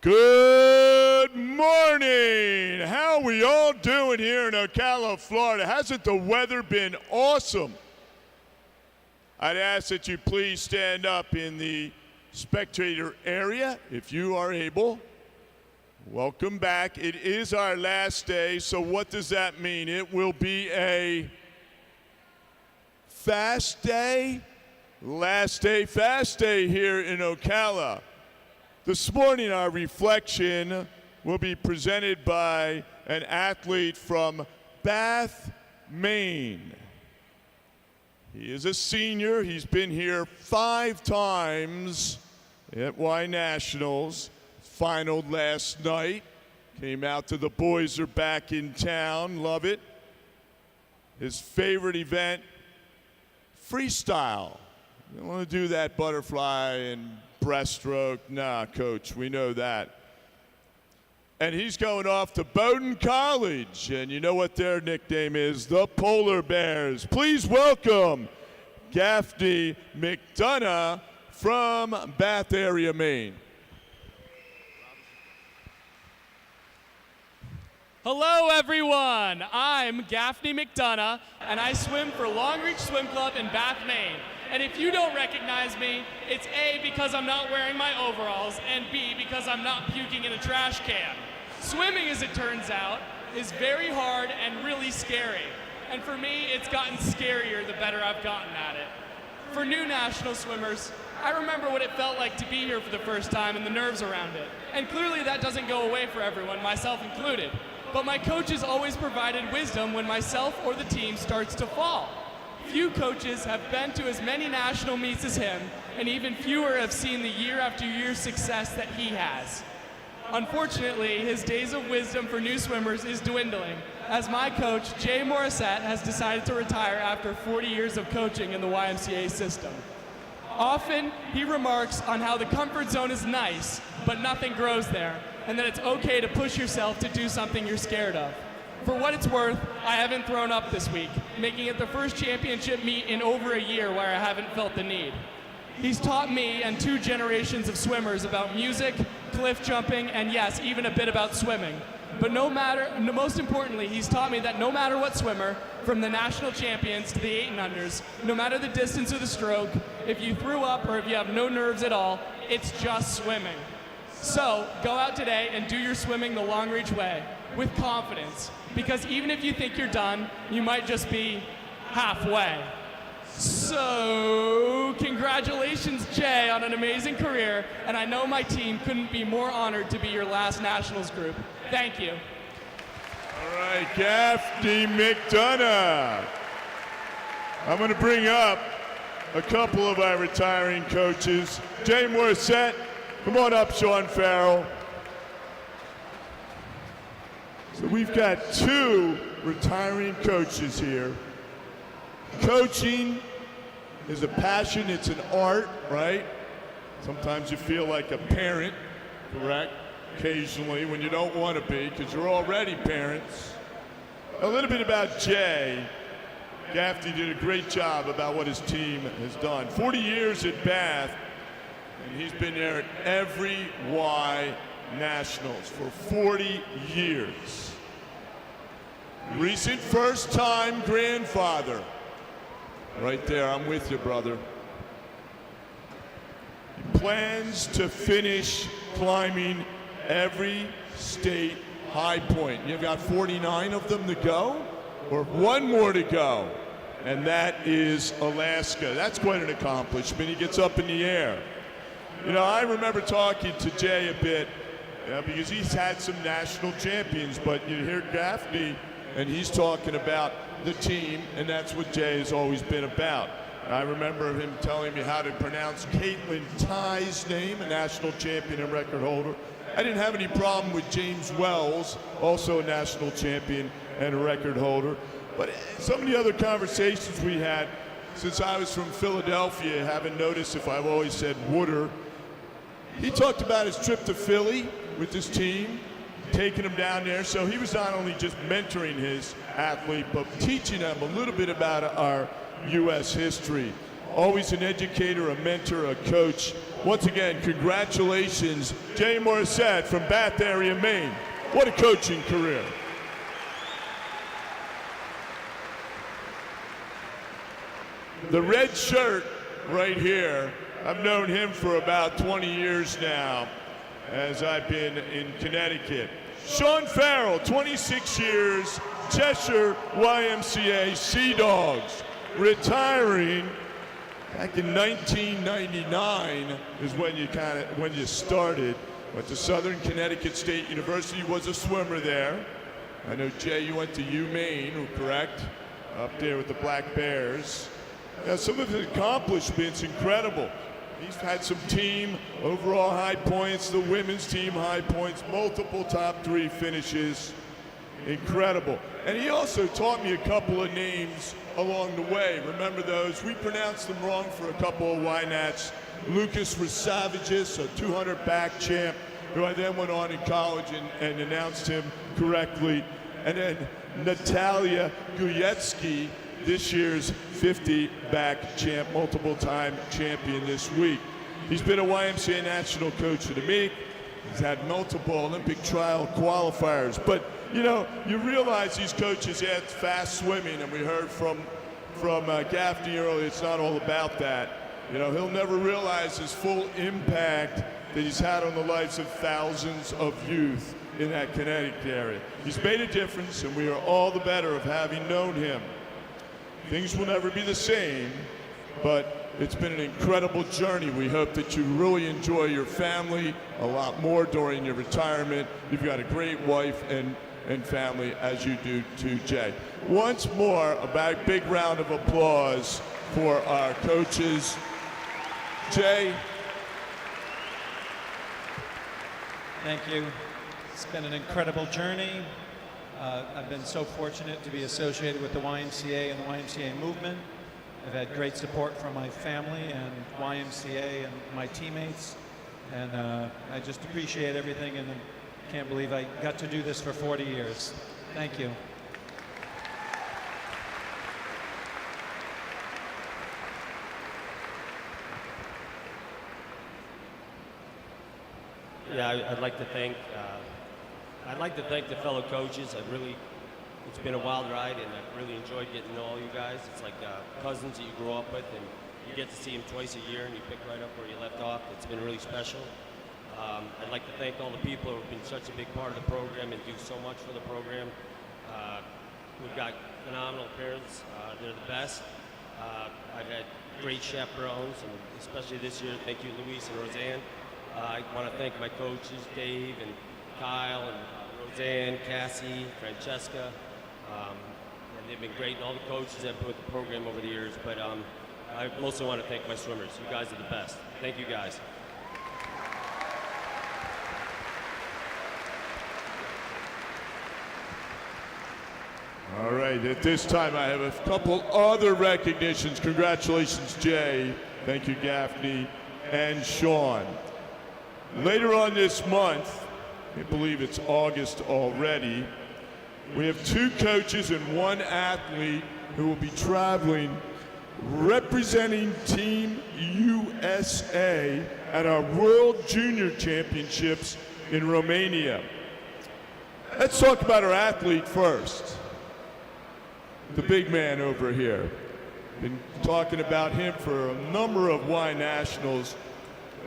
Good morning. How are we all doing here in Ocala, Florida? Hasn't the weather been awesome? I'd ask that you please stand up in the spectator area if you are able. Welcome back. It is our last day, so what does that mean? It will be a fast day, last day, fast day here in Ocala. This morning, our reflection will be presented by an athlete from Bath, Maine. He is a senior. He's been here 5 times at Y Nationals. Finaled last night. Came out to the boys are back in town. Love it. His favorite event, freestyle. You don't want to do that butterfly and breaststroke. Nah, coach, we know that. And he's going off to Bowdoin College, and you know what their nickname is, the Polar Bears. Please welcome Gaffney McDonough from Bath area, Maine. Hello everyone, I'm Gaffney McDonough, and I swim for Long Reach Swim Club in Bath, Maine. And if you don't recognize me, it's A, because I'm not wearing my overalls, and B, because I'm not puking in a trash can. Swimming, as it turns out, is very hard and really scary. And for me, it's gotten scarier the better I've gotten at it. For new national swimmers, I remember what it felt like to be here for the first time and the nerves around it. And clearly that doesn't go away for everyone, myself included. But my coaches always provided wisdom when myself or the team starts to fall. Few coaches have been to as many national meets as him, and even fewer have seen the year after year success that he has. Unfortunately, his days of wisdom for new swimmers is dwindling, as my coach, Jay Morissette, has decided to retire after 40 years of coaching in the YMCA system. Often, he remarks on how the comfort zone is nice, but nothing grows there, and that it's okay to push yourself to do something you're scared of. For what it's worth, I haven't thrown up this week, making it the first championship meet in over a year where I haven't felt the need. He's taught me and 2 generations of swimmers about music, cliff jumping, and yes, even a bit about swimming. But most importantly, he's taught me that no matter what swimmer, from the national champions to the 8 and unders, no matter the distance or the stroke, if you threw up or if you have no nerves at all, it's just swimming. So, go out today and do your swimming the Long Reach way, with confidence, because even if you think you're done, you might just be halfway. So, congratulations, Jay, on an amazing career, and I know my team couldn't be more honored to be your last nationals group. Thank you. All right, Gaffney McDonough. I'm going to bring up a couple of our retiring coaches. Jay Morissette, come on up, Sean Farrell. So we've got 2 retiring coaches here. Coaching is a passion, it's an art, right? Sometimes you feel like a parent, correct? Occasionally when you don't want to be, because you're already parents. A little bit about Jay. Gaffney did a great job about what his team has done. 40 years at Bath, and he's been there at every Y Nationals for 40 years. Recent first-time grandfather. Right there, I'm with you, brother. He plans to finish climbing every state high point. You've got 49 of them to go, or 1 more to go, and that is Alaska. That's quite an accomplishment. He gets up in the air. You know, I remember talking to Jay a bit, because he's had some national champions, but you hear Gaffney, and he's talking about the team, and that's what Jay has always been about. I remember him telling me how to pronounce Caitlin Ty's name, a national champion and record holder. I didn't have any problem with James Wells, also a national champion and a record holder. But some of the other conversations we had, since I was from Philadelphia, haven't noticed if I've always said Wooder. He talked about his trip to Philly with his team, taking them down there. So he was not only just mentoring his athlete, but teaching them a little bit about our U.S. history. Always an educator, a mentor, a coach, Once again, congratulations, Jay Morissette from Bath area, Maine. What a coaching career. The red shirt right here, I've known him for about 20 years now as I've been in Connecticut. Sean Farrell, 26 years, Cheshire YMCA Sea Dogs, retiring back in 1999 is when you started. Went to Southern Connecticut State University, was a swimmer there. I know, Jay, you went to UMaine, correct? Up there with the Black Bears. Now, some of his accomplishments, incredible. He's had some team overall high points, the women's team high points, multiple top 3 finishes. Incredible. And he also taught me a couple of names along the way. Remember those? We pronounced them wrong for a couple of YNATs. Lucas Rasavagis, a 200 back champ, who I then went on in college and announced him correctly. And then Natalia Guyetsky, this year's 50 back champ, multiple time champion this week. He's been a YMCA national coach of the meet. He's had multiple Olympic trial qualifiers. But you know, you realize these coaches add fast swimming, and we heard from Gaffney earlier, it's not all about that. You know, he'll never realize his full impact that he's had on the lives of thousands of youth in that Connecticut area. He's made a difference, and we are all the better of having known him. Things will never be the same, but it's been an incredible journey. We hope that you really enjoy your family a lot more during your retirement. You've got a great wife and family, as you do too, Jay. Once more, a big round of applause for our coaches. Jay. Thank you. It's been an incredible journey. I've been so fortunate to be associated with the YMCA and the YMCA movement. I've had great support from my family and YMCA and my teammates. And I just appreciate everything, and can't believe I got to do this for 40 years. Thank you. Yeah, I'd like to thank the fellow coaches. It's been a wild ride, and I've really enjoyed getting to know all you guys. It's like cousins that you grow up with, and you get to see them twice a year, and you pick right up where you left off. It's been really special. I'd like to thank all the people who have been such a big part of the program and do so much for the program. We've got phenomenal parents. They're the best. I've had great chaperones, and especially this year, thank you, Luis and Roseanne. I want to thank my coaches, Dave and Kyle and Roseanne, Cassie, Francesca. And they've been great, and all the coaches that have been with the program over the years. But I mostly want to thank my swimmers. You guys are the best. Thank you, guys. All right, at this time I have a couple other recognitions. Congratulations, Jay. Thank you, Gaffney and Sean. Later on this month, I believe it's August already, we have 2 coaches and 1 athlete who will be traveling representing Team USA at our World Junior Championships in Romania. Let's talk about our athlete first. The big man over here. Been talking about him for a number of Y Nationals.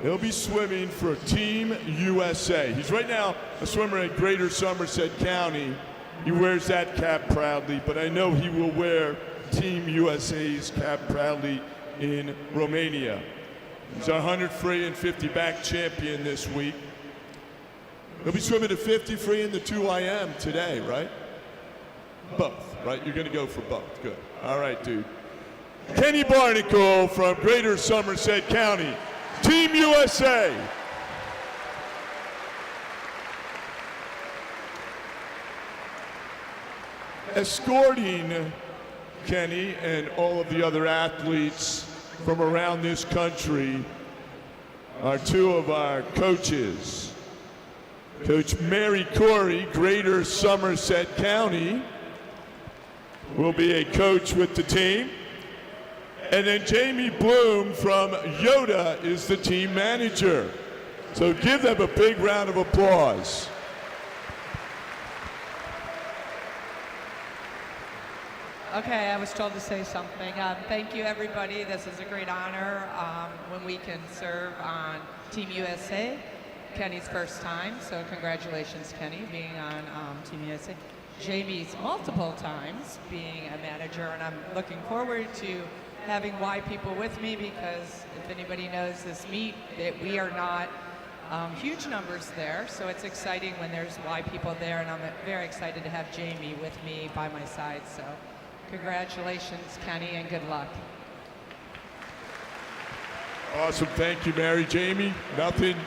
He'll be swimming for Team USA. He's right now a swimmer at Greater Somerset County. He wears that cap proudly, but I know he will wear Team USA's cap proudly in Romania. He's our 100 free and 50 back champion this week. He'll be swimming the 50 free and the 2 IM today, right? Both, right? You're going to go for both. Good. All right, dude. Kenny Barnacle from Greater Somerset County, Team USA. Escorting Kenny and all of the other athletes from around this country are 2 of our coaches. Coach Mary Corey, Greater Somerset County, will be a coach with the team. And then Jamie Bloom from Yoda is the team manager. So give them a big round of applause. Okay, I was told to say something. Thank you, everybody. This is a great honor when we can serve on Team USA. Kenny's first time, so congratulations, Kenny, being on Team USA. Jamie's multiple times being a manager, and I'm looking forward to having Y people with me, because if anybody knows this meet, we are not huge numbers there, so it's exciting when there's Y people there, and I'm very excited to have Jamie with me by my side. So congratulations, Kenny, and good luck. Awesome. Thank you, Mary. Jamie, nothing.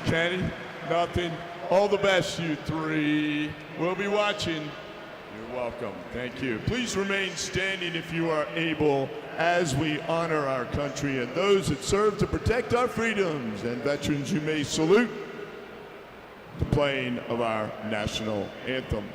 Kenny, nothing. All the best, you three. We'll be watching. You're welcome. Thank you. Please remain standing if you are able as we honor our country and those that serve to protect our freedoms. And veterans, you may salute the playing of our national anthem.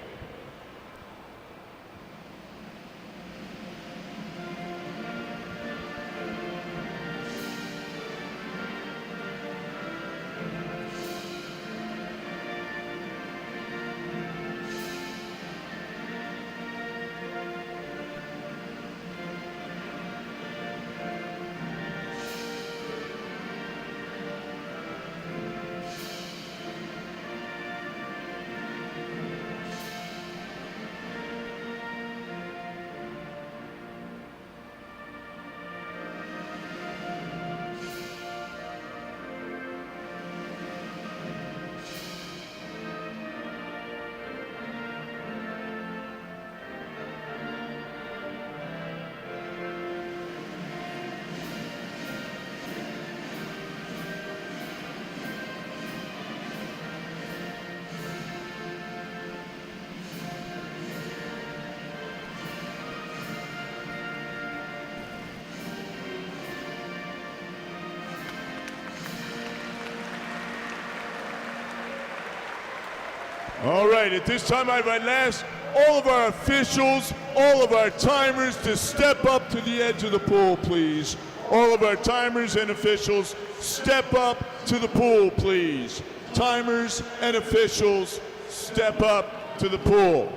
All right, at this time I'd ask all of our officials, all of our timers to step up to the edge of the pool, please. All of our timers and officials, step up to the pool, please. Timers and officials, step up to the pool.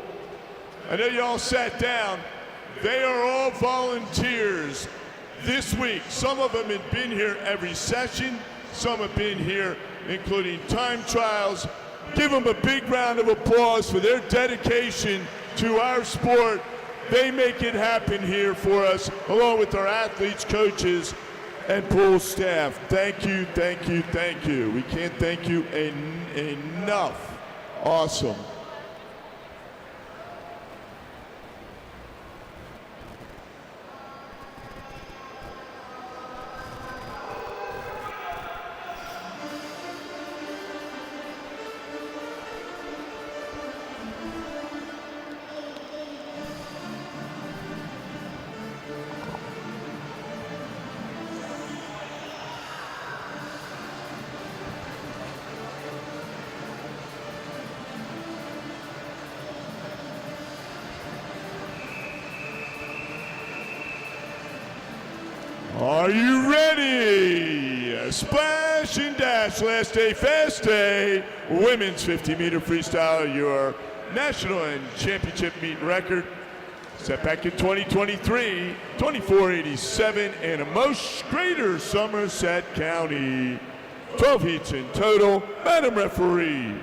I know you all sat down. They are all volunteers this week. Some of them have been here every session. Some have been here, including time trials. Give them a big round of applause for their dedication to our sport. They make it happen here for us, along with our athletes, coaches, and pool staff. Thank you, thank you, thank you. We can't thank you enough. Awesome. Are you ready? Splash and dash, last day, fast day. Women's 50-meter freestyle, your national and championship meet record. Set back in 2023, 24:87 in a most greater Somerset County. 12 heats in total. Madam Referee.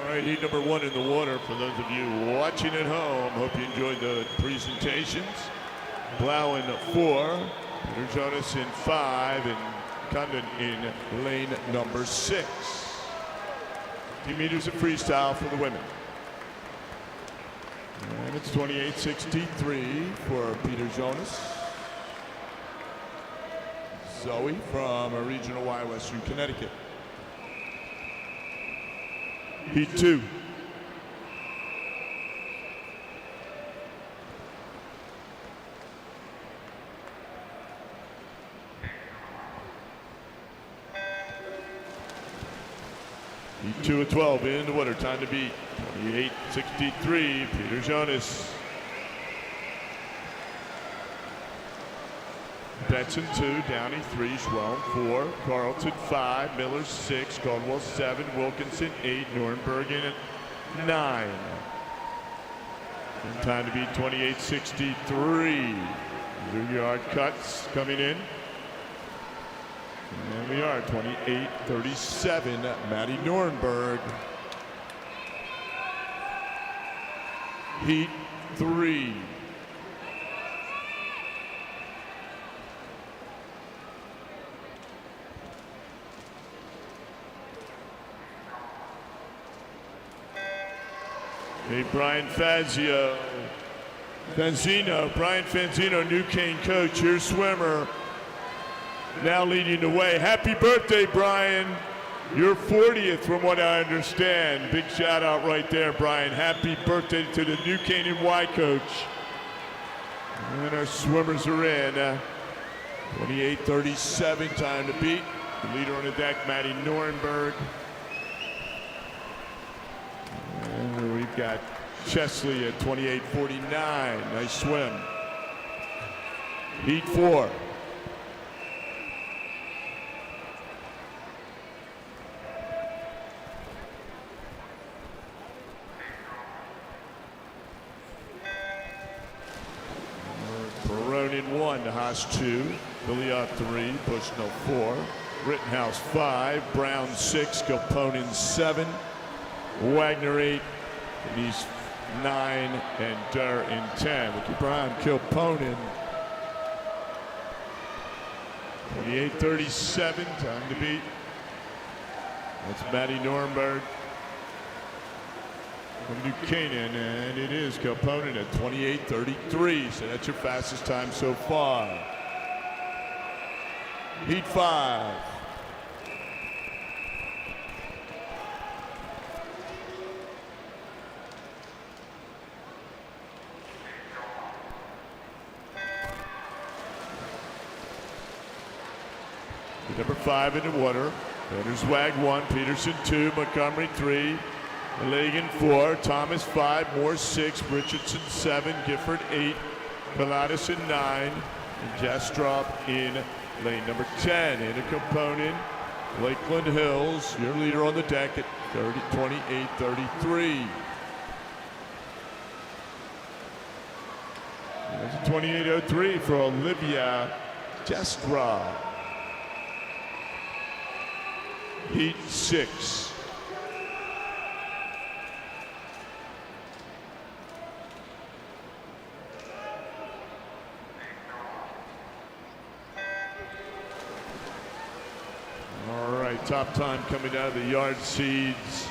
All right, heat number one in the water. For those of you watching at home, hope you enjoyed the presentations. Blau in 4, Peter Jonas in 5, and Condon in lane number 6. 50 meters of freestyle for the women. And it's 28:63 for Peter Jonas. Zoe from Regional Y, Western Connecticut. Heat 2. Heat 2 of 12 in the water. Time to beat. 28-63. Peter Jonas. Benson 2, Downey 3, Schwelm 4, Carlton 5, Miller 6, Caldwell 7, Wilkinson 8, Nurembergen 9. And time to beat 28-63. 2-yard cuts coming in. And we are 28-37. Matty Nuremberg. Heat 3. Hey, Brian Fazio. Brian Fanzino, New Cane coach, your swimmer, now leading the way. Happy birthday, Brian. You're 40th from what I understand. Big shout out right there, Brian. Happy birthday to the New Canaan Y coach. And our swimmers are in. 28-37, time to beat. The leader on the deck, Matty Nuremberg. And we've got Chesley at 28-49. Nice swim. Heat 4. Baronin 1, Haas 2, Billiot 3, Bushnell 4, Rittenhouse 5, Brown 6, Gilponin 7, Wagner 8, Denise 9, and Durr in 10. Ricky Brown, Gilponin. 28-37, time to beat. That's Matty Nuremberg from New Canaan, and it is Gilponin at 28-33. So that's your fastest time so far. Heat 5. Number 5 in the water. Anders Wag 1, Peterson 2, Montgomery 3, Lagan 4, Thomas 5, Moore 6, Richardson 7, Gifford 8, Pilatus in 9, and Jastrop in lane number 10. In a component, Lakeland Hills, your leader on the deck at 28-33. There's a 28-03 for Olivia Jastrop. Heat 6. All right, top time coming out of the yard seeds.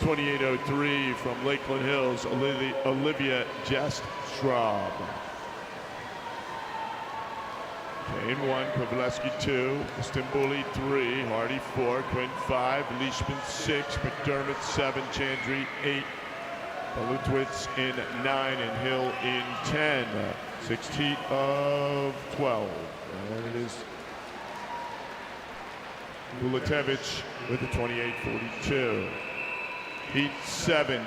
28:03 from Lakeland Hills, Olivia Jastrop. Kane 1, Kovaleski 2, Istanbuli 3, Hardy 4, Quinn 5, Leishman 6, McDermott 7, Chandry 8, Balutwitz in 9, and Hill in 10. 6th heat of 12. And it is Bulatevich with the 28-42. Heat 7.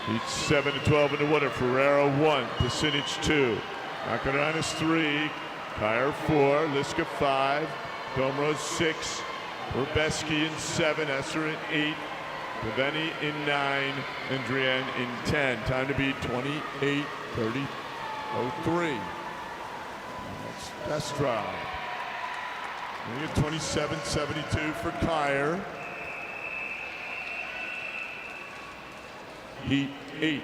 Heat 7 to 12 in the water. Ferrero 1, Pasinich 2, Nakaranis 3, Kyer 4, Liska 5, Domrose 6, Urbeski in 7, Esser in 8, Paveni in 9, and Drienne in 10. Time to beat 28-30-03. That's Destra. We get 27-72 for Kyer. Heat 8.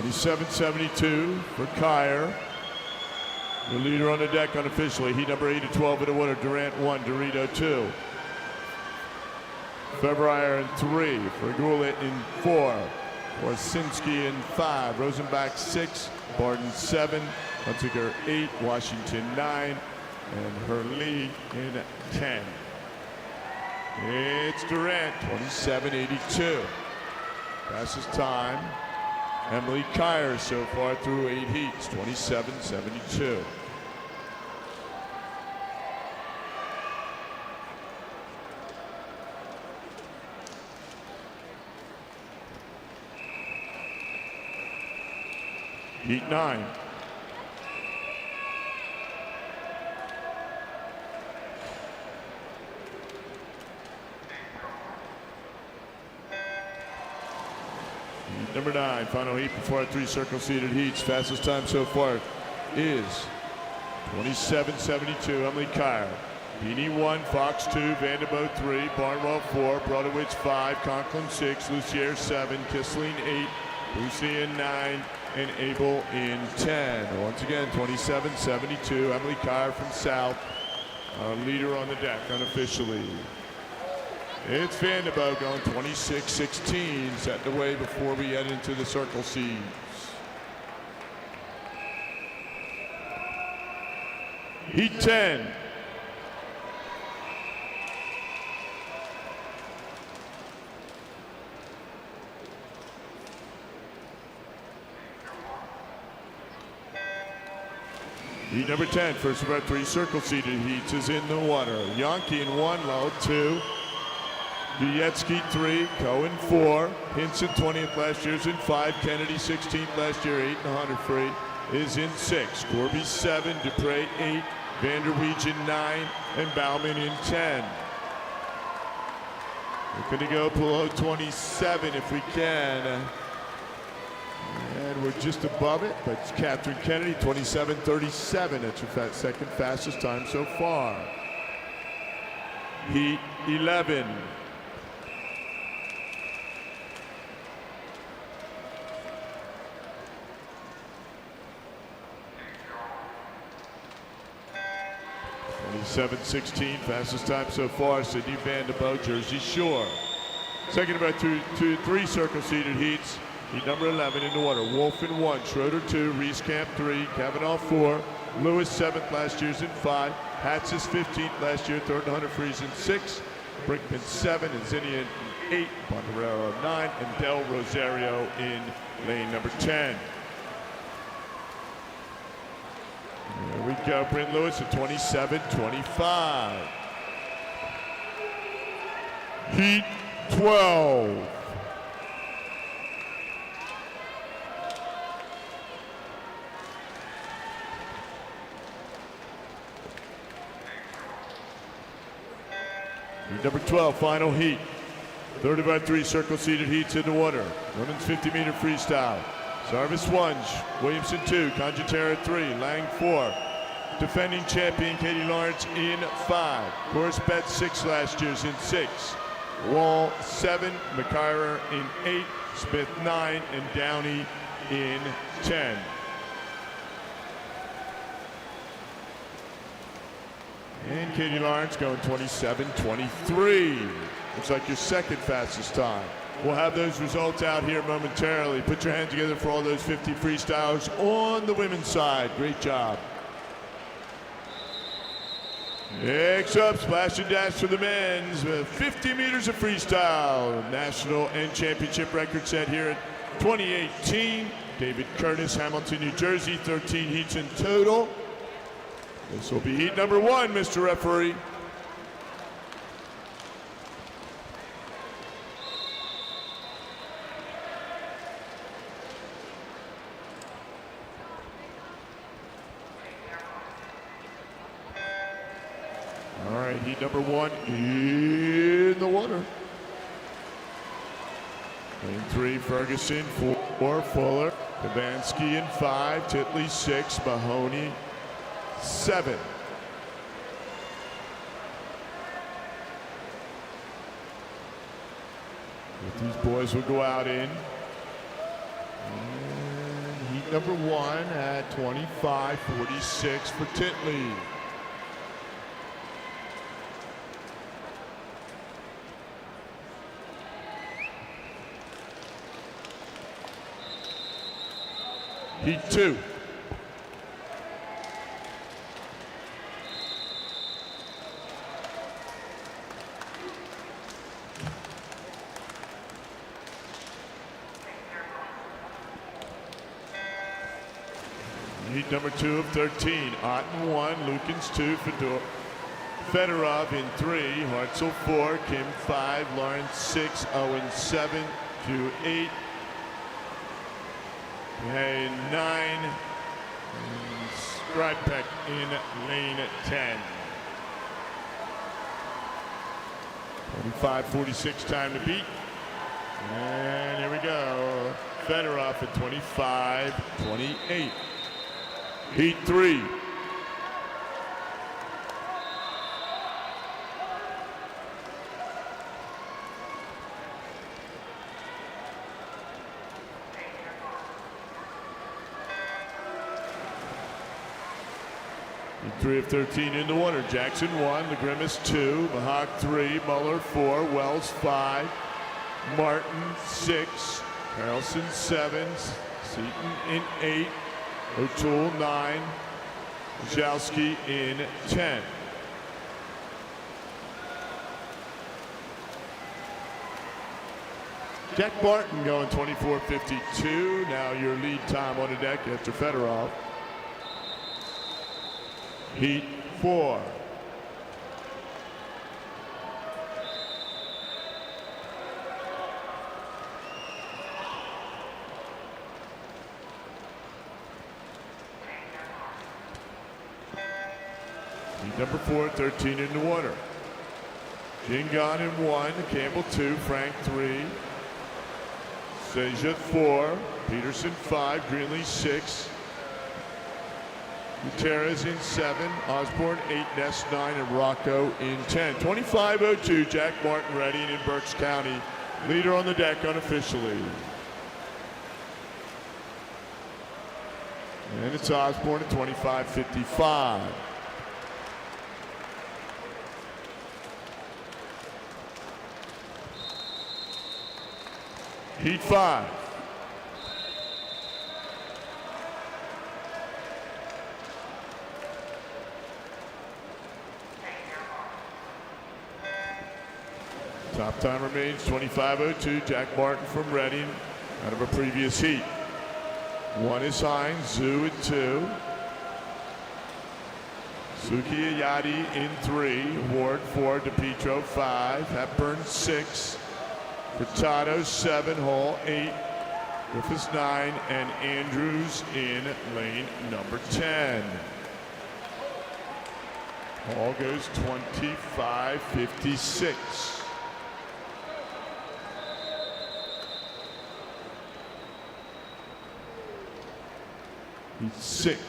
27-72 for Kyer. The leader on the deck unofficially. Heat number 8 to 12 in the water. Durant 1, Dorito 2. February in 3, for Goulet in 4, Warsinski in 5, Rosenbach 6, Barton 7, Hunziker 8, Washington 9, and Hurley in 10. It's Durant, 27-82. Fastest time, Emily Kyer so far through 8 heats, 27-72. Heat 9. Heat number 9, final heat before our 3 circle seated heats. Fastest time so far is 27-72. Emily Kyer. Beanie 1, Fox 2, Vanderboot 3, Barnwell 4, Brodowicz 5, Conklin 6, Lucier 7, Kissling 8, Lucian 9, and Abel in 10. Once again, 27-72. Emily Kyer from South, our leader on the deck unofficially. It's Vanderboot going 26-16, setting the way before we head into the circle seeds. Heat 10. Heat number 10, first of our 3 circle seated heats, is in the water. Yankee in 1, Lowe 2, Vietsky 3, Cohen 4, Hinson 20th last year's in 5, Kennedy 16th last year, 8 and 100 free, is in 6, Corby 7, Dupre 8, Vanderweegen 9, and Bauman in 10. We're going to go below 27 if we can. And we're just above it, but it's Catherine Kennedy, 27-37. That's your second fastest time so far. Heat 11. (27:16) fastest time so far. Sydney Vanderboot, Jersey Shore. Second of our 3 circle seated heats. Heat number 11 in the water. Wolf in 1, Schroeder 2, Reeskamp 3, Kavanaugh 4, Lewis 7th last year's in 5, Hatsis 15th last year, 3rd and 100 frees in 6, Brinkman 7, and Zinnia in 8, Ponderero 9, and Del Rosario in lane number 10. There we go, Bryn Lewis at 27-25. Heat 12. Heat number 12, final heat. Third of our 3 circle seated heats in the water. Women's 50-meter freestyle. Sarvis 1, Williamson 2, Conjatera 3, Lang 4. Defending champion Katie Lawrence in 5. Course Bet 6 last year's in 6. Wall 7, McIrer in 8, Smith 9, and Downey in 10. And Katie Lawrence going 27-23. Looks like your second fastest time. We'll have those results out here momentarily. Put your hands together for all those 50 freestylers on the women's side. Great job. Next up, splash and dash for the men's. 50 meters of freestyle. National and championship record set here at 2018. David Curtis, Hamilton, New Jersey. 13 heats in total. This will be heat number 1, Mr. Referee. All right, heat number 1 in the water. Lane 3, Ferguson 4, Fuller, Kavansky in 5, Titley 6, Mahoney 7. What these boys will go out in. And heat number 1 at 25:46 for Titley. Heat 2. Heat number 2 of 13. Otten 1, Lukens 2, Fedorov in 3, Hartzell 4, Kim 5, Lawrence 6, Owen 7, Ju 8, and 9, and Skripek in lane 10. 25:46 time to beat. And here we go. Fedorov at 25:28. Heat 3. Heat 3 of 13 in the water. Jackson 1, LaGrimace 2, Mahak 3, Muller 4, Wells 5, Martin 6, Harrelson 7, Seaton in 8, O'Toole 9, Wachowski in 10. Jack Barton going 24:52. Now your lead time on the deck after Fedorov. Heat 4. Number 4, 13 in the water. Gingon in 1, Campbell 2, Frank 3, Seja 4, Peterson 5, Greenlee 6, Gutierrez in 7, Osborne 8, Ness 9, and Rocco in 10. 25:02, Jack Martin ready in Berks County. Leader on the deck unofficially. And it's Osborne at 25:55. Heat 5. Top time remains 25:02. Jack Martin from Reading out of a previous heat. 1 is Hines, Zoo at 2. Suki Ayati in 3. Ward 4, DePietro 5. Hepburn 6. Furtado 7, Hall 8, Griffiths 9, and Andrews in lane number 10. Hall goes 25:56. Heat 6.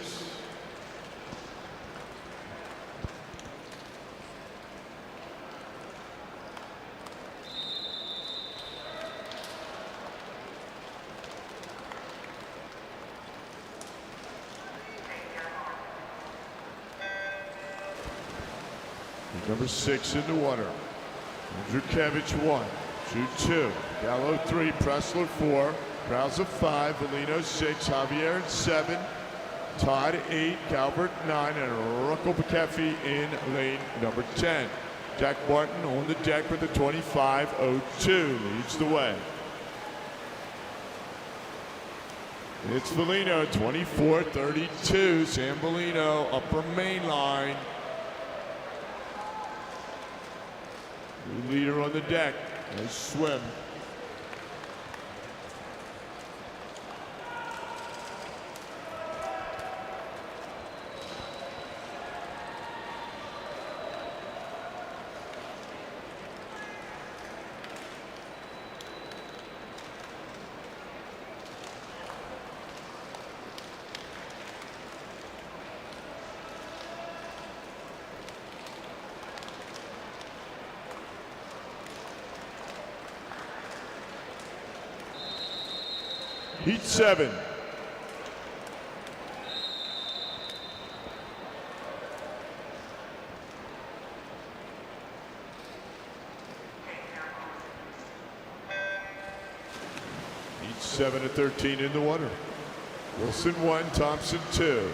Number 6 in the water. Andrzejewicz 1, Jude 2, Gallo 3, Pressler 4, Krause 5, Valino 6, Javier at 7, Todd 8, Calvert 9, and Ruckel Pakefi in lane number 10. Jack Martin on the deck with a 25:02, leads the way. It's Valino, 24:32, Sam Valino, upper main line. New leader on the deck. Nice swim. Heat 7. 7 of 13 in the water. Wilson 1, Thompson 2.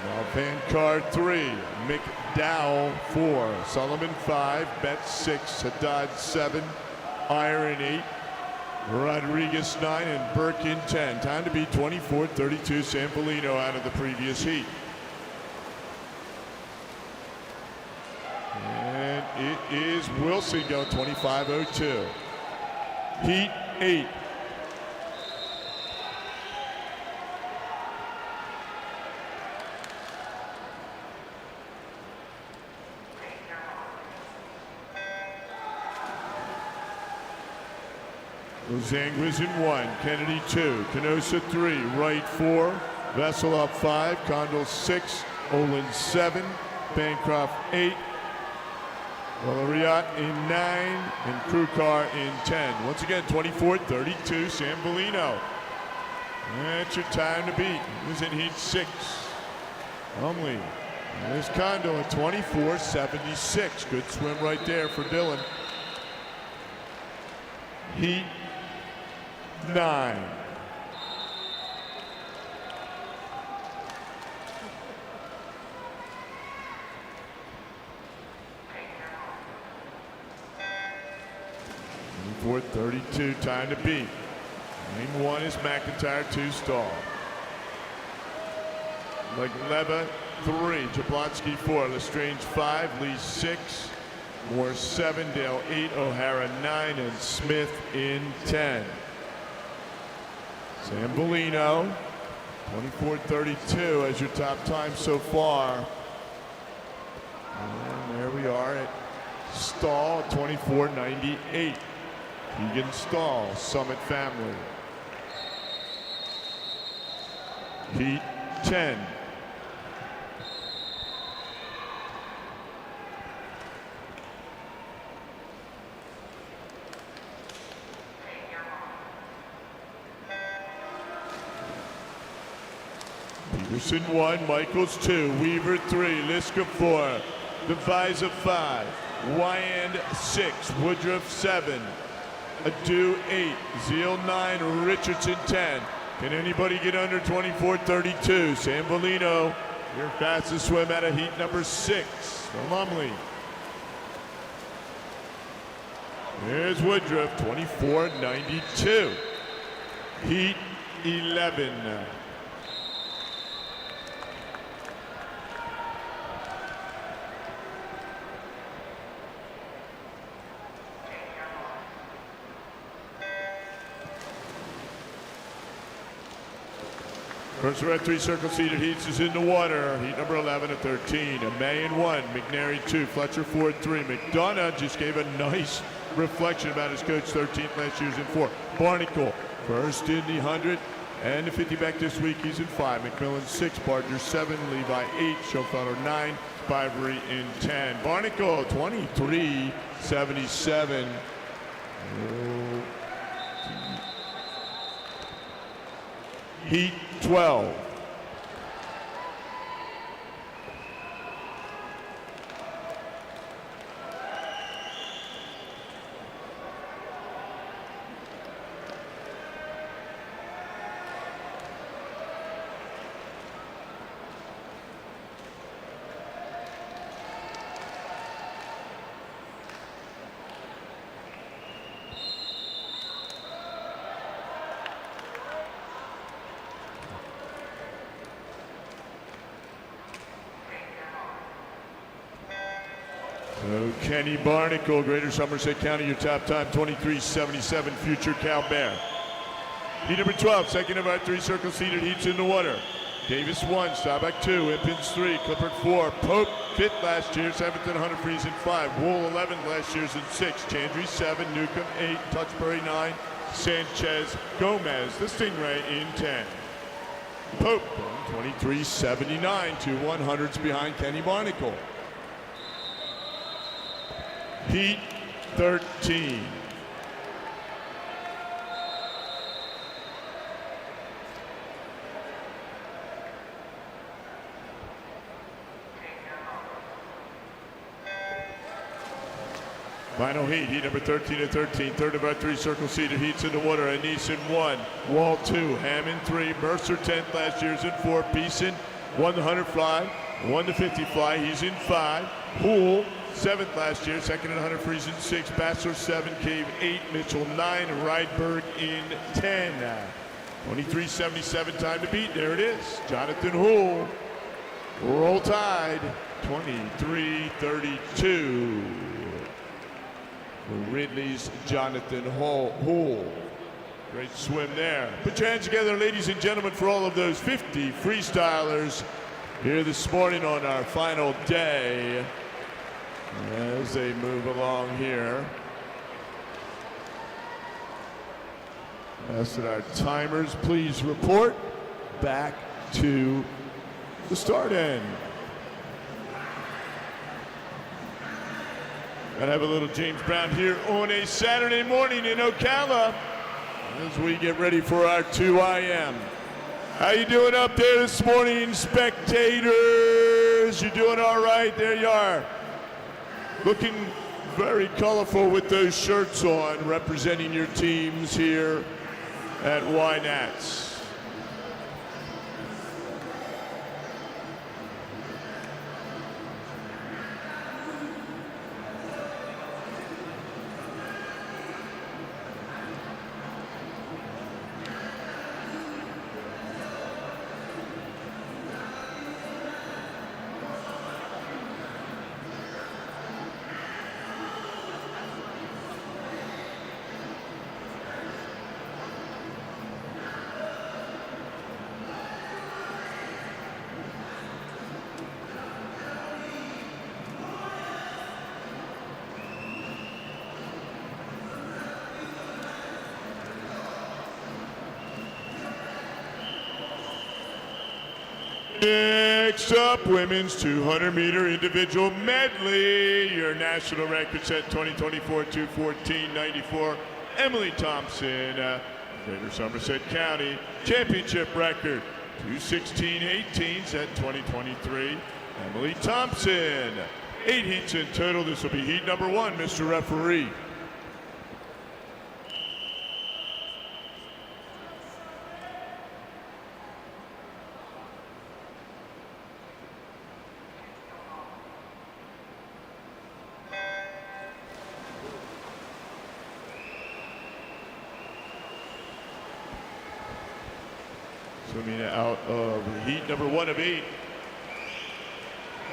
Now Van Card 3, McDowell 4, Sullivan 5, Betts 6, Haddad 7, Iron 8, Rodriguez 9, and Birkin 10. Time to beat 24-32 Sampolino out of the previous heat. And it is Wilson going 25-02. Heat 8. Zangwiz in 1, Kennedy 2, Canosa 3, Wright 4, Vesselov 5, Condell 6, Olin 7, Bancroft 8, Valeriat in 9, and Krukar in 10. Once again, 24-32, Sampolino. That's your time to beat. He was in heat 6. Humley. There's Condell at 24-76. Good swim right there for Dylan. Heat 9. For 32, time to beat. Lane 1 is McIntyre, 2 Stahl. Leba 3, Jablonski 4, Lestrange 5, Lee 6, Moore 7, Dale 8, O'Hara 9, and Smith in 10. Sampolino, 24-32 as your top time so far. And there we are at Stahl, 24-98. Keegan Stahl, Summit family. Heat 10. Peterson 1, Michaels 2, Weaver 3, Liska 4, Devisa 5, Wyand 6, Woodruff 7, Adu 8, Zeal 9, Richardson 10. Can anybody get under 24-32? Sampolino, your fastest swim out of heat number 6 from Lumley. There's Woodruff, 24-92. Heat 11. First red 3 circle seated heats is in the water. Heat number 11 at 13. May in 1, McNary 2, Fletcher 4, 3. McDonough just gave a nice reflection about his coach 13th last year's in 4. Barnacle first in the 100 and the 50 back this week. He's in 5. McMillan 6, Partner 7, Levi 8, Schofeller 9, Spivery in 10. Barnacle 23-77. Heat 12. So Kenny Barnacle, Greater Somerset County, your top time, 23-77, future Cal Bear. Heat number 12, second of our 3 circle seated heats in the water. Davis 1, Staubach 2, Impins 3, Clippard 4, Pope 5th last year, 7th in 100 freeze in 5, Wool 11th last year's in 6, Chandry 7, Newcomb 8, Touchbury 9, Sanchez, Gomez, the Stingray in 10. Pope 23-79, 2 100s behind Kenny Barnacle. Heat 13. Final heat number 13 of 13, third of our three circle seated heats in the water. Anison 1, Wall 2, Hammond 3, Mercer 10th last year's in 4, Beeson won the 100 fly, won the 50 fly, he's in 5, Poole 7th last year, second in 100 freeze in 6, Bassler 7, Cave 8, Mitchell 9, Rydberg in 10. 23:77 time to beat, there it is, Jonathan Houle, roll tide, 23:32. Ridley's Jonathan Houle. Great swim there. Put your hands together, ladies and gentlemen, for all of those 50 freestylers here this morning on our final day as they move along here. Ask that our timers please report back to the start end. Gotta have a little James Brown here on a Saturday morning in Ocala as we get ready for our 2IM. How you doing up there this morning, spectators? You doing all right? There you are. Looking very colorful with those shirts on, representing your teams here at YNATS. Next up, women's 200-meter individual medley. Your national record set 2024 2:14.94. Emily Thompson, Greater Somerset County. Championship record 2:16.18 set 2023. Emily Thompson. 8 heats in total. This will be heat number 1, Mr. Referee. Swimming out of heat number 1 of 8.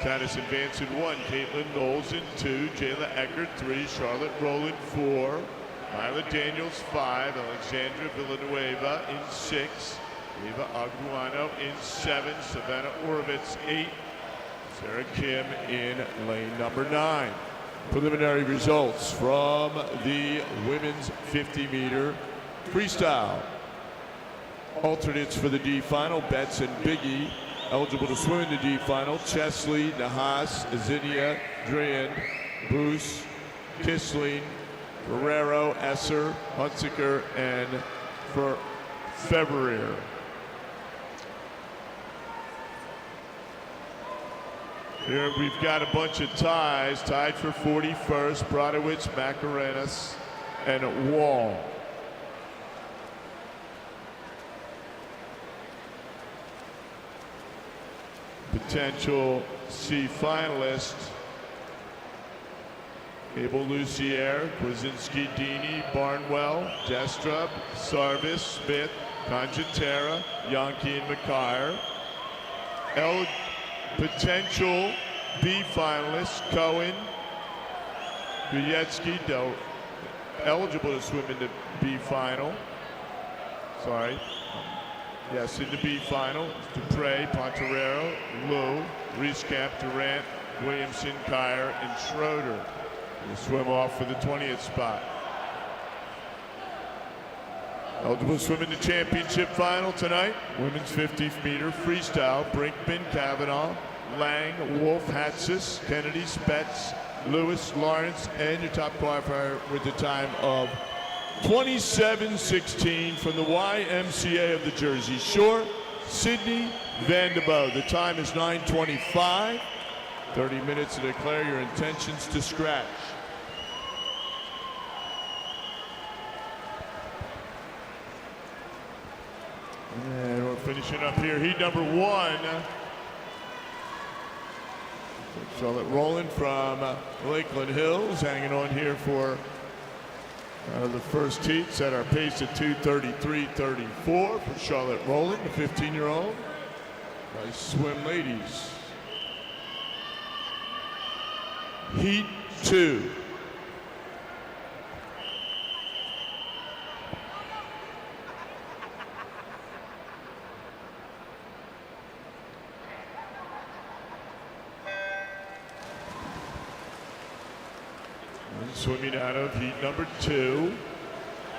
Tanis Vance in 1, Caitlin Knowles in 2, Jayla Eckert 3, Charlotte Rowland 4, Myla Daniels 5, Alexandra Villanueva in 6, Eva Aguano in 7, Savannah Orovitz 8, Sarah Kim in lane number 9. Preliminary results from the women's 50-meter freestyle. Alternates for the D final, Betts and Biggie. Eligible to swim in the D final, Chesley, Nahas, Zinnia, Drian, Boos, Kisling, Guerrero, Esser, Hunziker, and Fevrier. Here we've got a bunch of ties, tied for 41st, Brodowitz, Macarenas, and Wall. Potential C finalist: Abel Lucier, Kwasinski, Dini, Barnwell, Destrup, Sarvis, Smith, Conjantera, Yankee, and McIer. Potential B finalists: Cohen, Guyetsky, eligible to swim in the B final. Sorry. Yes, in the B final, Dupre, Ponterero, Lowe, Rieskamp, Durant, Williamson, Kyer, and Schroeder will swim off for the 20th spot. Eligible to swim in the championship final tonight. Women's 50-meter freestyle: Brinkman, Kavanaugh, Lang, Wolf, Hatsis, Kennedy, Spetz, Lewis, Lawrence, and your top qualifier with the time of 27:16 from the YMCA of the Jersey Shore, Sydney Vandebo. The time is 9:25. 30 minutes to declare your intentions to scratch. And we're finishing up here. Heat number 1. Charlotte Rowland from Lakeland Hills hanging on here for the first heat. Set our pace at 2:33.34 for Charlotte Rowland, the 15-year-old. Nice swim, ladies. Heat 2. Swimming out of heat number 2,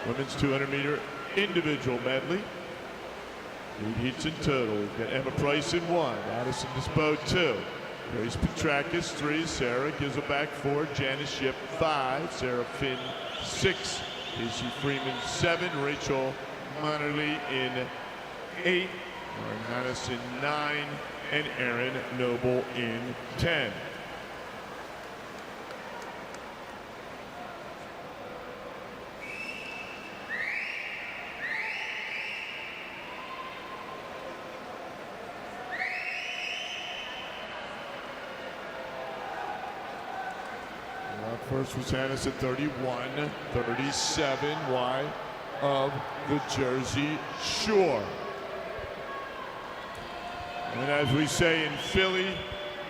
women's 200-meter individual medley. 8 heats in total. We've got Emma Price in 1, Addison Dispo 2, Grace Petrakis 3, Sarah Gizelback 4, Janice Ship 5, Sarah Finn 6, Casey Freeman 7, Rachel Monerly in 8, Lauren Hannes in 9, and Erin Noble in 10. First was Hannes at 31, 37 wide of the Jersey Shore. And as we say in Philly,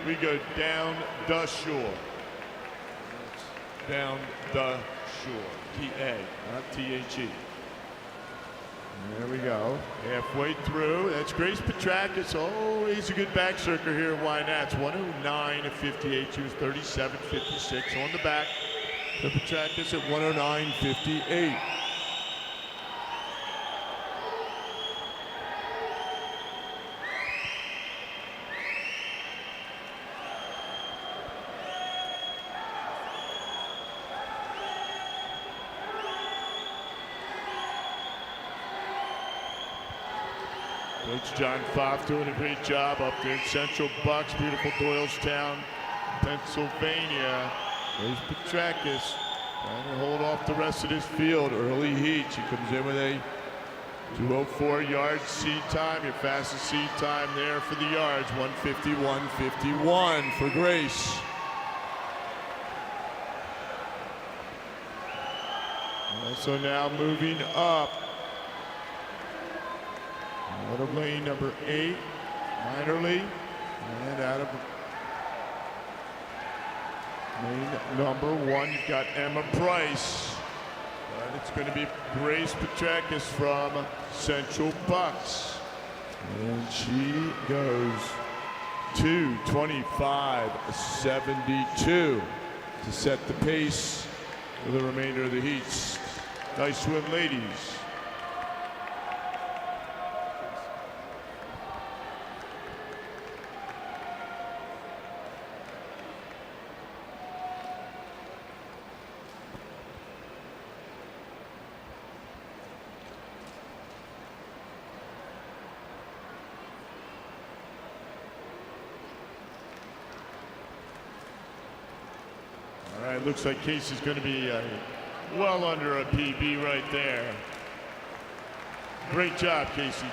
we go down the shore. Down the shore. T-A, not T-H-E. There we go. Halfway through. That's Grace Petrakis. Always a good back circuit here at Wynats. 109.58. She was 37.56 on the back. The Petrakis at 109.58. Coach John Pfaff doing a great job up there in Central Bucks, beautiful Doylestown, Pennsylvania. There's Petrakis trying to hold off the rest of this field. Early heat. She comes in with a 2:04 yard seed time. Your fastest seed time there for the yards. 151.51 for Grace. So now moving up. Out of lane number 8, Minerly, and out of lane number 1, you've got Emma Price. And it's going to be Grace Petrakis from Central Bucks. And she goes 2:25.72 to set the pace for the remainder of the heats. Nice swim, ladies. All right, looks like Casey's going to be well under a PB right there. Great job, Casey.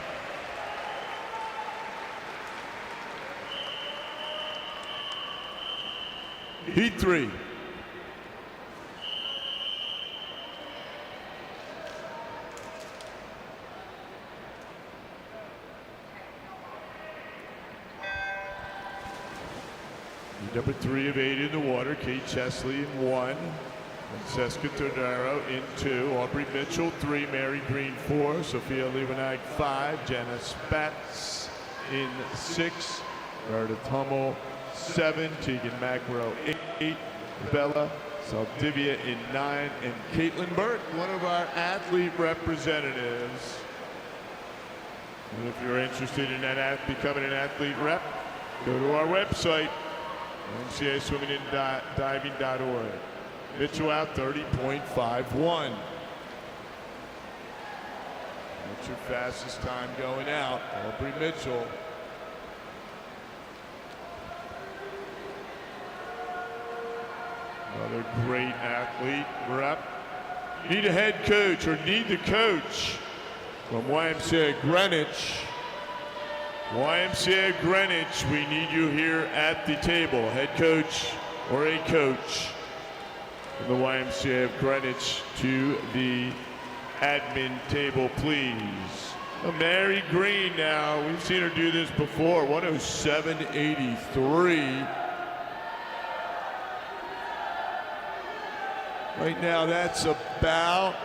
Heat 3. Number 3 of 8 in the water, Kate Chesley in 1, Francesca Todaro in 2, Aubrey Mitchell 3, Mary Green 4, Sophia Liebenag 5, Jenna Spatz in 6, Meredith Hummel 7, Tegan Macro 8, Bella Saldivia in 9, and Caitlin Burke, one of our athlete representatives. And if you're interested in becoming an athlete rep, go to our website, YMCA Swimming and Diving.org. Mitchell out 30.51. That's your fastest time going out, Aubrey Mitchell. Another great athlete rep. Need a head coach or need the coach From YMCA Greenwich. YMCA Greenwich, we need you here at the table. Head coach or a coach from the YMCA of Greenwich to the admin table, please. Mary Green now. We've seen her do this before. 107.83. Right now, that's about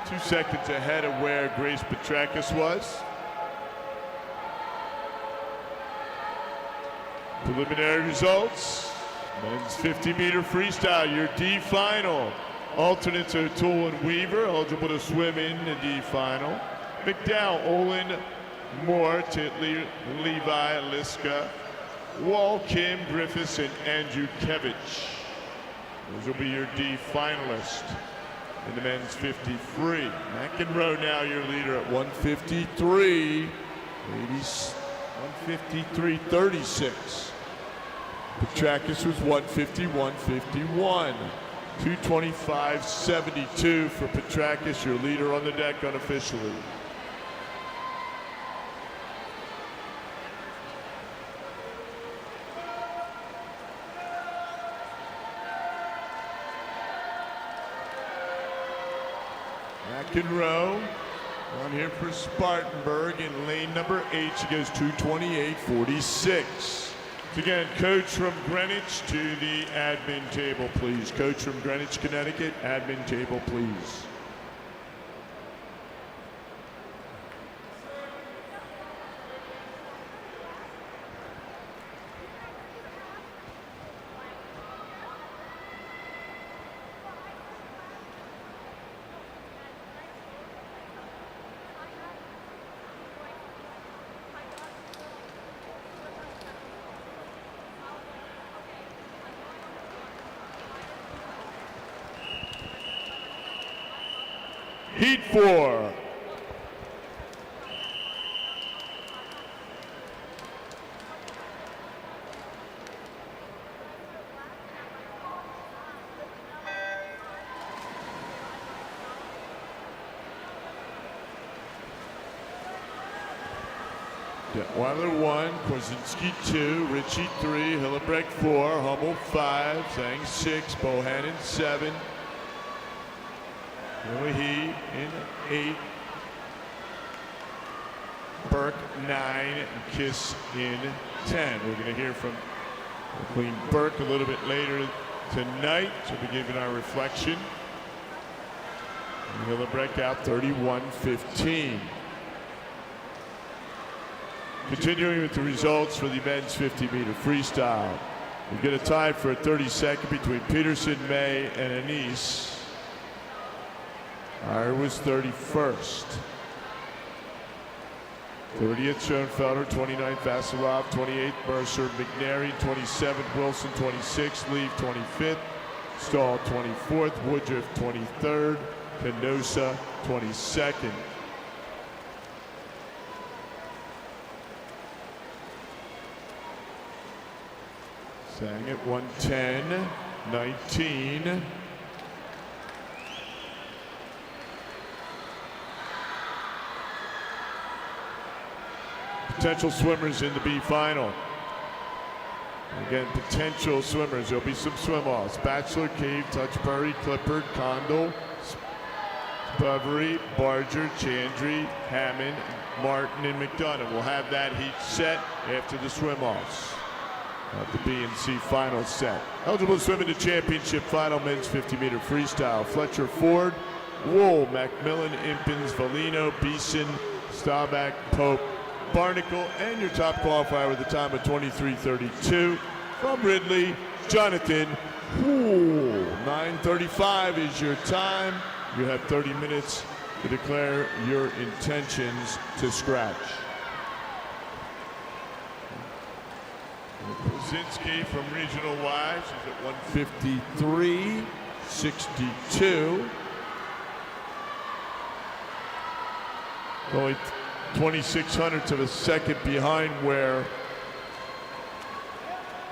2 seconds ahead of where Grace Petrakis was. Preliminary results. Men's 50-meter freestyle, your D final. Alternates are Tool and Weaver, eligible to swim in the D final. McDowell, Olin, Moore, Titley, Levi, Liska, Wall, Kim, Griffiths, and Andrew Kevich. Those will be your D finalists in the men's 50 free. McEnroe now your leader at 153. Ladies, 153.36. Petrakis was 150.151. 225.72 for Petrakis, your leader on the deck unofficially. McEnroe on here for Spartanburg in lane number 8. She goes 228.46. Again, coach from Greenwich to the admin table, please. Coach from Greenwich, Connecticut, admin table, please. Heat 4. Weiler 1, Korzinski 2, Ritchie 3, Hillebrecht 4, Hummel 5, Zhang 6, Bohannon 7, He in 8, Burke 9, and Kiss in 10. We're going to hear from Queen Burke a little bit later tonight. She'll be giving our reflection. And Hillebrecht out 31-15. Continuing with the results for the men's 50-meter freestyle. We get a tie for a 32nd between Peterson, May, and Anise. Iyer was 31st. 30th, Schoenfelder. 29th, Vasilov. 28th, Mercer. McNary. 27th, Wilson. 26th, Leave. 25th, Stahl. 24th, Woodruff. 23rd, Canosa. 22nd. Sang at 110.19. Potential swimmers in the B final. Again, potential swimmers. There'll be some swim-offs. Bachelor, Cave, Touchbury, Clippard, Condell, Bovary, Barger, Chandry, Hammond, Martin, and McDonough. We'll have that heat set after the swim-offs of the B and C final set. Eligible to swim in the championship final men's 50-meter freestyle. Fletcher, Ford, Wool, Macmillan, Impins, Valino, Beeson, Staubach, Pope, Barnacle, and your top qualifier with a time of 23:32 from Ridley, Jonathan Poole. 9:35 is your time. You have 30 minutes to declare your intentions to scratch. Brzezinski from Regional Y, she's at 153.62. Only 26 hundredths of a second behind where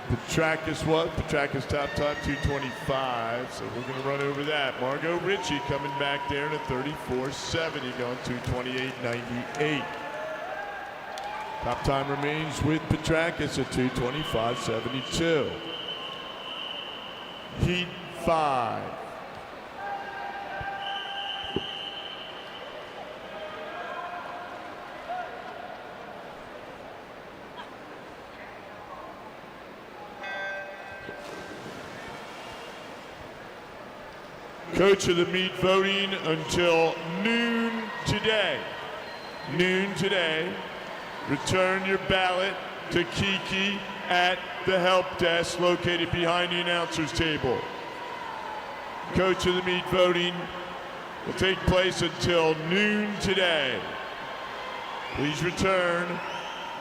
Petrakis was. Petrakis top time 225. So we're going to run over that. Margot Ritchie coming back there in a 34.70, going 228.98. Top time remains with Petrakis at 225.72. Heat 5. Coach of the meet voting until noon today. Noon today. Return your ballot to Kiki at the help desk located behind the announcer's table. Coach of the meet voting will take place until noon today. Please return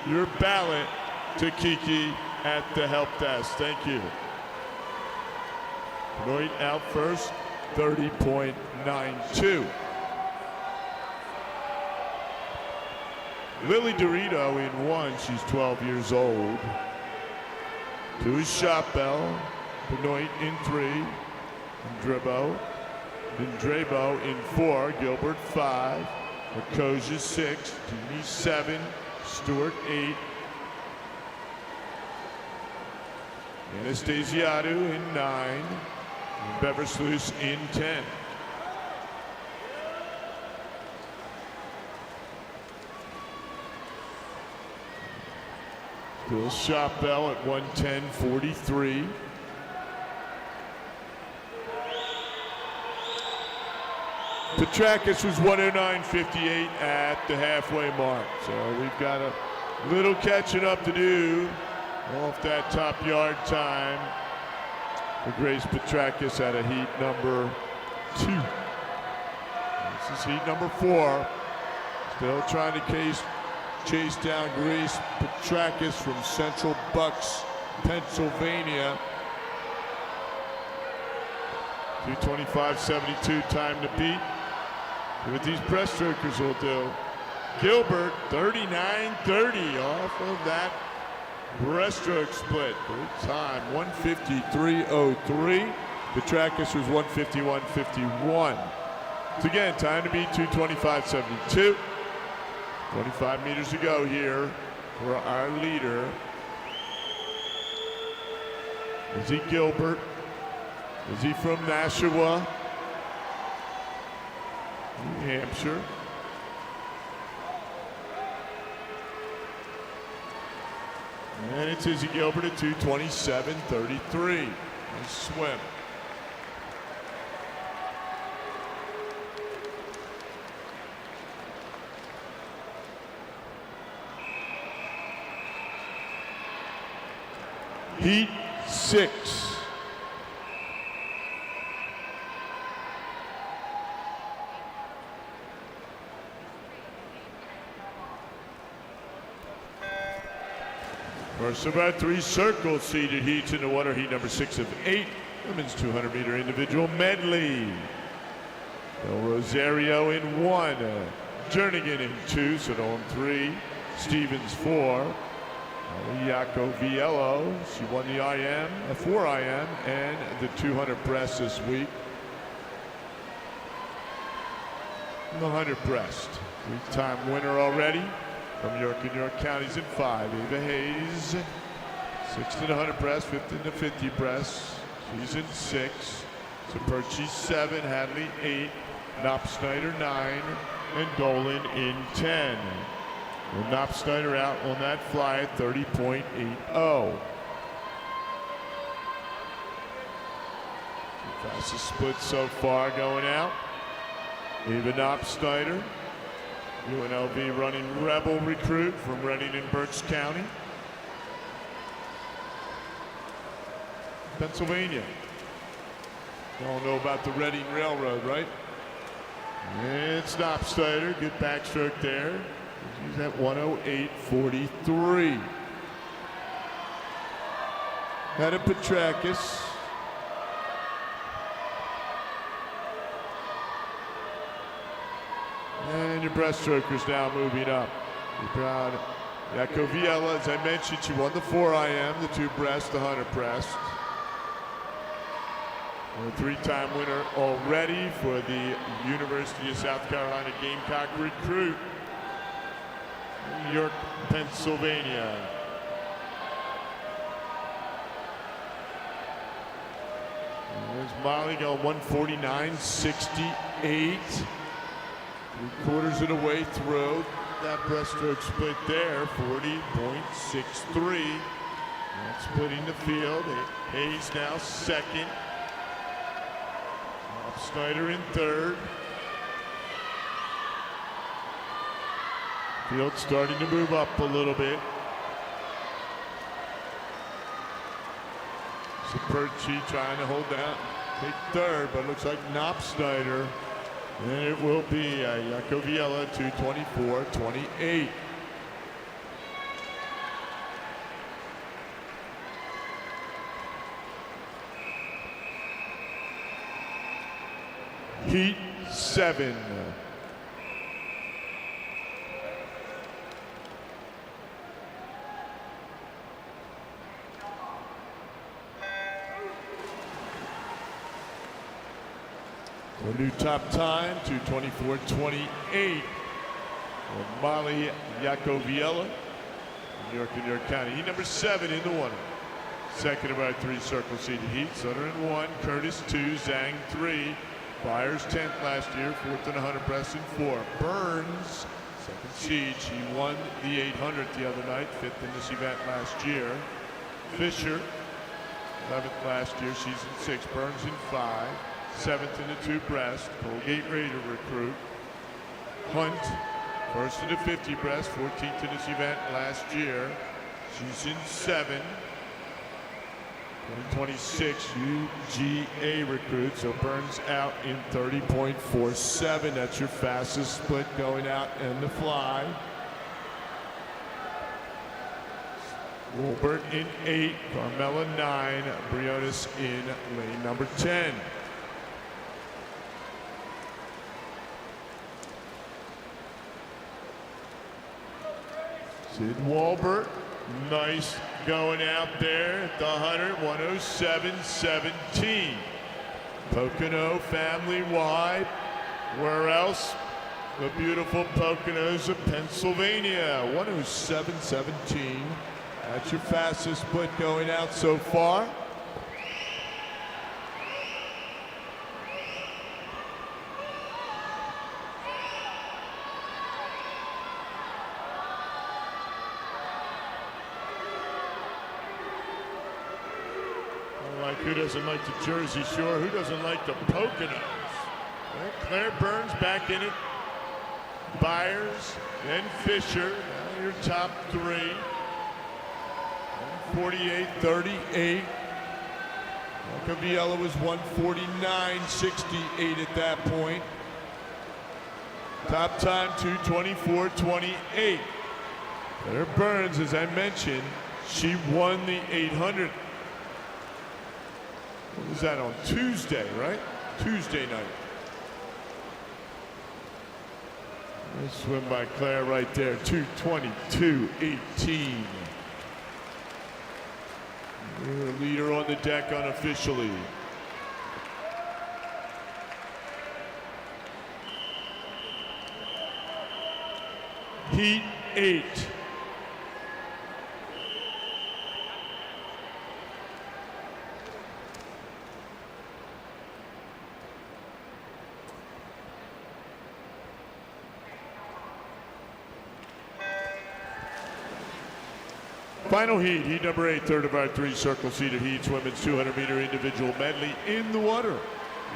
your ballot to Kiki at the help desk. Thank you. Benoit out first, 30.92. Lily Dorito in 1, she's 12 years old. 2 is Chapelle, Benoit in 3, Drebo in 4, Gilbert 5, Okoja 6, Dini 7, Stewart 8, Anastasiadou in 9, and Beversluis in 10. Bill Chapelle at 110.43. Petrakis was 109.58 at the halfway mark. So we've got a little catching up to do off that top yard time for Grace Petrakis at a heat number 2. This is heat number 4. Still trying to chase down Grace Petrakis from Central Bucks, Pennsylvania. 225.72 time to beat. See what these breaststrokers will do. Gilbert 39.30 off of that breaststroke split. Good time 153.03. Petrakis was 151.51. So again, time to beat 225.72. 25 meters to go here for our leader. Is he Gilbert? Is he from Nashua, New Hampshire? And it's Izzy Gilbert at 227.33. Nice swim. Heat 6. First of our 3 circle seated heats in the water heat number 6 of 8. Women's 200-meter individual medley. Del Rosario in 1. Jernigan in 2. Sedone 3. Stevens 4. Iacoviello, she won the 4 IM, and the 200 breast this week. And the 100 breast. 3-time winner already from York and York counties in 5. Ava Hayes, 6th in the 100 breast, 5th in the 50 breast. She's in 6. Saperchi 7, Hadley 8, Knopf-Snyder 9, and Dolan in 10. Well, Knopf-Snyder out on that fly at 30.80. Fastest split so far going out. Eva Knopf-Snyder, UNLV running Rebel recruit from Reading and Berks County, Pennsylvania. You all know about the Reading Railroad, right? It's Knopf-Snyder, good backstroke there. She's at 108.43. Adam Petrakis. And your breaststrokers now moving up. You're proud Yakoviela, as I mentioned, she won the 4 IM, the 2 breast, the 100 breast. And a 3-time winner already for the University of South Carolina Gamecock recruit, New York, Pennsylvania. There's Molly going 149.68. 3/4 of the way through. That breaststroke split there, 40.63. That's splitting the field. Hayes now second. Snyder in third. Field starting to move up a little bit. Saperchi trying to hold down, take third, but it looks like Snyder. And it will be Yakoviela 2:24.28. Heat 7. The new top time, 2:24.28. Molly Yakoviela, New York and New York County. Heat number 7 in the 1. Second of our 3 circle seated heats. Sutter in 1, Curtis 2, Zhang 3. Byers 10th last year, 4th in 100 breast in 4. Burns, second seed. She won the 800 the other night, 5th in this event last year. Fisher, 11th last year, she's in 6. Burns in 5. 7th in the 2 breast, Colgate Raider recruit. Hunt, 1st in the 50 breast, 14th in this event last year. She's in 7. 26 UGA recruit, so Burns out in 30.47. That's your fastest split going out in the fly. Wolbert in 8, Carmella 9, Briones in lane number 10. Sid Walbert, nice going out there at the 100, 107.17. Pocono family wide. Where else? The beautiful Poconos of Pennsylvania, 107.17. That's your fastest split going out so far. Who doesn't like the Jersey Shore? Who doesn't like the Poconos? Well, Claire Burns back in it. Byers, then Fisher. Now your top 3. 48.38. Yakoviela was 149.68 at that point. Top time 2:24.28. Claire Burns, as I mentioned, she won the 800. What was that on Tuesday, right? Tuesday night. Nice swim by Claire right there, 2:22.18. Leader on the deck unofficially. Heat 8. Final heat, heat number 8, third of our 3 circle seated heats, women's 200-meter individual medley in the water.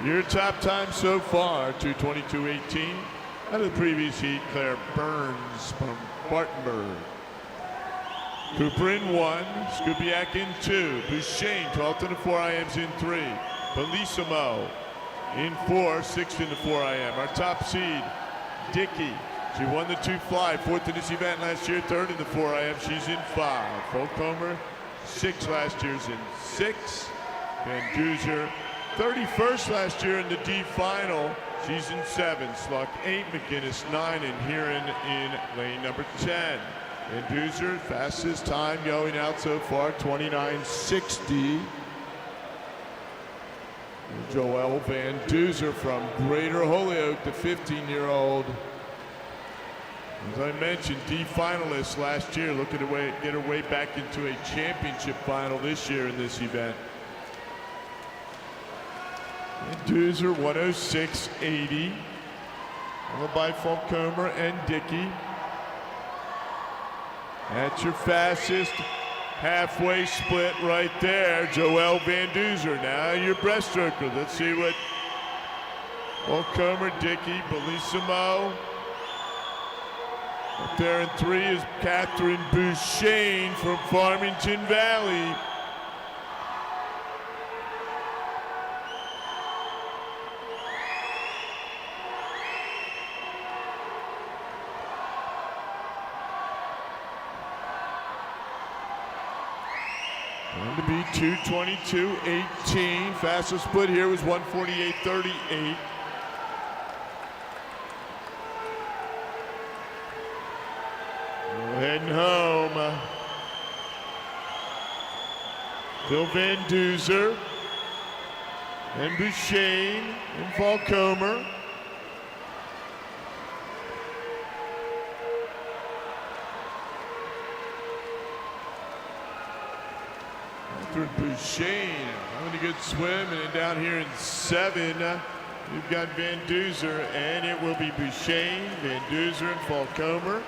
Your top time so far, 2:22.18. Out of the previous heat, Claire Burns from Spartanburg. Cooper in 1, Skupiak in 2, Bouchane, 12th in the 4 IMs in 3, Bellissimo in 4, 6th in the 4 IM. Our top seed, Dickey. She won the 2 fly, 4th in this event last year, 3rd in the 4 IM. She's in 5. Folkhomer, 6 last year's in 6. Van Duzer, 31st last year in the D final. She's in 7. Sluck 8, McGinnis 9, and Heron in lane number 10. Van Duzer, fastest time going out so far, 29:60. Joel Van Duzer from Greater Holyoke, the 15-year-old. As I mentioned, D finalist last year, looking to get her way back into a championship final this year in this event. Van Duzer, 106.80. Followed by Falcomer and Dickey. That's your fastest halfway split right there, Joel Van Duzer. Now your breaststroker. Let's see what Falcomer, Dickey, Bellissimo. Up there in 3 is Catherine Bouchane from Farmington Valley. Going to be 2:22.18. Fastest split here was 1:48.38. We're heading home. Phil Van Duzer and Bouchane and Falcomer. Bouchane having a good swim, and then down here in 7 you've got Van Duzer, and it will be Bouchane, Van Duzer, and Falcomer.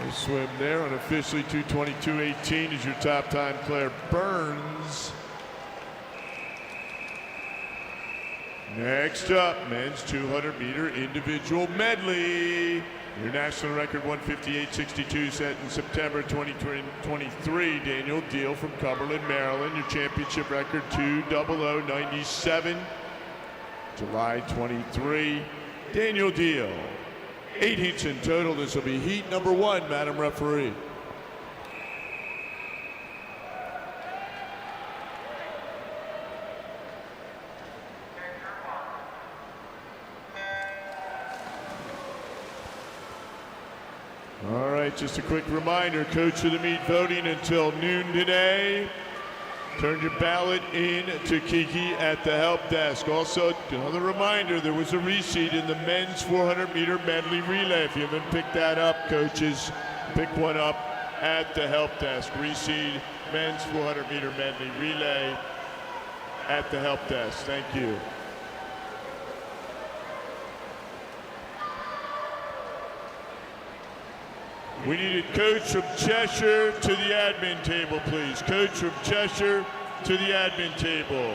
Nice swim there. Unofficially 2:22.18 is your top time. Claire Burns. Next up, men's 200-meter individual medley. Your national record 158.62 set in September 2023. Daniel Deal from Cumberland, Maryland. Your championship record 2:00.97. July 23. Daniel Deal. 8 heats in total. This will be heat number 1, Madam Referee. All right, just a quick reminder, Coach of the Meet voting until noon today. Turn your ballot in to Kiki at the help desk. Also, another reminder, there was a reseed in the men's 400-meter medley relay. If you haven't picked that up, coaches, pick one up at the help desk. Reseed men's 400-meter medley relay at the help desk. Thank you. We need a coach from Cheshire to the admin table, please. Coach from Cheshire to the admin table.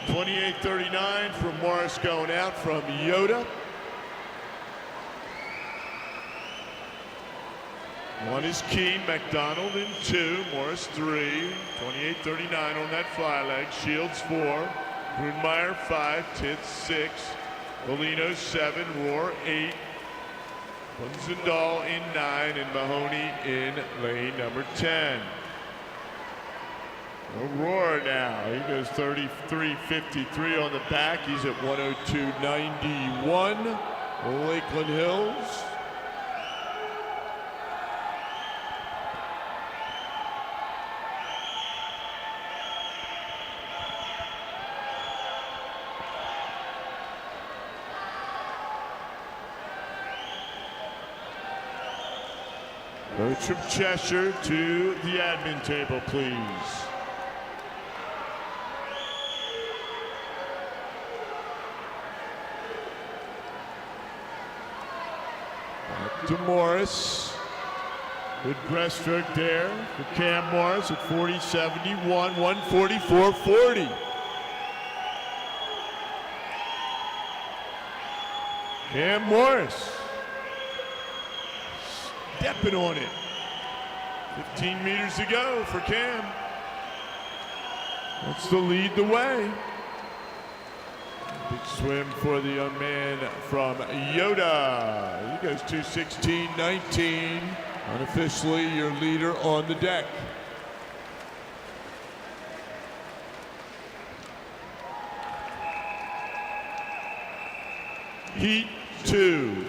28:39 from Morris going out from Yoda. 1 is Keen, McDonald in 2, Morris 3. 28:39 on that fly leg. Shields 4, Grunmeyer 5, Titz 6, Bolino 7, Roar 8. Bunzendahl in 9 and Mahoney in lane number 10. Aurora now, he goes 33.53 on the back. He's at 102.91. Lakeland Hills. Coach from Cheshire to the admin table, please. Back to Morris. Good breaststroke there for Cam Morris at 40.71, 144.40. Cam Morris. Stepping on it. 15 meters to go for Cam. Wants to lead the way. Big swim for the young man from Yoda. He goes 2:16.19. Unofficially your leader on the deck. Heat 2.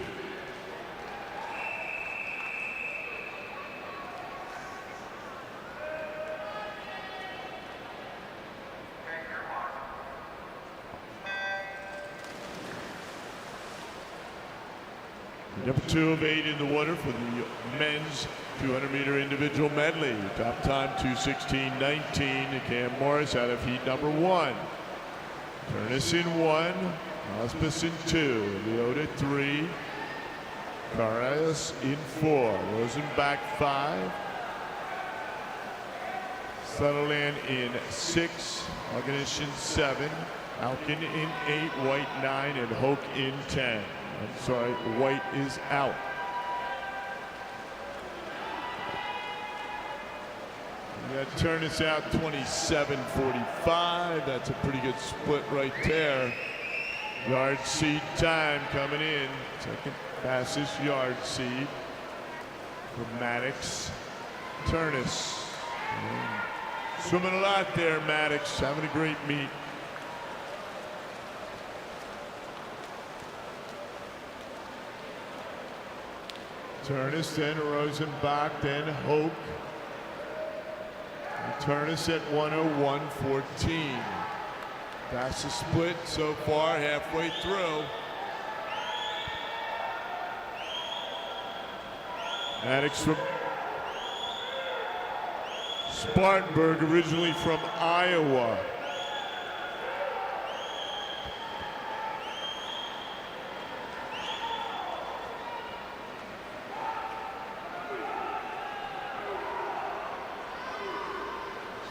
Number 2 of 8 in the water for the men's 200-meter individual medley. Top time 2:16.19. Cam Morris out of heat number 1. Turnus in 1. Hospice in 2. Leota 3. Carras in 4. Rosenbach 5. Sutherland in 6. Organish in 7. Alkin in 8. White 9. And Hoke in 10. I'm sorry, White is out. We got Turnus out 27:45. That's a pretty good split right there. Yard seed time coming in. Second fastest yard seed for Maddox. Turnus. Swimming a lot there, Maddox. Having a great meet. Turnus, then Rosenbach, then Hoke. Turnus at 1:01.14. Fastest split so far, halfway through. Maddox from Spartanburg, originally from Iowa.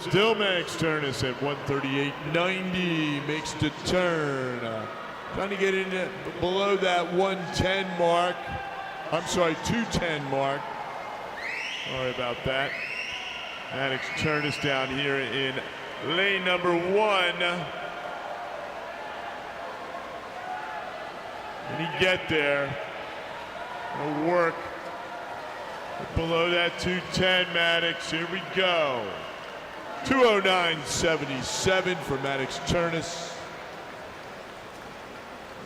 Still Max Turnus at 1:38.90, makes the turn. Trying to get into below that 110 mark. I'm sorry, 210 mark. Sorry about that. Maddox Turnus down here in lane number 1. Can he get there? It'll work. Below that 210, Maddox. Here we go. 2:09.77 for Maddox Turnus.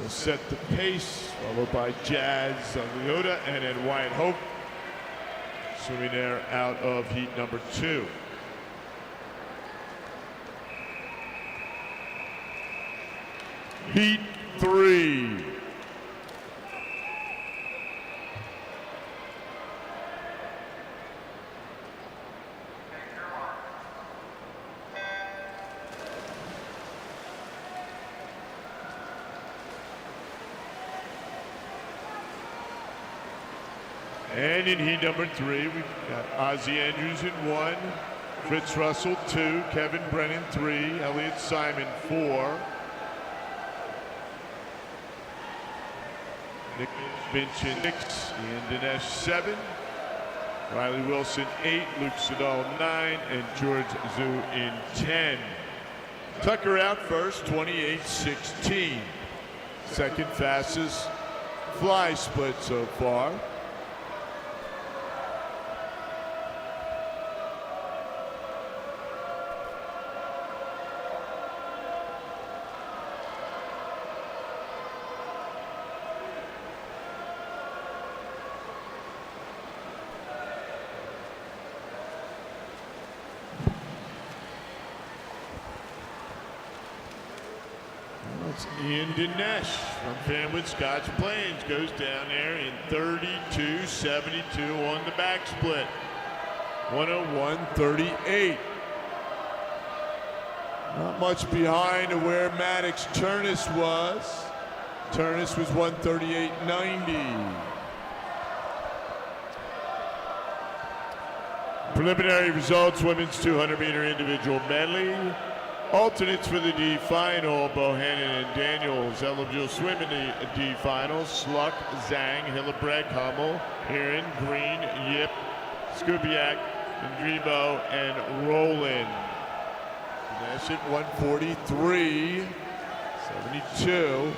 Will set the pace, followed by Jazz Leota and then Wyatt Hope. Swimming there out of heat number 2. Heat 3. And in heat number 3, we've got Ozzie Andrews in 1, Fritz Russell 2, Kevin Brennan 3, Elliott Simon 4, Nick Finch in 6, Ian Dinesh 7, Riley Wilson 8, Luke Sedal 9, and George Zhu in 10. Tucker out first, 28:16. Second fastest fly split so far. Ian Dinesh from Fanwood Scotch Plains goes down there in 32.72 on the back split. 1:01.38. Not much behind to where Maddox Turnus was. Turnus was 1:38.90. Preliminary results, women's 200-meter individual medley. Alternates for the D final, Bohannon and Daniels. Eligible to swim in the D final, Sluck, Zhang, Hillebrand, Hummel, Heron, Green, Yip, Skubiak, Andrebo, and Rowland. That's at 1:43.72.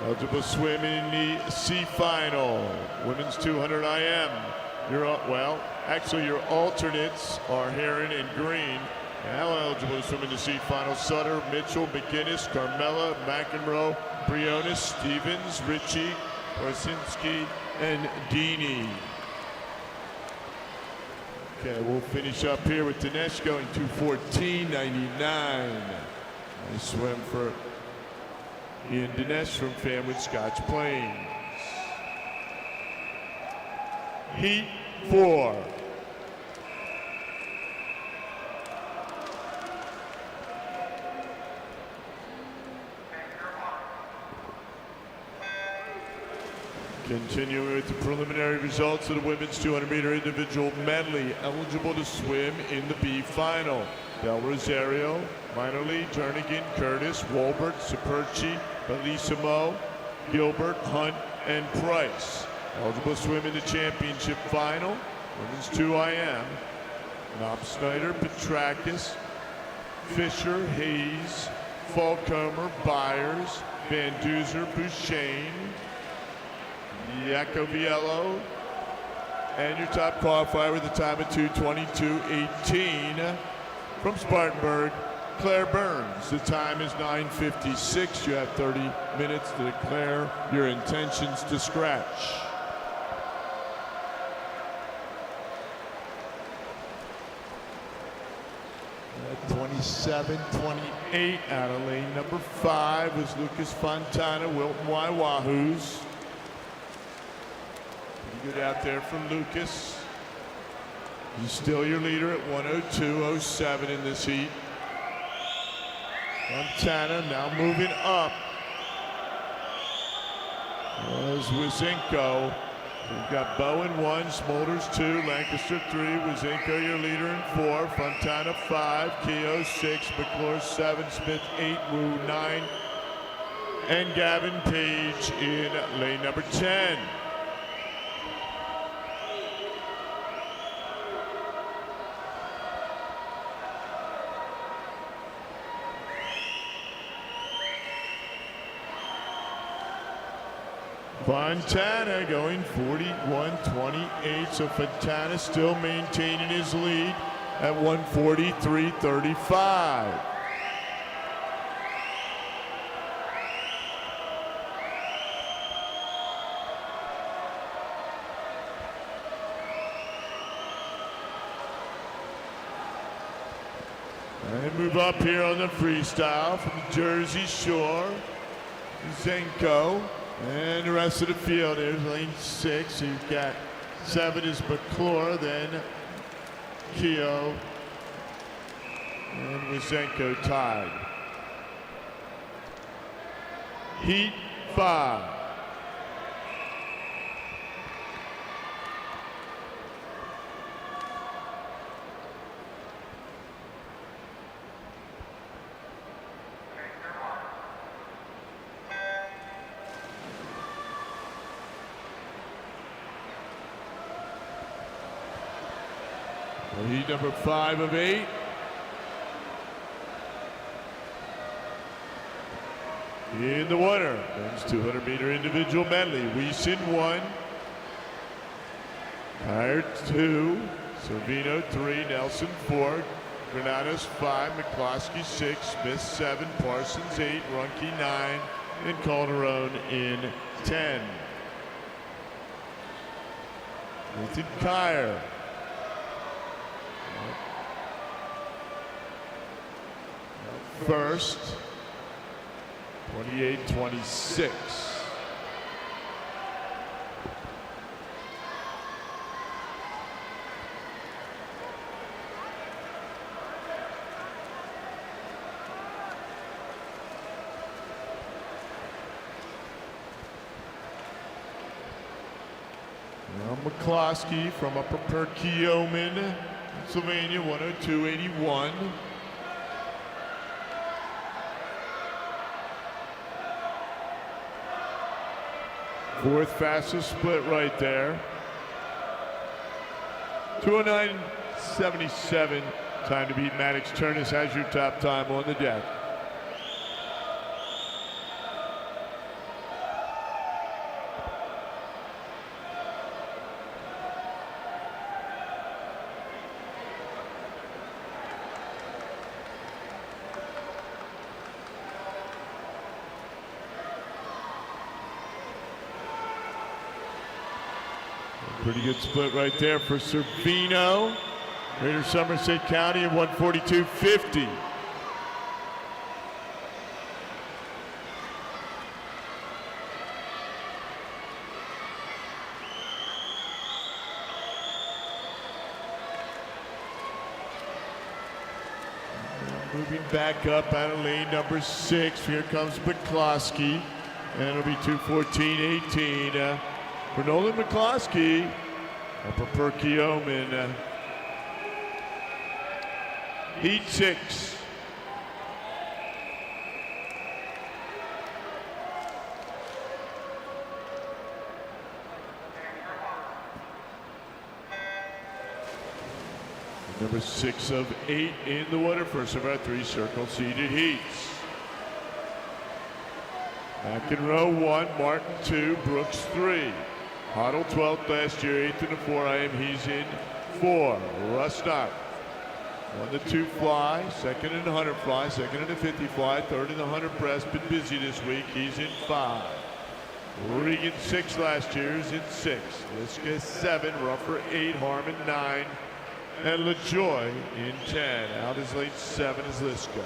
Eligible to swim in the C final, women's 200 IM. Your alternates are Heron and Green. Now eligible to swim in the C final, Sutter, Mitchell, McGinnis, Carmella, McEnroe, Briones, Stevens, Ritchie, Orsinski, and Deeney. Okay, we'll finish up here with Dinesh going 2:14.99. Nice swim for Ian Dinesh from Fanwood Scotch Plains. Heat 4. Continuing with the preliminary results of the women's 200-meter individual medley, eligible to swim in the B final. Del Rosario, Minor League, Jernigan, Curtis, Wolbert, Saperchi, Bellissimo, Gilbert, Hunt, and Price. Eligible to swim in the championship final. Women's 2IM, Knopp, Snyder, Petrakis, Fisher, Hayes, Falcomer, Byers, Van Duzer, Bouchain, Iacoviello, and your top qualifier with a time of 2:22.18 from Spartanburg, Claire Burns. The time is 9:56. You have 30 minutes to declare your intentions to scratch. At 27-28 out of lane number 5 was Lucas Fontana, Wilton Y. Wahoos. Good out there from Lucas. He's still your leader at 1:02.07 in this heat. Fontana now moving up. As Wizenko. We've got Bowen 1, Smolders 2, Lancaster 3, Wizenko your leader in 4, Fontana 5, Keogh 6, McClure 7, Smith 8, Wu 9, and Gavin Page in lane number 10. Fontana going 41.28, so Fontana still maintaining his lead at 1:43.35. And move up here on the freestyle from the Jersey Shore, Zenko. And the rest of the field, there's lane 6. You've got 7 is McClure, then Keogh, and Wizenko tied. Heat 5. Heat number 5 of 8. In the winner, men's 200-meter individual medley, Weeson 1, Kyer 2, Servino 3, Nelson 4, Granados 5, McCloskey 6, Smith 7, Parsons 8, Runke 9, and Calderon in 10. Nathan Kyer. First, 28-26. Now McCloskey from Upper Perkiomen, Pennsylvania, 1:02.81. Fourth fastest split right there. 209.77. Time to beat Maddox Turnus has your top time on the deck. Pretty good split right there for Servino. Greater Somerset County at 1:42.50. Moving back up out of lane number 6. Here comes McCloskey. And it'll be 2:14.18 for Nolan McCloskey. Upper Perkiomen. Heat 6. Number 6 of 8 in the water, first of our 3 circle seeded heats. Back in row 1, Martin 2, Brooks 3. Hoddle 12th last year, 8th in the 4IM, he's in 4. Rustock, 1 to 2 fly, 2nd in the 100 fly, 2nd in the 50 fly, 3rd in the 100 press, been busy this week, he's in 5. Regan 6 last year, he's in 6. Liska 7, Ruffer 8, Harmon 9. And LaJoy in 10. Out is lane 7 is Liska.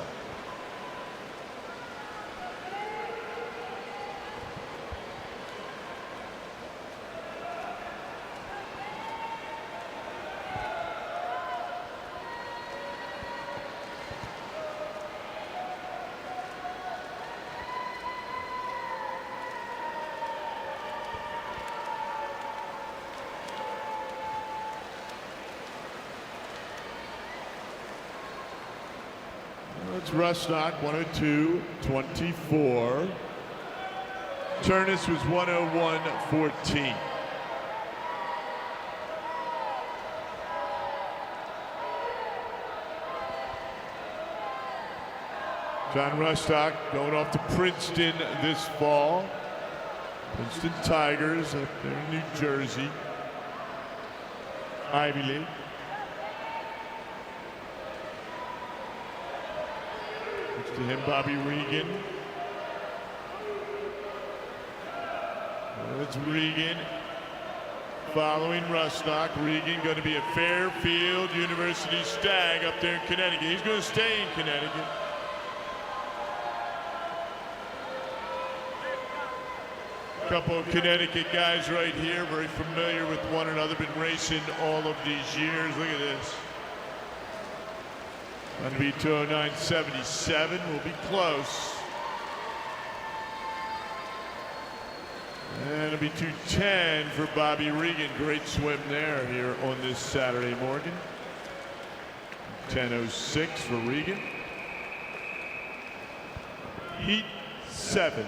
It's Rustock, 102.24. Turnus was 101.14. John Rustock going off to Princeton this fall. Princeton Tigers up there in New Jersey. Ivy League. Next to him, Bobby Regan. It's Regan following Rustock. Regan going to be a Fairfield University Stag up there in Connecticut. He's going to stay in Connecticut. A couple of Connecticut guys right here, very familiar with one another, been racing all of these years. Look at this. Going to be 209.77, will be close. And it'll be 210 for Bobby Regan. Great swim there here on this Saturday morning. 10:06 for Regan. Heat 7.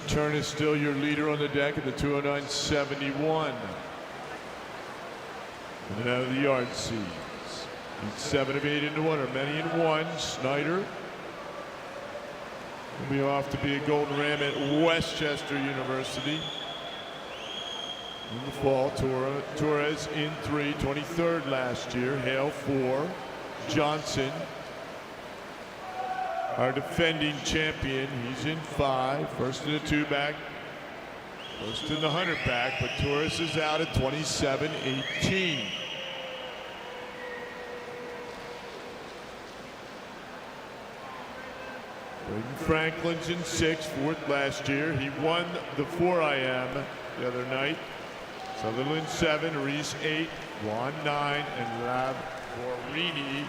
Turn is still your leader on the deck at the 209.71. And out of the yard seats. 7 of 8 in the water. Many in 1. Snyder will be off to be a Golden Ram at Westchester University in the fall. Torres in 3, 23rd last year. Hale 4. Johnson, our defending champion, he's in 5. First in the 2 back. First in the 100 back, but Torres is out at 27.18. Braden Franklin's in 6, 4th last year. He won the 4IM the other night. Sutherland 7, Reese 8, Juan 9, and Lab Borini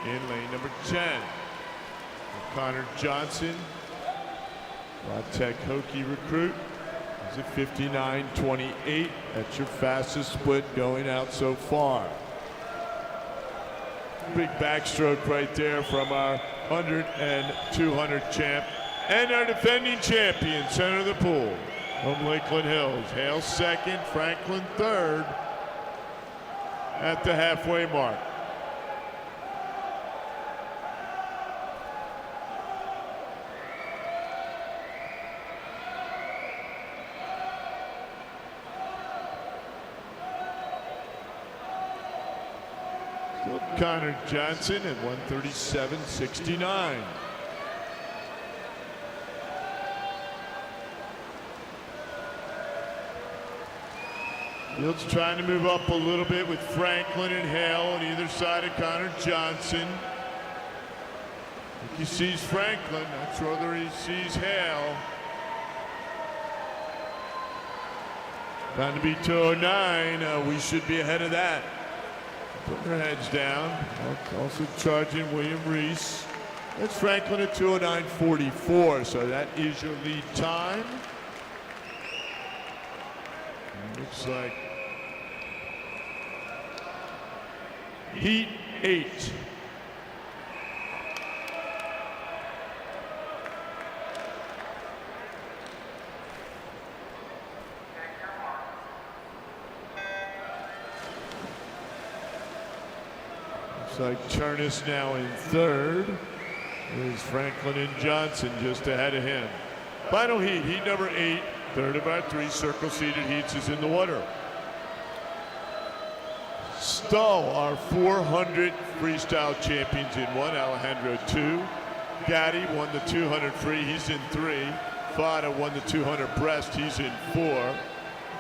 in lane number 10. Connor Johnson, La Tech Hokie recruit. He's at 59.28. That's your fastest split going out so far. Big backstroke right there from our 100 and 200 champ and our defending champion, center of the pool from Lakeland Hills. Hale 2nd, Franklin 3rd at the halfway mark. Connor Johnson at 137.69. Fields trying to move up a little bit with Franklin and Hale on either side of Connor Johnson. he sees Franklin. Not sure whether he sees Hale. Bound to be 209. We should be ahead of that. Putting their heads down. Also charging William Reese. That's Franklin at 209.44. So that is your lead time. Looks like Heat 8. Looks like Chernus now in third. There's Franklin and Johnson just ahead of him. Final heat, heat number 8. Third of our 3 circle seated heats is in the water. Stull, our 400 freestyle champions in 1. Alejandro 2. Gatti won the 200 free. He's in 3. Fada won the 200 breast. He's in 4.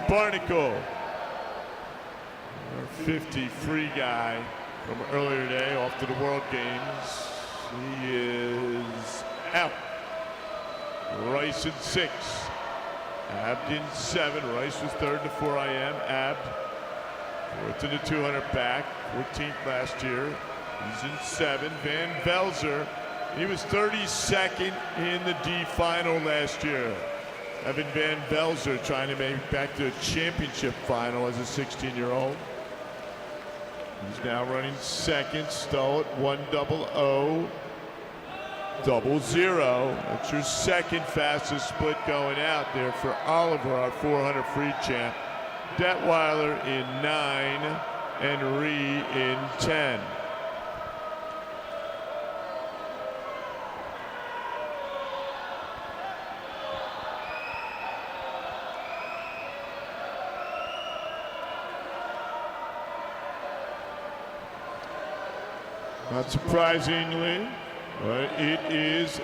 Barnacle, our 50 free guy from earlier today, off to the World Games. He is out. Rice in 6. Abd in 7. Rice was third to 4 IM. Abd fourth to the 200 back. 14th last year. He's in 7. Van Velzer, he was 32nd in the D final last year. Evan Van Velzer trying to make it back to a championship final as a 16-year-old. He's now running second. Stull at 100. 00. That's your second fastest split going out there for Oliver, our 400 free champ. Detweiler in 9 and Ree in 10. Not surprisingly, but it is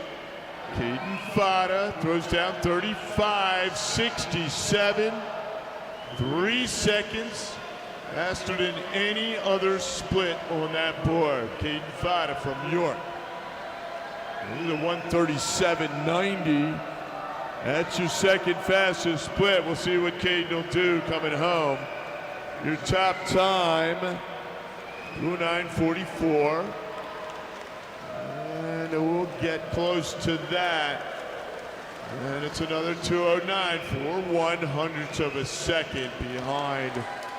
Caden Fada, throws down 35.67, 3 seconds faster than any other split on that board. Caden Fada from York. This is a 137.90. That's your second fastest split. We'll see what Caden will do coming home. Your top time, 209.44. And we'll get close to that. And it's another 209, 4/100ths of a second behind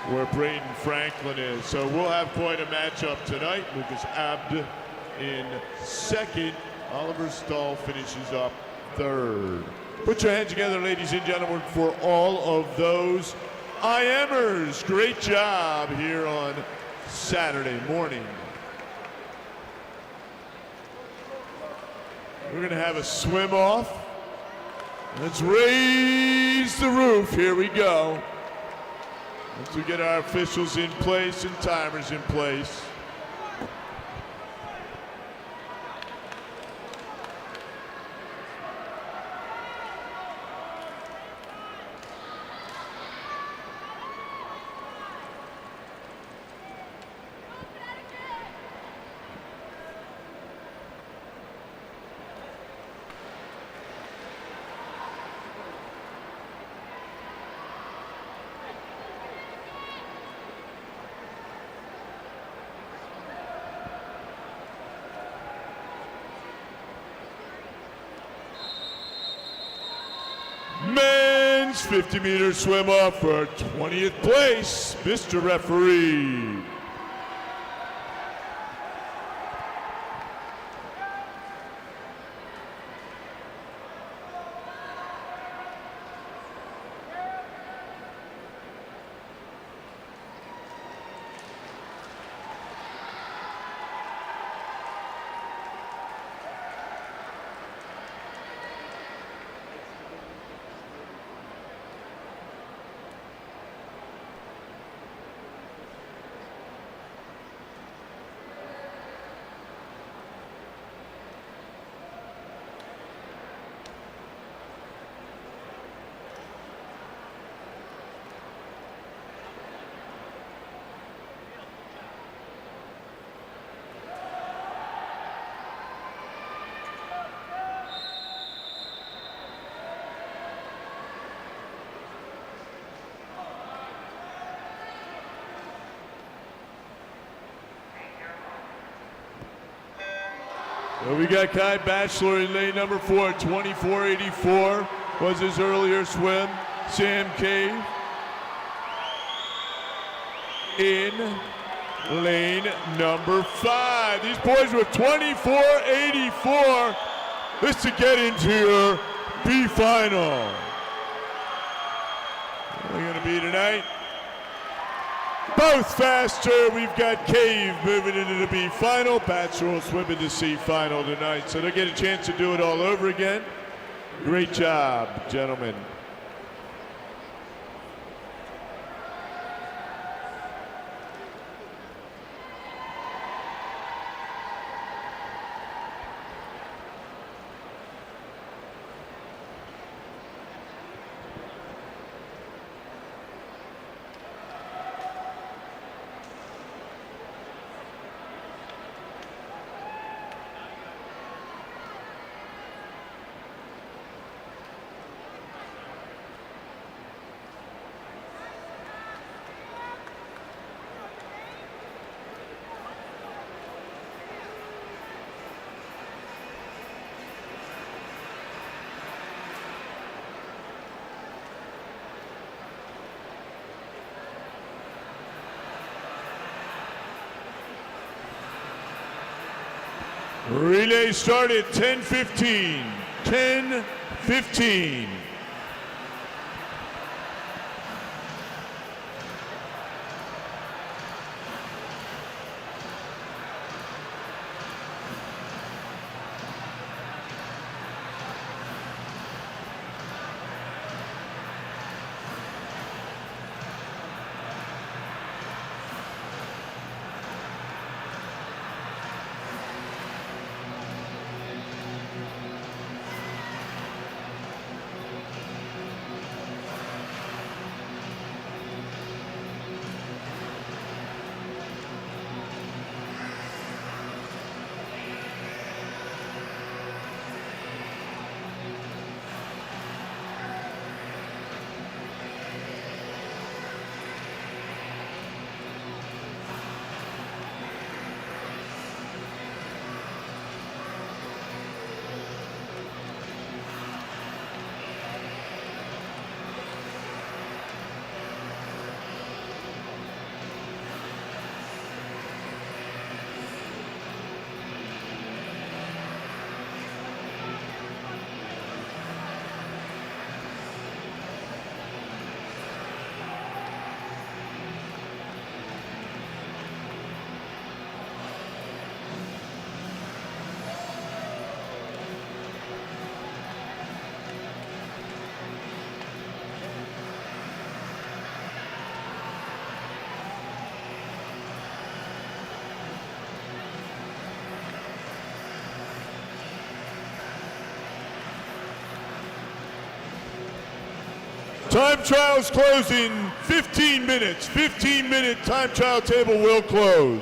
where Braden Franklin is. So we'll have quite a matchup tonight. Lucas Abd in second. Oliver Stull finishes up third. Put your hands together, ladies and gentlemen, for all of those IMers. Great job here on Saturday morning. We're going to have a swim off. Let's raise the roof. Here we go. Once we get our officials in place and timers in place. Men's 50-meter swim off for 20th place, Mr. Referee. Well, we got Kai Bachelor in lane number 4, 24.84 was his earlier swim. Sam Cave in lane number 5. These boys with 24.84. This to get into your B final. What are we gonna be tonight? Both faster. We've got Cave moving into the B final. Bachelor will swim into C final tonight. So they'll get a chance to do it all over again. Great job, gentlemen. Relay started 10:15. 10:15. Time trial's closing. 15 minutes. 15-minute time trial table will close.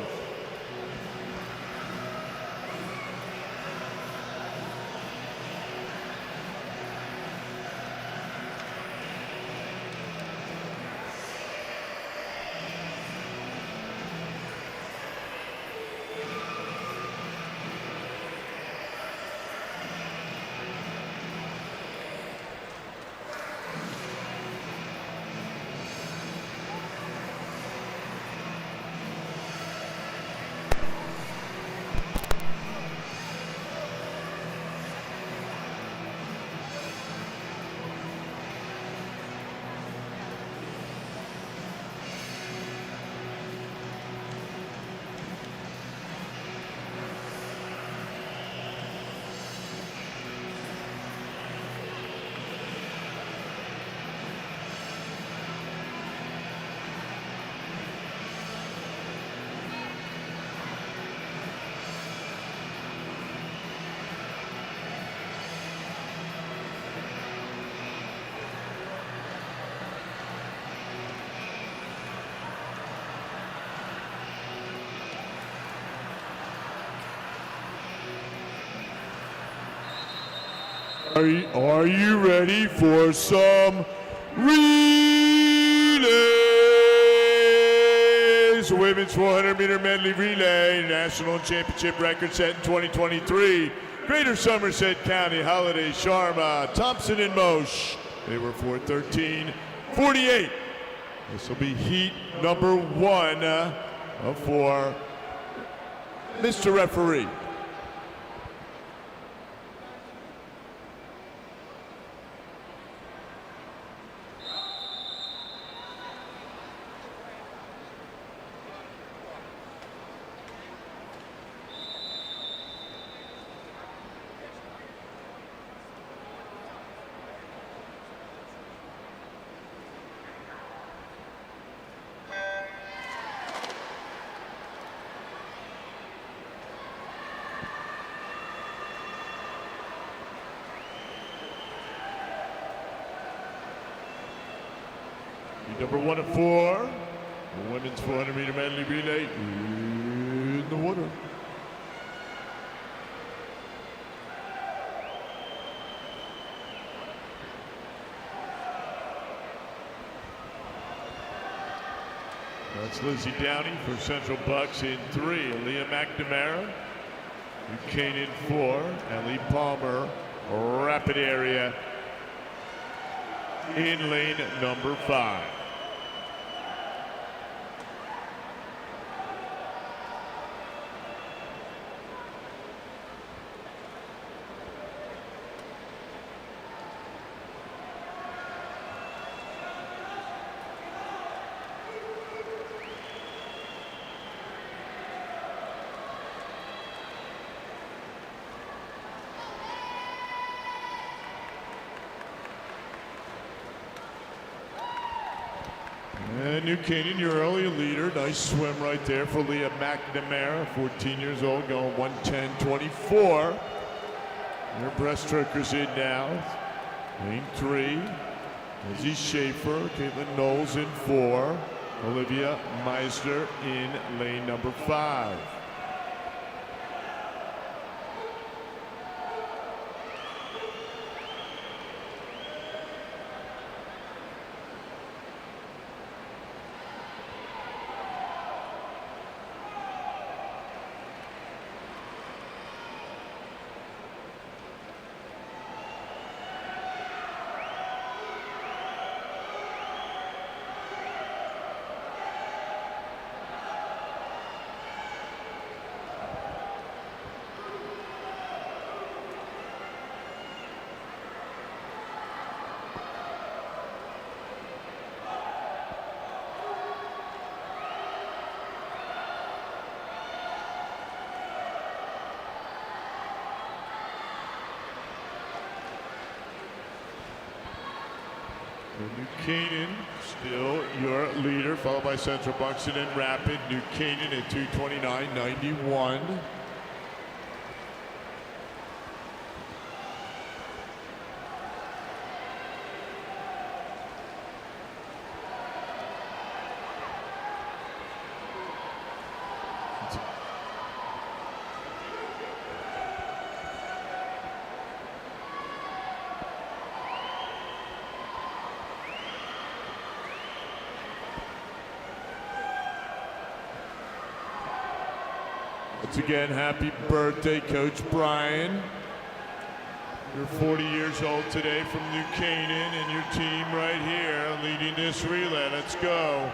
Are you ready for some relays? the women's 400-meter medley relay, national championship record set in 2023. Greater Somerset County, Holiday, Sharma, Thompson, and Mosh. They were 4:13:48. This will be heat number 1 for Mr. Referee. Number 1 of 4, the women's 400-meter medley relay in the water. That's Lizzie Downey for Central Bucks in 3. Aaliyah McNamara, Buchanan 4, and Lee Palmer, Rapid Area in lane number 5. And New Canaan, your early leader. Nice swim right there for Leah McNamara, 14 years old, going 1:10:24. Your breaststroker's in now. Lane 3. Lizzie Schaefer, Caitlin Knowles in 4. Olivia Meisner in lane number 5. New Canaan, still your leader, followed by Central Buxton and Rapid. New Canaan at 2:29:91. Once again, happy birthday, Coach Brian. You're 40 years old today from New Canaan, and your team right here leading this relay. Let's go.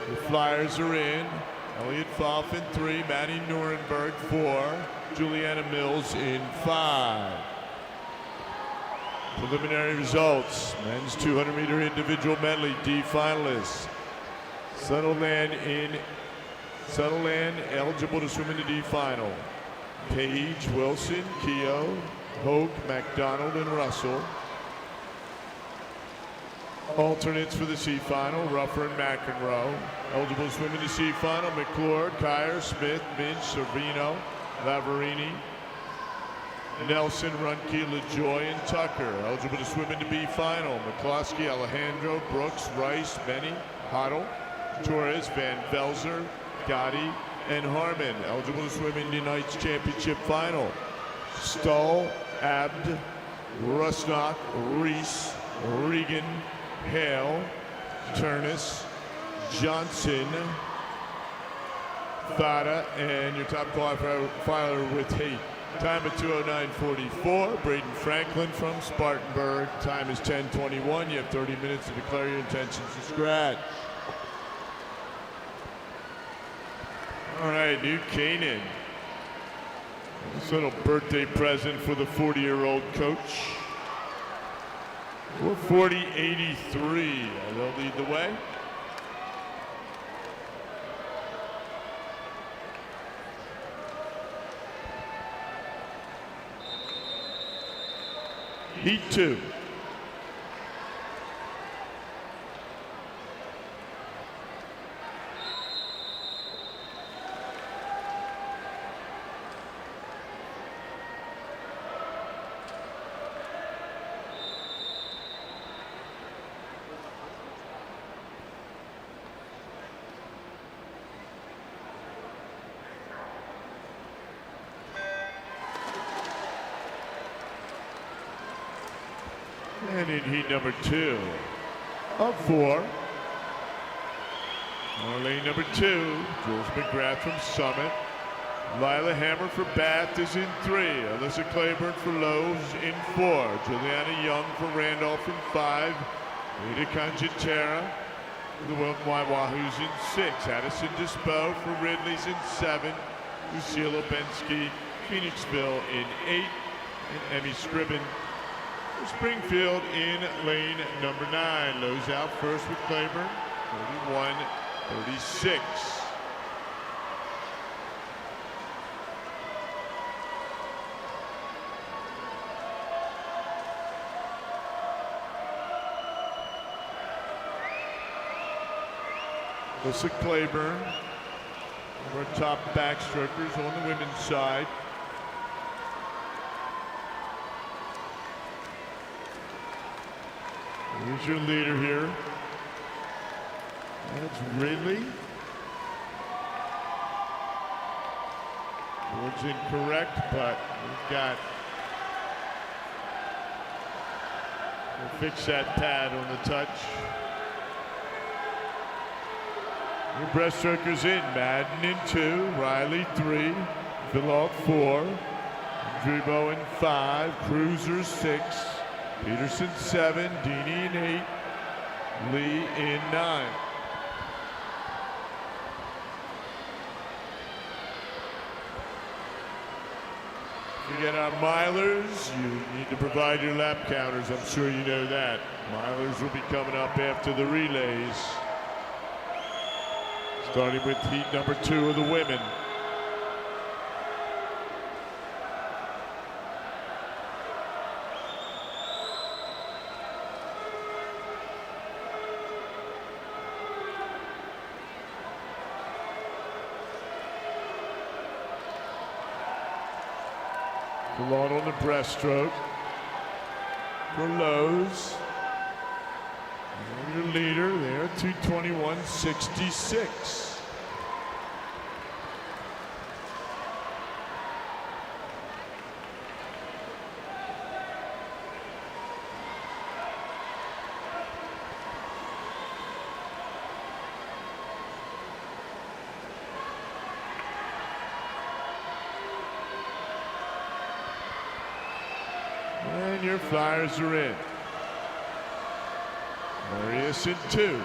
The Flyers are in. Elliot Pfaff in 3, Maddie Nuremberg 4, Juliana Mills in 5. Preliminary results. Men's 200-meter individual medley D finalists. Sutherland eligible to swim in the D final. Page, Wilson, Keogh, Hoke, McDonald, and Russell. Alternates for the C final, Ruffer and McEnroe. Eligible to swim in the C final, McClure, Kyer, Smith, Minch, Servino, Lavarini, Nelson, Runke, LaJoy, and Tucker. Eligible to swim in the B final, McCloskey, Alejandro, Brooks, Rice, Benny, Hoddle, Torres, Van Velzer, Gotti, and Harmon. Eligible to swim in the night's championship final. Stull, Abd, Rusnock, Reese, Regan, Hale, Turnus, Johnson, Fada, and your top qualifier with Haight. Time of 2:09:44. Braden Franklin from Spartanburg. Time is 10:21. You have 30 minutes to declare your intentions to scratch. All right, New Canaan. This little birthday present for the 40-year-old coach. We're 40-83. They'll lead the way. Heat 2. And in heat number 2 of 4, lane number 2, Jules McGrath from Summit. Lila Hammer for Bath is in 3. Alyssa Claiborne for Lowe's in 4. Juliana Young for Randolph in 5. Rita Conchitera for the Wilton Wahoos in 6. Addison Dispo for Ridley's in 7. Lucille Obensky, Phoenixville in 8. And Emmy Scribben for Springfield in lane number 9. Lowe's out first with Claiborne, 31-36. Alyssa Claiborne, our top backstrokers on the women's side. Here's your leader here. That's Ridley. Board's incorrect, but we've got. We'll fix that pad on the touch. Your breaststrokers in. Madden in 2, Riley 3, Villalt 4, Drebo in 5, Cruiser 6, Peterson 7, Dini in 8, Lee in 9. To get our milers, you need to provide your lap counters. I'm sure you know that. Milers will be coming up after the relays. Starting with heat number 2 of the women. Long on the breaststroke for Lowe's. And your leader there, 221.66. And your flyers are in. Marius in 2.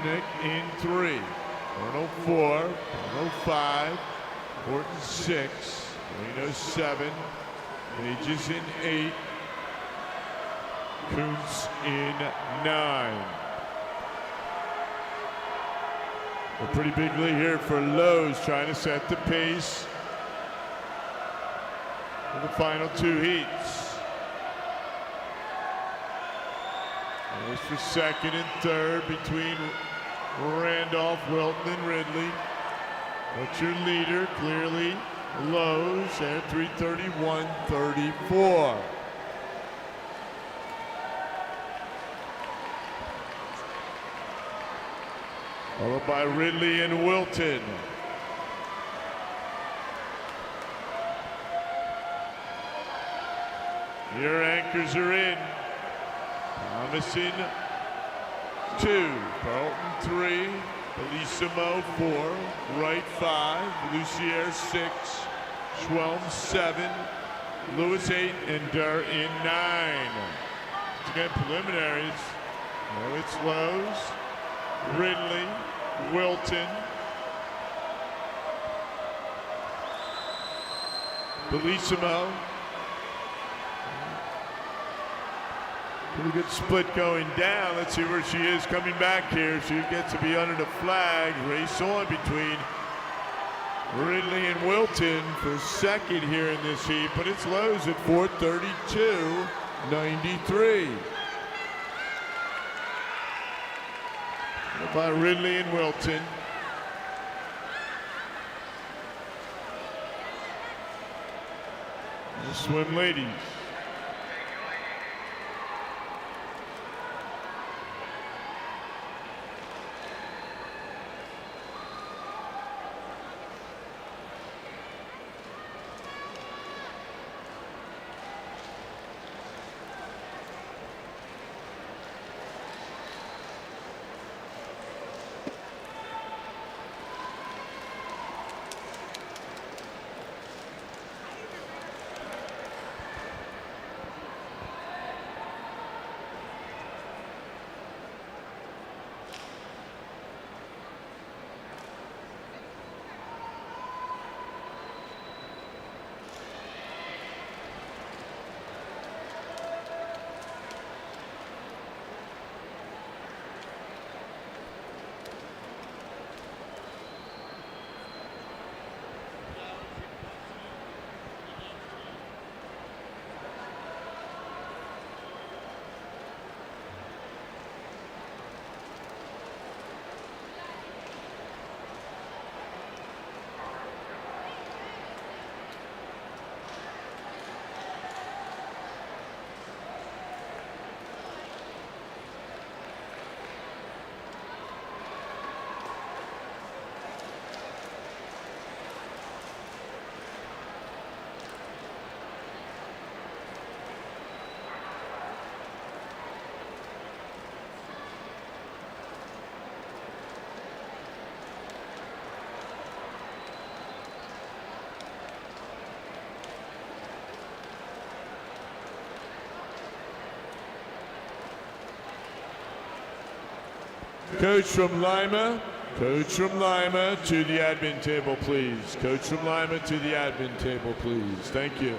Panic in 3. 104, 105, Horton 6, Reno 7, Ages in 8, Kuntz in 9. A pretty big lead here for Lowe's, trying to set the pace for the final 2 heats. Race for second and third between Randolph, Wilton, and Ridley. But your leader, clearly, Lowe's at 331.34. Followed by Ridley and Wilton. Your anchors are in. Jamison 2, Carlton 3, Bellissimo 4, Wright 5, Lucier 6, Schwelm 7, Lewis 8, and Durr in 9. Again, preliminaries. Oh, it's Lowe's, Ridley, Wilton, Bellissimo. Pretty good split going down. Let's see where she is coming back here. She gets to be under the flag. Race on between Ridley and Wilton for second here in this heat, but it's Lowe's at 4:32.93. By Ridley and Wilton. The swim ladies. Coach from Lima to the admin table, please. Coach from Lima to the admin table, please. Thank you.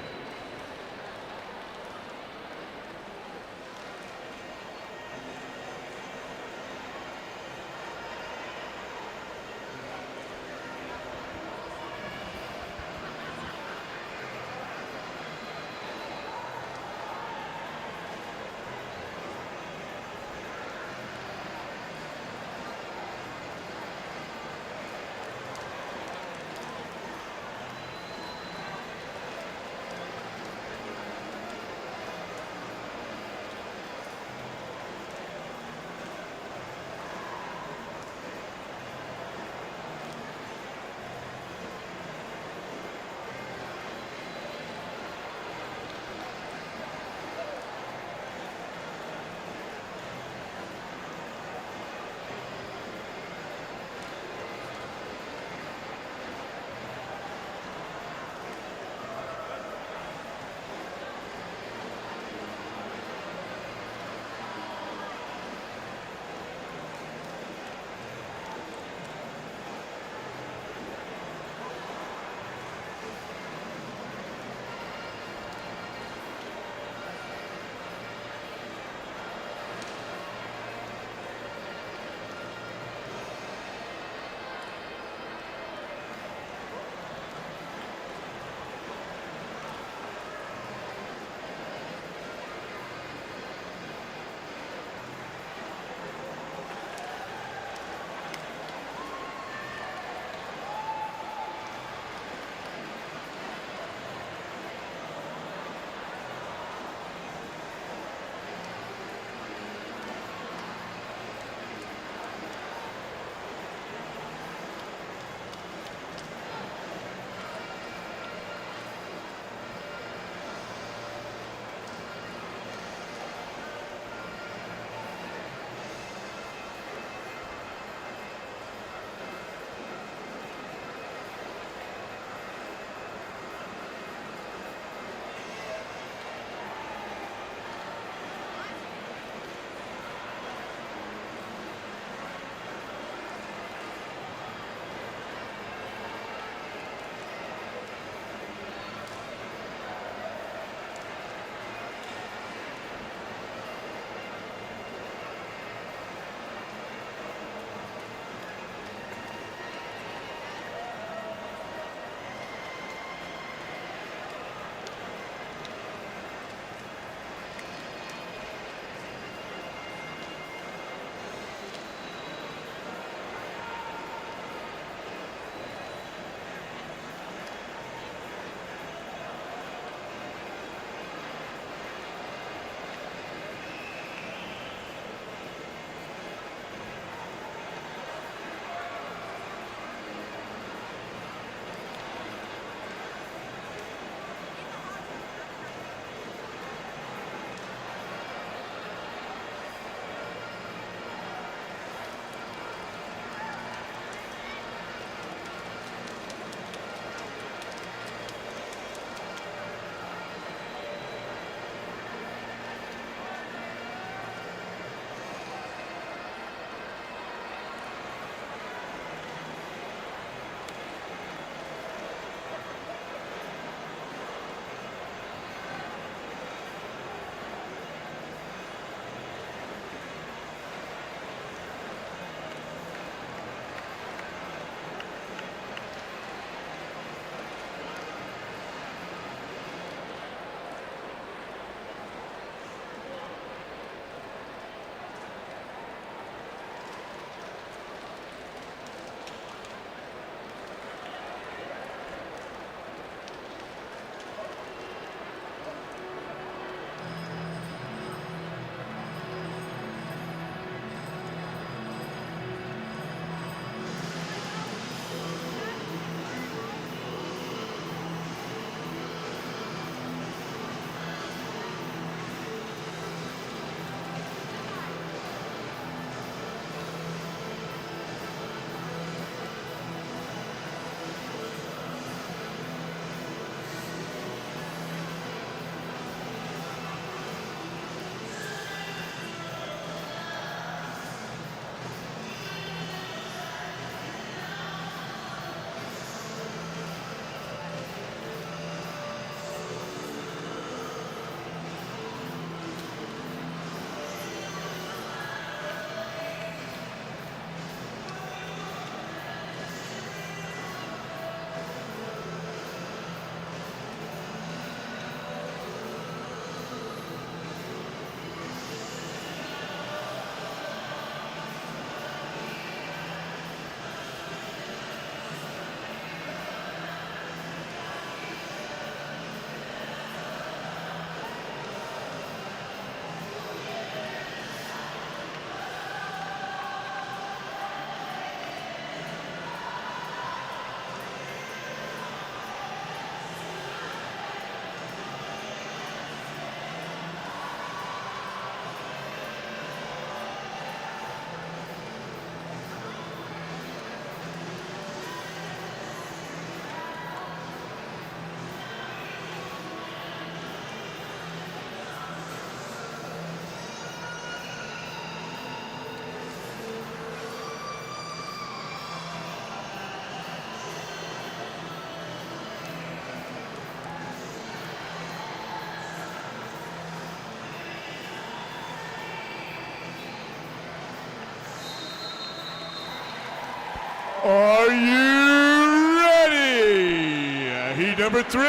Are you ready? Heat number 3,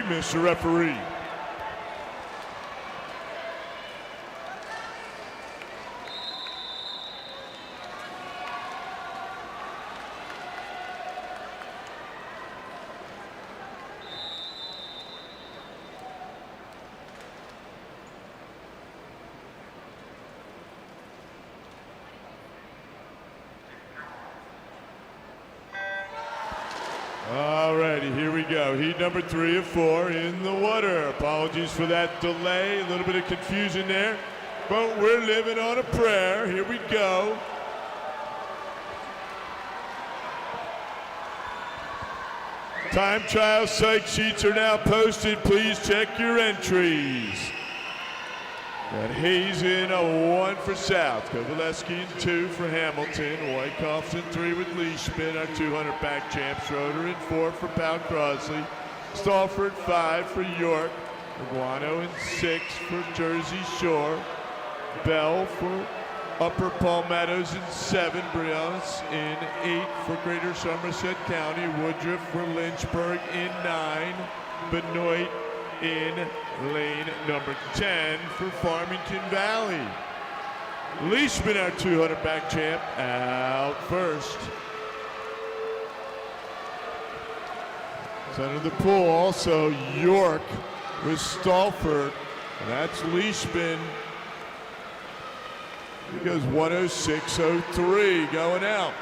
Mr. Referee. Alrighty, here we go. Heat number 3 of 4 in the water. Apologies for that delay, a little bit of confusion there, but we're living on a prayer. Here we go. Time trial psych sheets are now posted. Please check your entries. Got Hazen, a 1 for South. Kovaleski in 2 for Hamilton. Wyckoff's in 3 with Leishman, our 200 back champ. Schroeder in 4 for Pound Crosley. Stalford 5 for York. Iguano in 6 for Jersey Shore. Bell for Upper Palmettos in 7. Briones in 8 for Greater Somerset County. Woodruff for Lynchburg in 9. Benoit in lane number 10 for Farmington Valley. Leishman, our 200 back champ, out first. Center of the pool also York with Stalford. And that's Leishman. He goes 106.03 going out.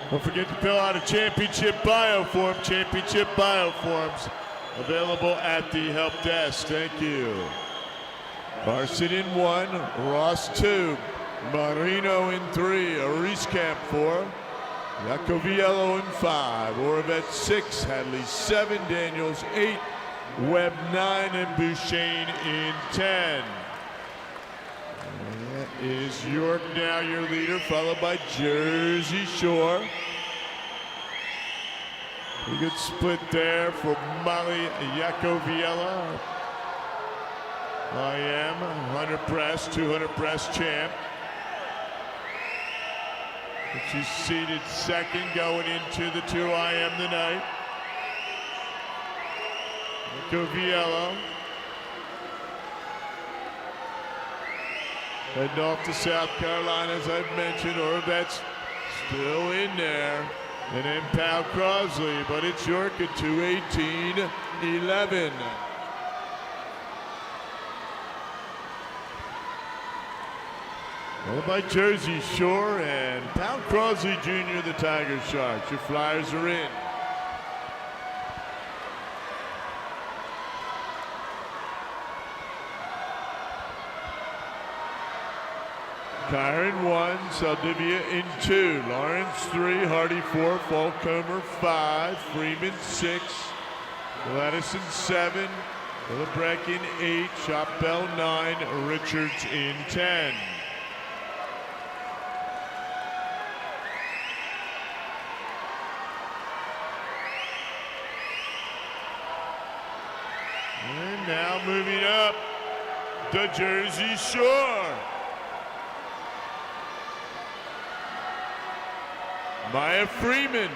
Don't forget to fill out a championship bioform. Championship bioforms available at the help desk. Thank you. Carson in 1, Ross 2, Marino in 3, Ariskamp 4, Yacoviello in 5, Oravet 6, Hadley 7, Daniels 8, Webb 9, and Bouchane in 10. That is York now your leader, followed by Jersey Shore. A good split there for Molly Yacoviella. IM 100 breast, 200 breast champ. She's seated second going into the 2 IM tonight. Yacoviello. Heading off to South Carolina, as I've mentioned. Oravet's still in there. And then Pound Crosley, but it's York at 2:18.11. Followed by Jersey Shore and Pound Crosley Jr., the Tiger Sharks. Your Flyers are in. Kyron 1, Saldivia in 2, Lawrence 3, Hardy 4, Falcomer 5, Freeman 6, Gladys in 7, Willebreck in 8, Shopbell 9, Richards in 10. And now moving up, the Jersey Shore. Maya Freeman.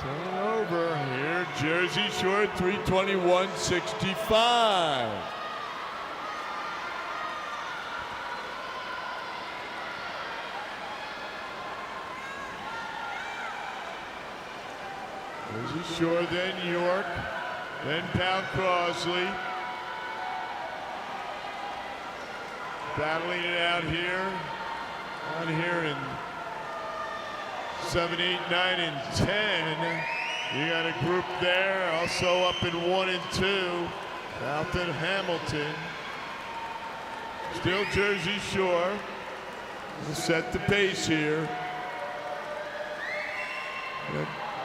Turn over here, Jersey Shore 3:21.65. Jersey Shore, then York, then Pound Crosley. Battling it out here. On here in 7, 8, 9, and 10. You got a group there, also up in 1 and 2. South and Hamilton. Still Jersey Shore. We'll set the pace here.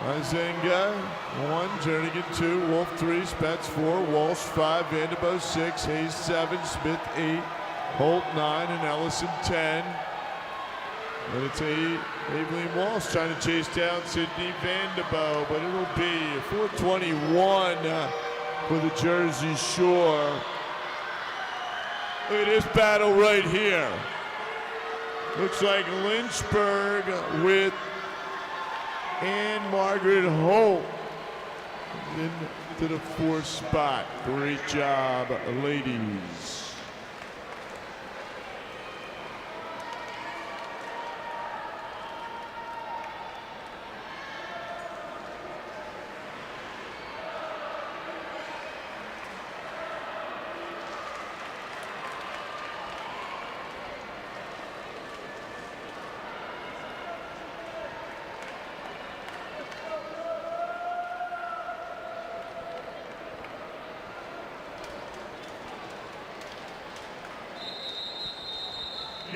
Izenga 1, Jernigan 2, Wolf 3, Spets 4, Walsh 5, Vanderbo 6, Hayes 7, Smith 8, Holt 9, and Ellison 10. And it's Aveline Walsh trying to chase down Sydney Vanderbo, but it'll be 4:21 for the Jersey Shore. Look at this battle right here. Looks like Lynchburg with Ann Margaret Holt into the 4th spot. Great job, ladies.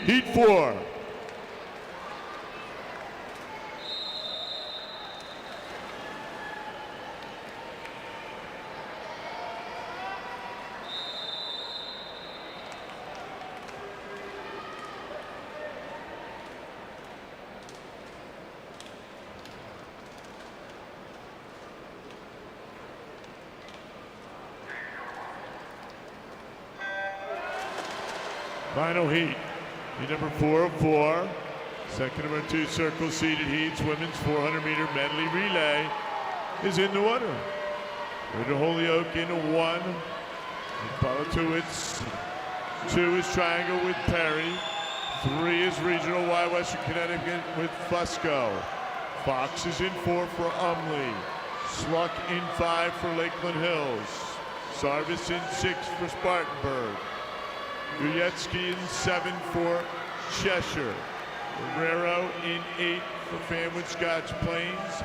Heat 4. Final heat. Heat number 4 of 4. Second of our 2 circle seated heats. Women's 400-meter medley relay is in the water. Rita Holyoke into 1. Balotowicz. 2 is triangle with Perry. 3 is regional Y Western Connecticut with Fusco. Fox is in 4 for Umley. Sluck in 5 for Lakeland Hills. Sarvis in 6 for Spartanburg. Guyetsky in 7 for Cheshire. Guerrero in 8 for Fanwood Scotch Plains.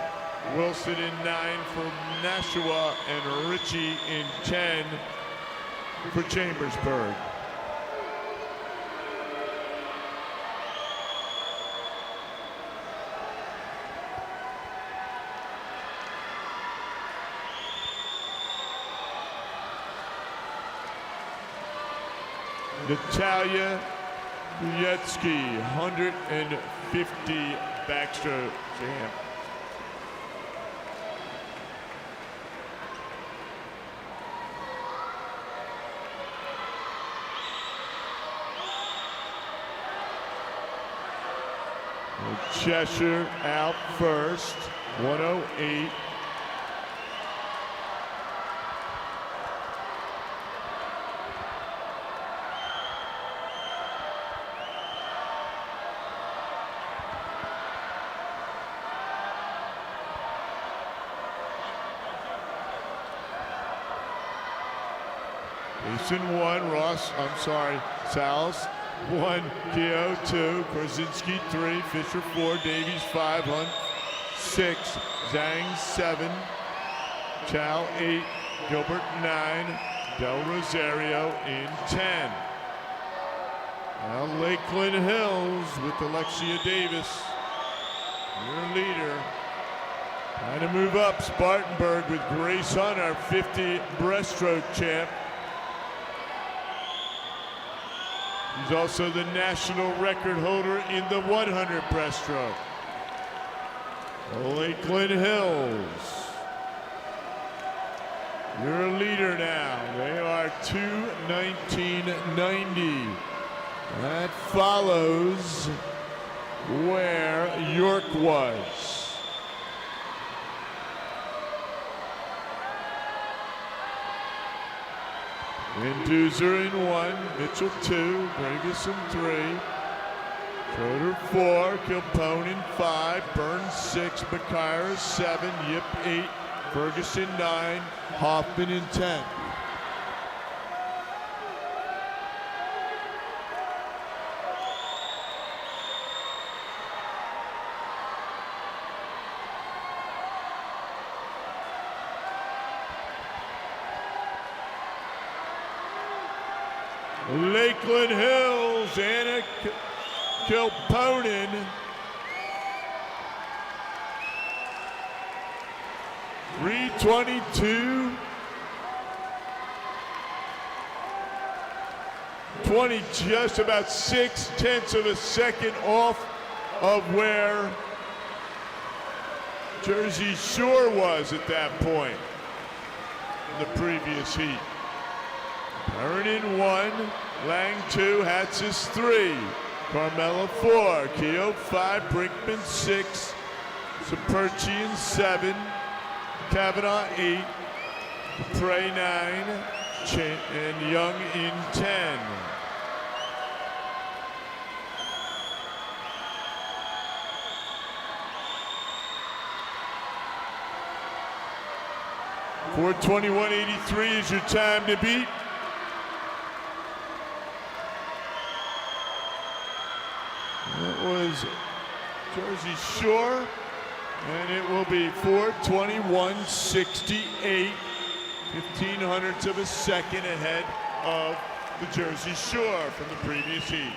Wilson in 9 for Nashua, and Ritchie in 10 for Chambersburg. Natalia Guyetsky, 150 backstroke champ. Cheshire out first, 108. Mason 1, Sal's 1, Keogh 2, Korzinski 3, Fisher 4, Davies 5, Hunt 6, Zhang 7, Chow 8, Gilbert 9, Del Rosario in 10. Now Lakeland Hills with Alexia Davis, your leader. Trying to move up, Spartanburg with Grace Hunter, 50 breaststroke champ. He's also the national record holder in the 100 breaststroke. Lakeland Hills, your leader now. They are 2:19.90. That follows where York was. Mendoza in 1, Mitchell 2, Gregerson 3, Schroeder 4, Kilponen 5, Burns 6, McIver 7, Yip 8, Ferguson 9, Hoffman in 10. Lakeland Hills, Anna Kilponen. .322. 20, just about 6/10 of a second off of where Jersey Shore was at that point in the previous heat. Perrin in 1, Lang 2, Hatsis 3, Carmella 4, Keogh 5, Brinkman 6, Saperchian 7, Kavanaugh 8, Prey 9, and Young in 10. .421.83 is your time to beat. That was Jersey Shore, and it will be 421.68, 0.15 of a second ahead of the Jersey Shore from the previous heat.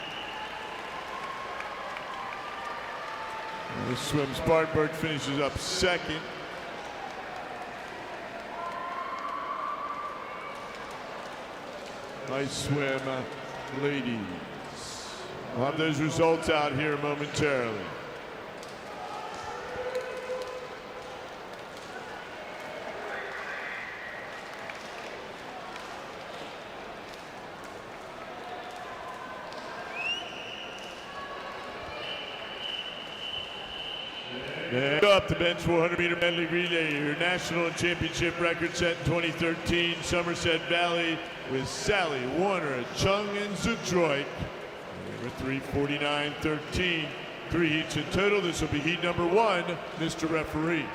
The swim Spartanburg finishes up second. Nice swim, ladies. We'll have those results out here momentarily. And up the men's 400-meter medley relay, your national and championship record set in 2013, Somerset Valley with Sally, Warner, Chung, and Zudroik. Number 349.13. 3 heats in total. This will be heat number 1, Mr. Referee.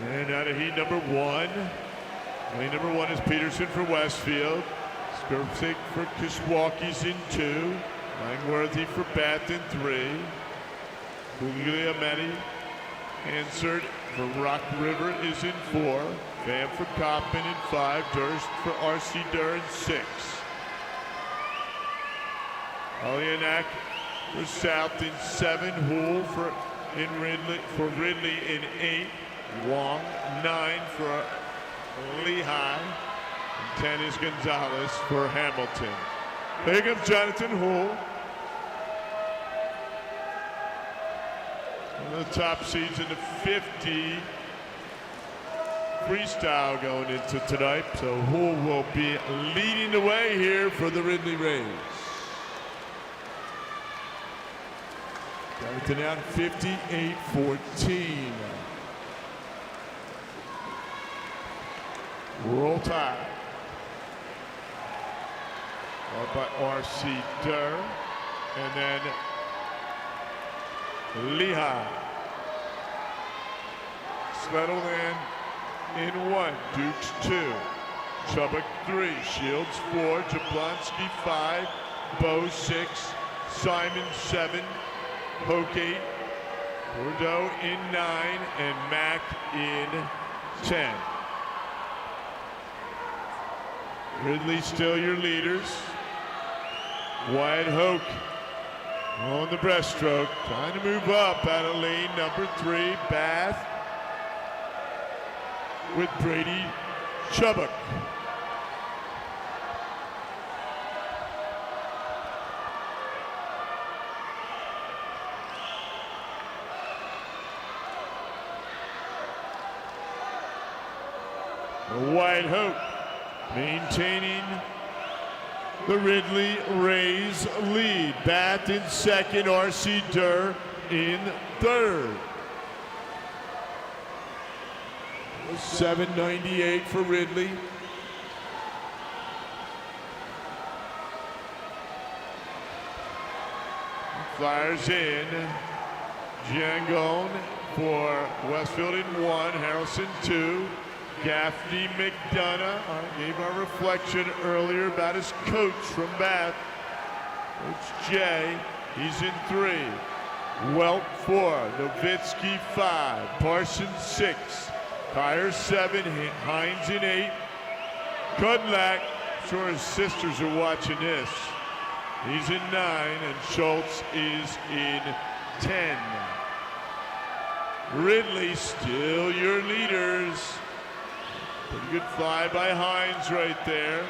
And out of heat number 1. Lane number 1 is Peterson for Westfield. Skirpsick for Kishwaukee's in 2. Langworthy for Bath in 3. Guglielmetti Hansard for Rock River is in 4. Van for Coppin in 5. Durst for R.C. Durr in 6. Alianak for South in 7. Houle for Ridley in 8. Wong 9 for Lehigh. And 10 is Gonzalez for Hamilton. Here comes Jonathan Houle. One of the top seeds in the 50 freestyle going into tonight. So Houle will be leading the way here for the Ridley Rays. Jonathan out 58-14. Roll Tide. Followed by R.C. Durr. And then Lehigh. Svetland in 1. Dukes 2. Chubbuck 3. Shields 4. Jablonski 5. Bow 6. Simon 7. Poke 8. Bordeaux in 9. And Mack in 10. Ridley still your leaders. Wyatt Hoke on the breaststroke. Trying to move up out of lane number 3. Bath with Brady Chubbuck. Wyatt Hoke maintaining the Ridley Rays lead. Bath in 2nd, R.C. Durr in 3rd. 798 for Ridley. Flyers in. Giangone for Westfield in 1, Harrelson 2. Gaffney McDonough gave our reflection earlier about his coach from Bath. Coach Jay, he's in 3. Welt 4, Nowitzki 5, Parsons 6, Kyer 7, Hines in 8. Kudlak, I'm sure his sisters are watching this. He's in 9, and Schultz is in 10. Ridley, still your leaders. Pretty good fly by Hines right there.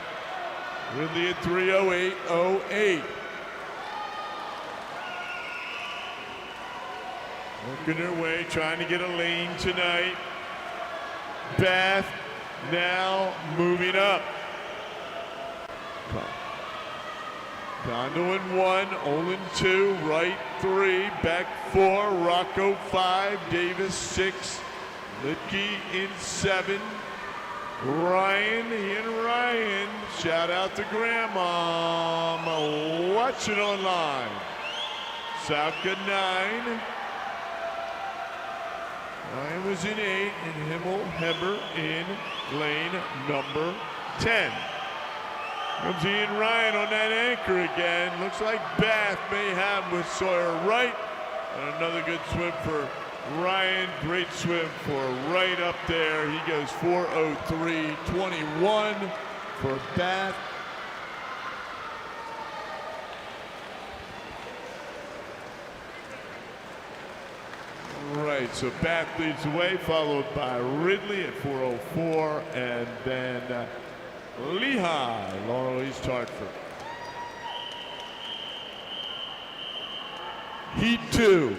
Ridley at 3:08.08. Working their way, trying to get a lane tonight. Bath now moving up. Kondo in 1, Olin 2, Wright 3, Beck 4, Rocco 5, Davis 6, Litke in 7, Ryan, shout out to Grandma, watching online. Sauka 9, Ryan was in 8, and Heber in lane number 10. Comes Ian Ryan on that anchor again. Looks like Bath may have with Sawyer Wright. And another good swim for Ryan. Great swim for Wright up there. He goes 4:03.21 for Bath. Right, so Bath leads the way, followed by Ridley at 4:04, and then Lehigh, Laurel East Hartford. Heat 2.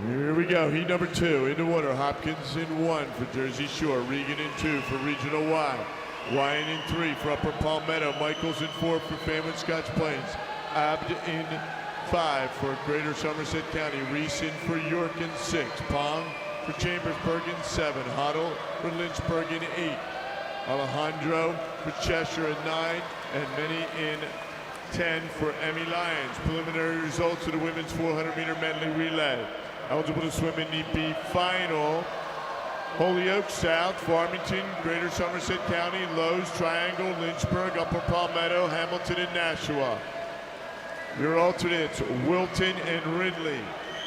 Here we go, heat number 2, in the water, Hopkins in 1 for Jersey Shore, Regan in 2 for Regional Y, Wyan in 3 for Upper Palmetto, Michaels in 4 for Famine Scotch Plains, Abd in 5 for Greater Somerset County, Reese in for York in 6, Pong for Chambersburg in 7, Hoddle for Lynchburg in 8, Alejandro for Cheshire in 9, and many in 10 for Emmy Lyons. Preliminary results of the women's 400-meter medley relay. Eligible to swim in the B final. Holyoke South, Farmington, Greater Somerset County, Lowe's, Triangle, Lynchburg, Upper Palmetto, Hamilton, and Nashua. Your alternates, Wilton and Ridley.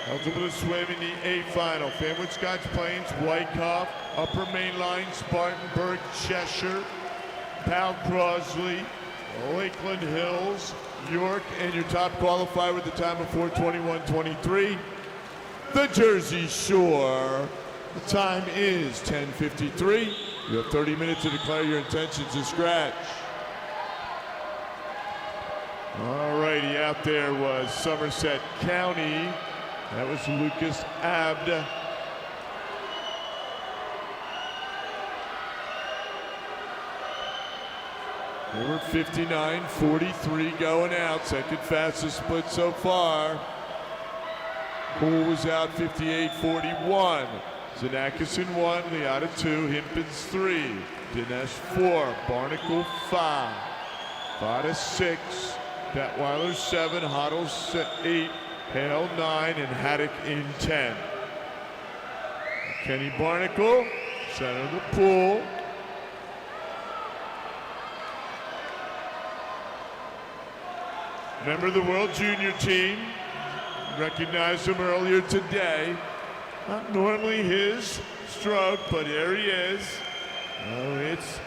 Eligible to swim in the A final. Famwood Scotch Plains, Wyckoff, Upper Mainline, Spartanburg, Cheshire, Powell Crosley, Lakeland Hills, York, and your top qualifier with the time of 4:21.23. The Jersey Shore. The time is 10:53. You have 30 minutes to declare your intentions to scratch. All righty, out there was Somerset County. That was Lucas Abd. They were 59.43 going out. Second fastest split so far. Poole was out 58.41. Zanakis in 1, Leota 2, Himpins 3, Dinesh 4, Barnacle 5, Vada 6, Detweiler 7, Hoddle 8, Hale 9, and Haddock in 10. Kenny Barnacle, center of the pool. Member of the World Junior team. Recognized him earlier today. Not normally his stroke, but here he is. Oh, it's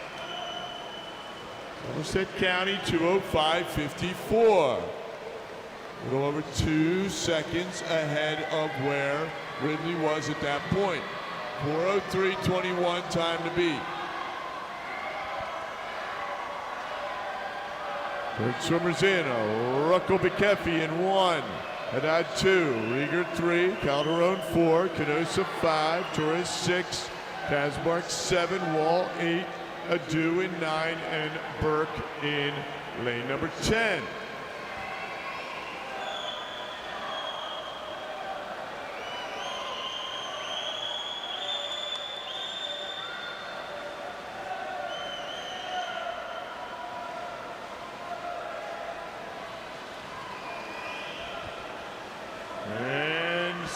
Somerset County 2:05.54. A little over 2 seconds ahead of where Ridley was at that point. 4:03.21 time to beat. Third swimmer's in, Ruckel Bekefi in 1. Haddad 2, Rieger 3, Calderon 4, Canosa 5, Torres 6, Casbark 7, Wall 8, Adu in 9, and Burke in lane number 10.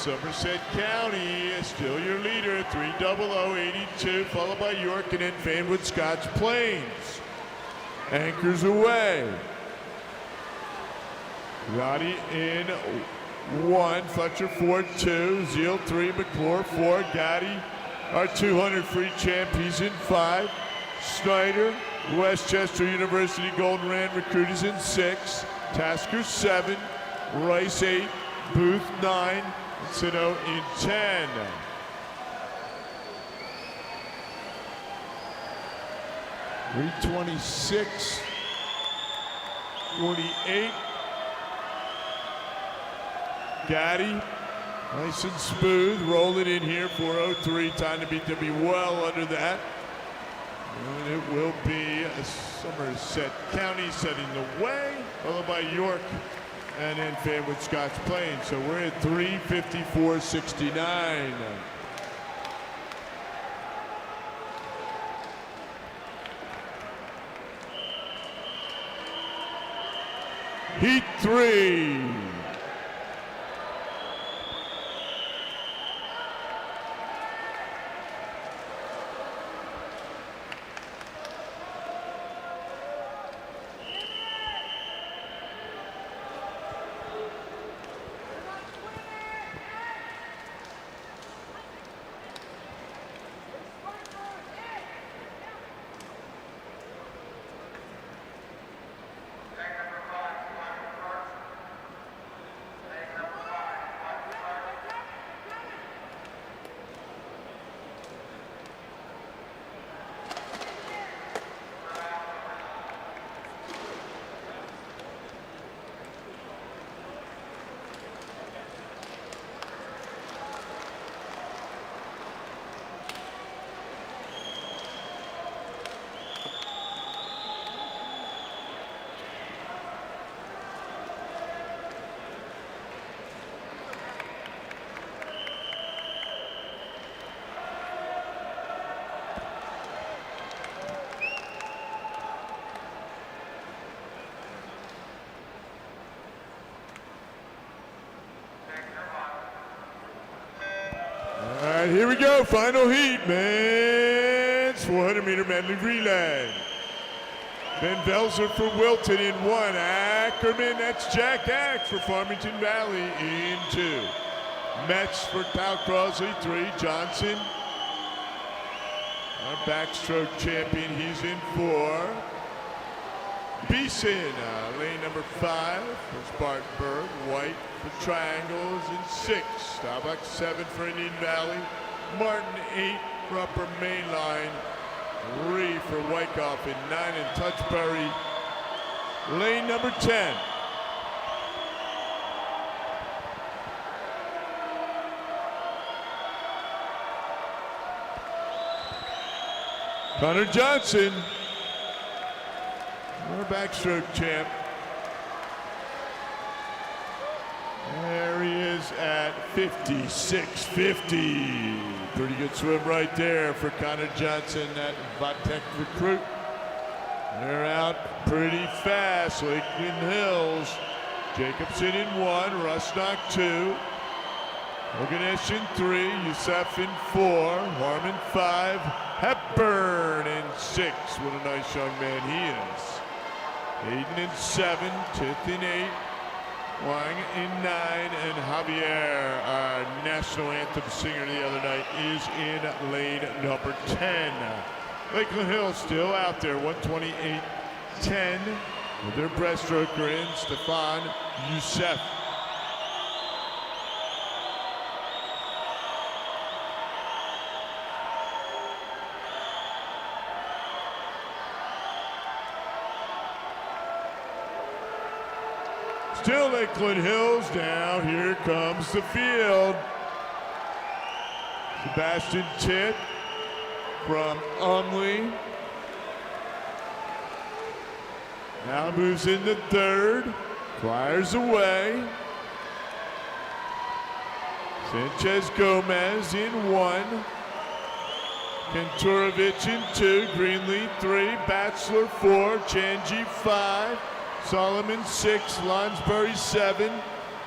Somerset County is still your leader, 30082, followed by York and then Fanwood Scotch Plains. Anchors away. Gotti in 1, Fletcher 4-2, Zeal 3, McClure 4, Gotti, our 200 free champ, he's in 5. Snyder, Westchester University Golden Rand recruit is in 6. Tasker 7, Rice 8, Booth 9, and Sino in 10. .326, 48. Gotti, nice and smooth, rolling in here, 4:03. Time to be well under that. And it will be Somerset County setting the way, followed by York and then Fanwood Scotch Plains. So we're at 3:54.69. Heat 3. Here we go, final heat, men's 400-meter medley relay. Ben Belzer for Wilton in 1. Ackerman, that's Jack Axe for Farmington Valley in 2. Metz for Tal Crosley, 3. Johnson, our backstroke champion, he's in 4. Beeson, lane number 5 for Spartanburg. White for Triangles in 6. Starbuck 7 for Indian Valley. Martin 8 for Upper Main Line. 3 for Wyckoff in 9. And Touchberry, lane number 10. Connor Johnson, our backstroke champ. There he is at 56.50. Pretty good swim right there for Connor Johnson, that Vatech recruit. They're out pretty fast. Lakeland Hills, Jacobson in 1, Rusnock 2, Hoganesh in 3, Youssef in 4, Harmon 5, Hepburn in 6. What a nice young man he is. Hayden in 7, Tith in 8, Wang in 9, and Javier, our national anthem singer the other night, is in lane number 10. Lakeland Hill still out there, 128.10 with their breaststroker in, Stefan Youssef. Still Lakeland Hills. Now here comes the field. Sebastian Titt from Umley. Now moves into 3rd. Flyers away. Sanchez Gomez in 1. Kanturovic in 2. Greenlee 3. Batchelor 4. Chanji 5. Solomon 6, Lonsbury 7,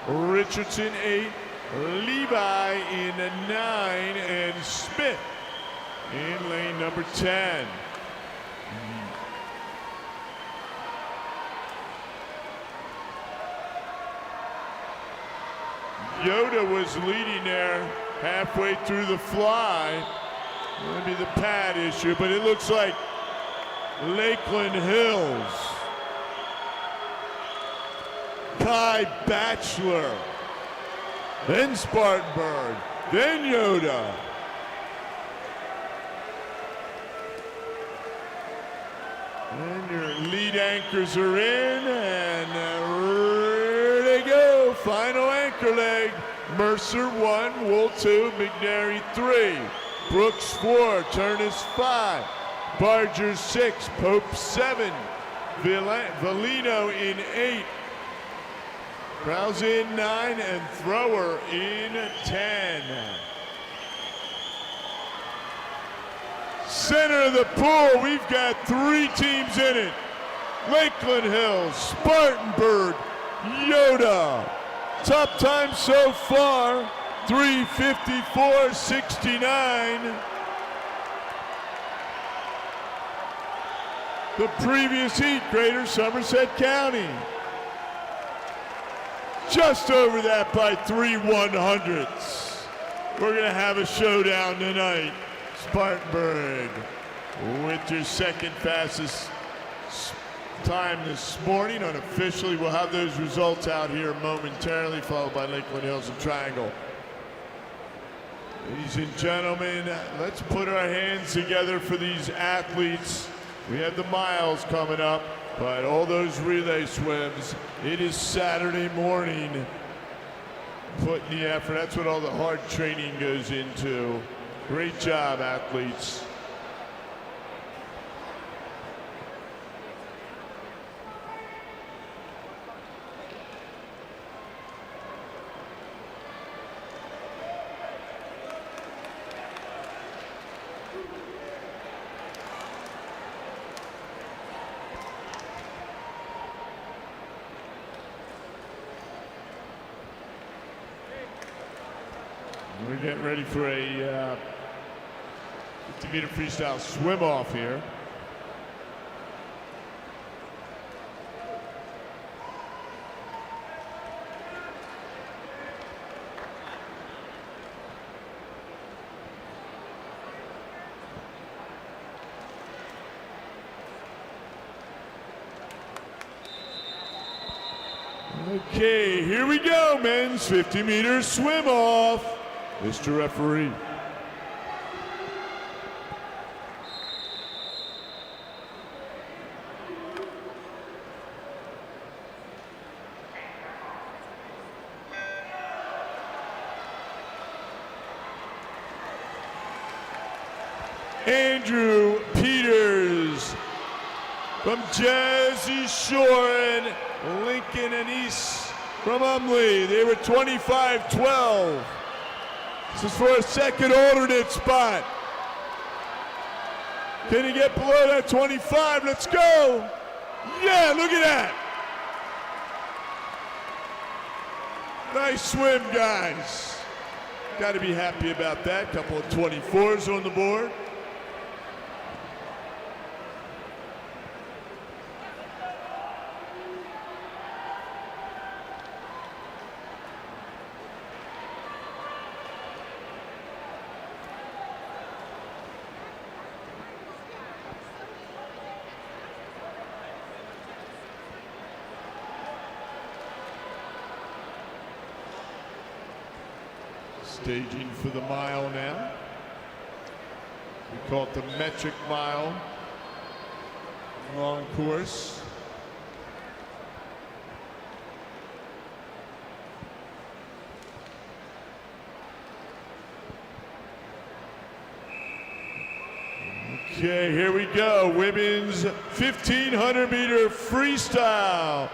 Richardson 8, Levi in 9, and Smith in lane number 10. Yoda was leading there halfway through the fly. Maybe the pad issue, but it looks like Lakeland Hills, Kai Batchelor, then Spartanburg, then Yoda. And your lead anchors are in, and there they go. Final anchor leg. Mercer 1, Wool 2, McNary 3, Brooks 4, Turnus 5, Barger 6, Pope 7, Valino in 8, Krause in 9, and Thrower in 10. Center of the pool, we've got 3 teams in it. Lakeland Hills, Spartanburg, Yoda. Top time so far, 3:54.69. The previous heat, Greater Somerset County. Just over that by 3/100ths. We're gonna have a showdown tonight. Spartanburg with your second fastest time this morning. Unofficially, we'll have those results out here momentarily, followed by Lakeland Hills and Triangle. Ladies and gentlemen, let's put our hands together for these athletes. We have the miles coming up, but all those relay swims, it is Saturday morning. Putting the effort, that's what all the hard training goes into. Great job, athletes. We're getting ready for a 50-meter freestyle swim off here. Okay, here we go, men's 50-meter swim off. Mr. Referee. Andrew Peters from Jersey Shore and Lincoln and East from Umley. They were 25-12. This is for a second alternate spot. Can he get below that 25? Let's go. Yeah, look at that. Nice swim, guys. Got to be happy about that. Couple of 24s on the board. Staging for the mile now. We call it the metric mile. Long course. Okay, here we go. Women's 1500 meter freestyle.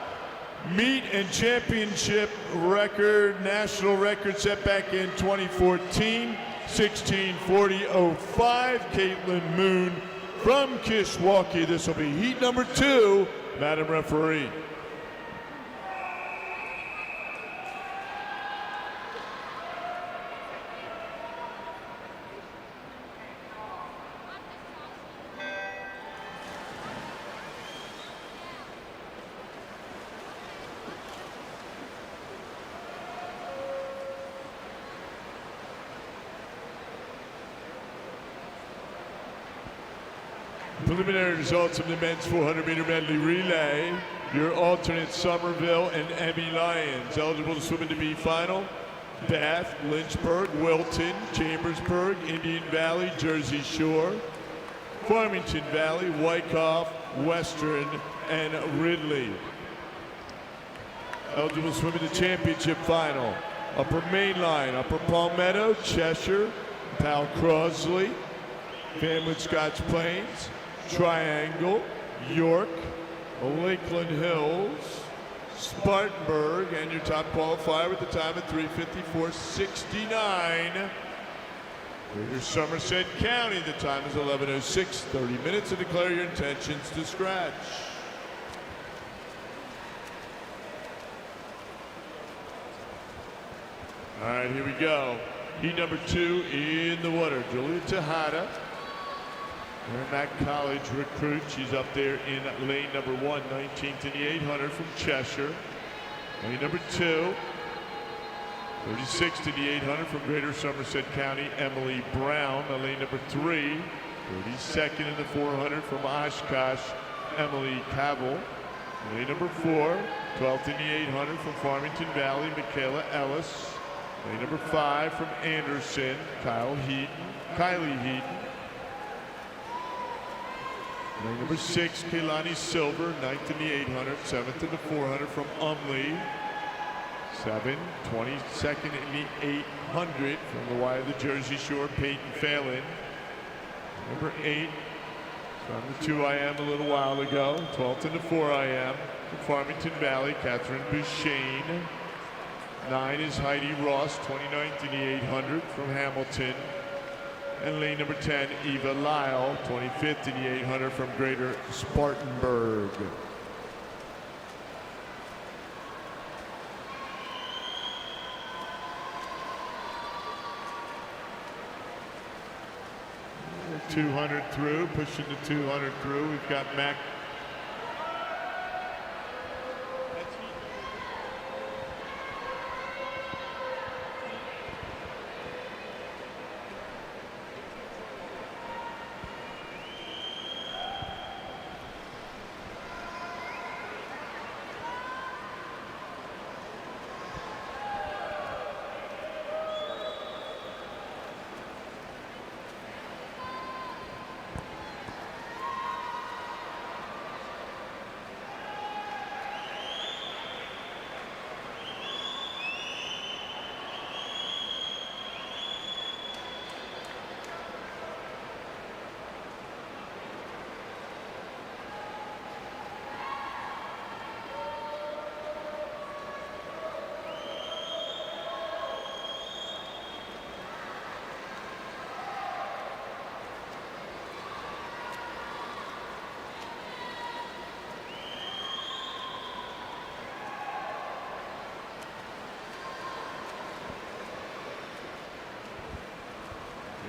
Meet and championship record, national record set back in 2014, 16:40.05. Caitlin Moon from Kishwaukee. This will be heat number 2, Madam Referee. Preliminary results of the men's 400-meter medley relay. Your alternate Somerville and Emmy Lyons. Eligible to swim in the B final. Bath, Lynchburg, Wilton, Chambersburg, Indian Valley, Jersey Shore, Farmington Valley, Wyckoff, Western, and Ridley. Eligible to swim in the championship final. Upper Main Line, Upper Palmetto, Cheshire, Pal Crosley, Family Scotch Plains, Triangle, York, Lakeland Hills, Spartanburg, and your top qualifier with the time of 3:54.69. Greater Somerset County, the time is 11:06, 30 minutes to declare your intentions to scratch. All right, here we go. Heat number 2 in the water. Julia Tejada, Merrimack College recruit. She's up there in lane number 1, 19th in the 800 from Cheshire. Lane number 2, 36 to the 800 from Greater Somerset County, Emily Brown. Lane number 3, 32nd in the 400 from Oshkosh, Emily Cavell. Lane number 4, 12th in the 800 from Farmington Valley, Michaela Ellis. Lane number 5 from Anderson, Kylie Heaton. Lane number 6, Kaylani Silver, 9th in the 800, 7th in the 400 from Umley. 7, 22nd in the 800 from the Y of the Jersey Shore, Peyton Phelan. Number 8 from the 2 IM a little while ago, 12th in the 4 IM from Farmington Valley, Catherine Bouchane. 9 is Heidi Ross, 29th in the 800 from Hamilton. And lane number 10, Eva Lyle, 25th in the 800 from Greater Spartanburg. We're 200 through, pushing the 200 through. We've got Mac.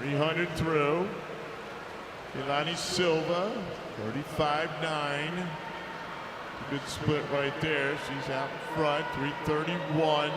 300 through. Ilani Silva, 35.9. Good split right there. She's out in front, 3:31.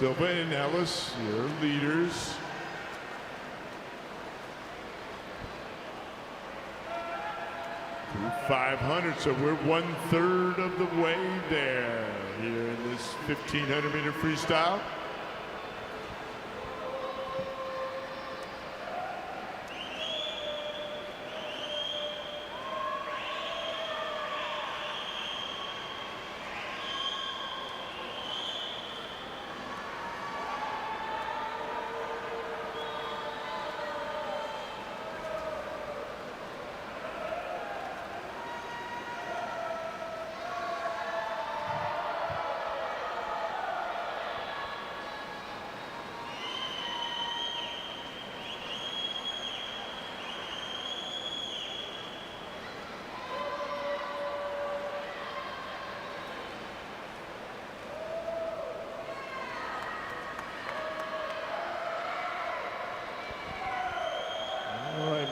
Silva and Ellis, your leaders. Through 500, so we're 1/3 of the way there here in this 1500-meter freestyle.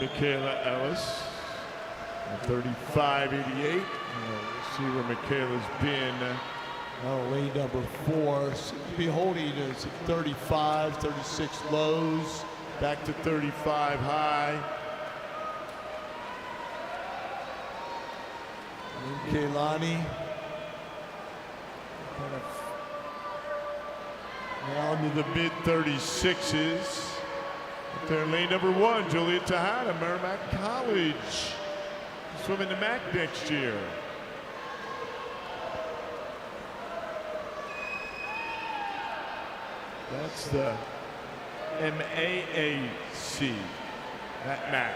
Michaela Ellis, 35.88. We'll see where Michaela's been. Lane number 4 seems to be holding to 35, 36 lows. Back to 35 high. Kaylani Down to the mid 36s. There, lane number 1, Julia Tejada, Merrimack College. Swimming the MAC next year. That's the MAAC, that MAC,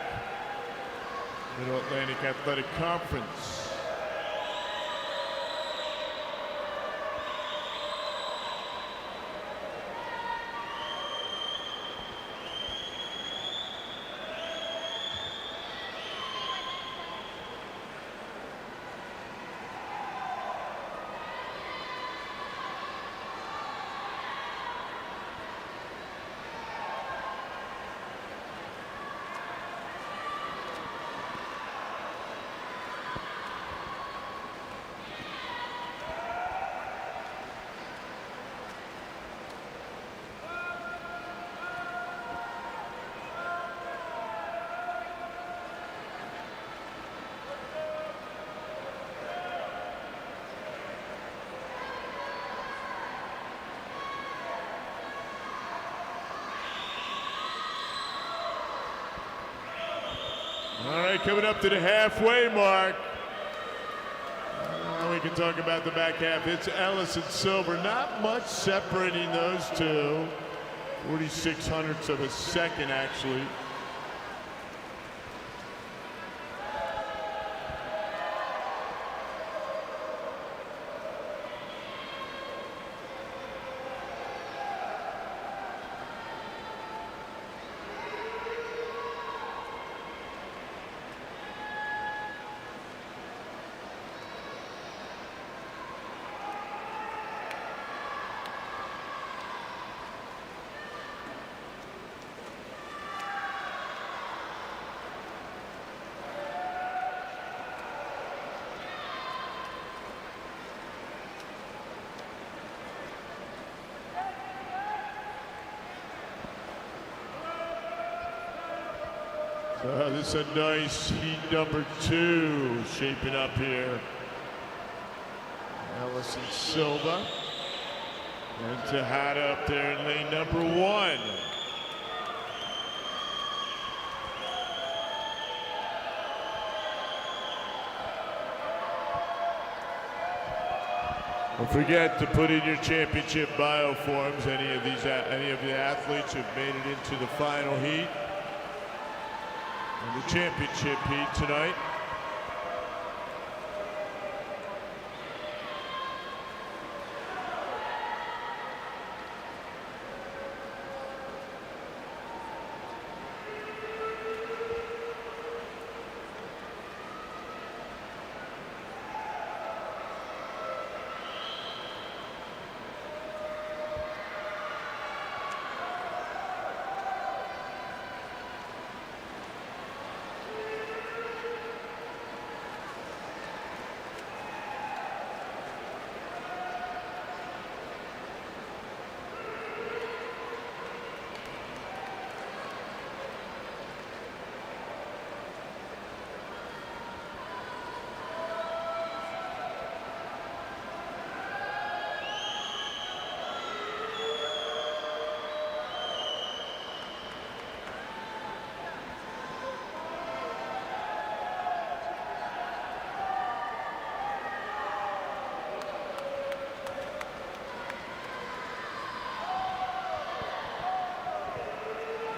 Middle Atlantic Athletic Conference. All right, coming up to the halfway mark. Now we can talk about the back half. It's Ellis and Silver. Not much separating those two. 46/100ths of a second, actually. This is a nice heat number 2 shaping up here. Ellis and Silva. And Tejada up there in lane number 1. Don't forget to put in your championship bio forms. Any of the athletes who've made it into the final heat. The championship heat tonight.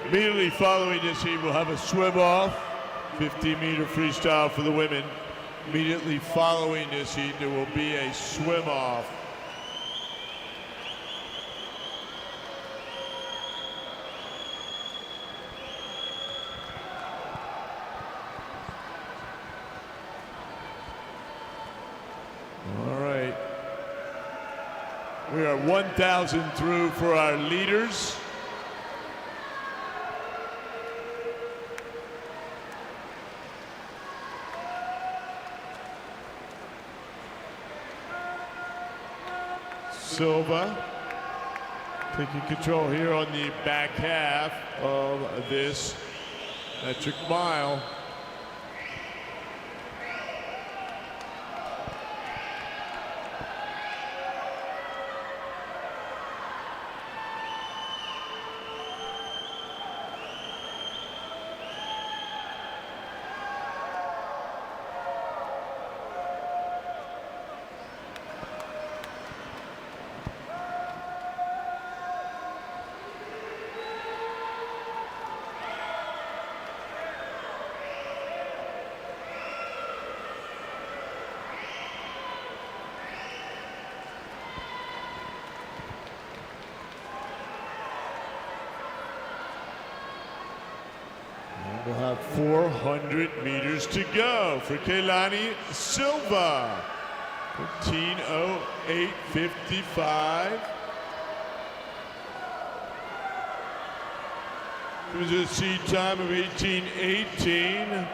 Immediately following this heat, we'll have a swim off, 50-meter freestyle for the women. Immediately following this heat, there will be a swim off. All right. We are 1,000 through for our leaders. Silva taking control here on the back half of this metric mile. We'll have 400 meters to go for Keilani Silva. 15:08:55. It was a seed time of 18:18.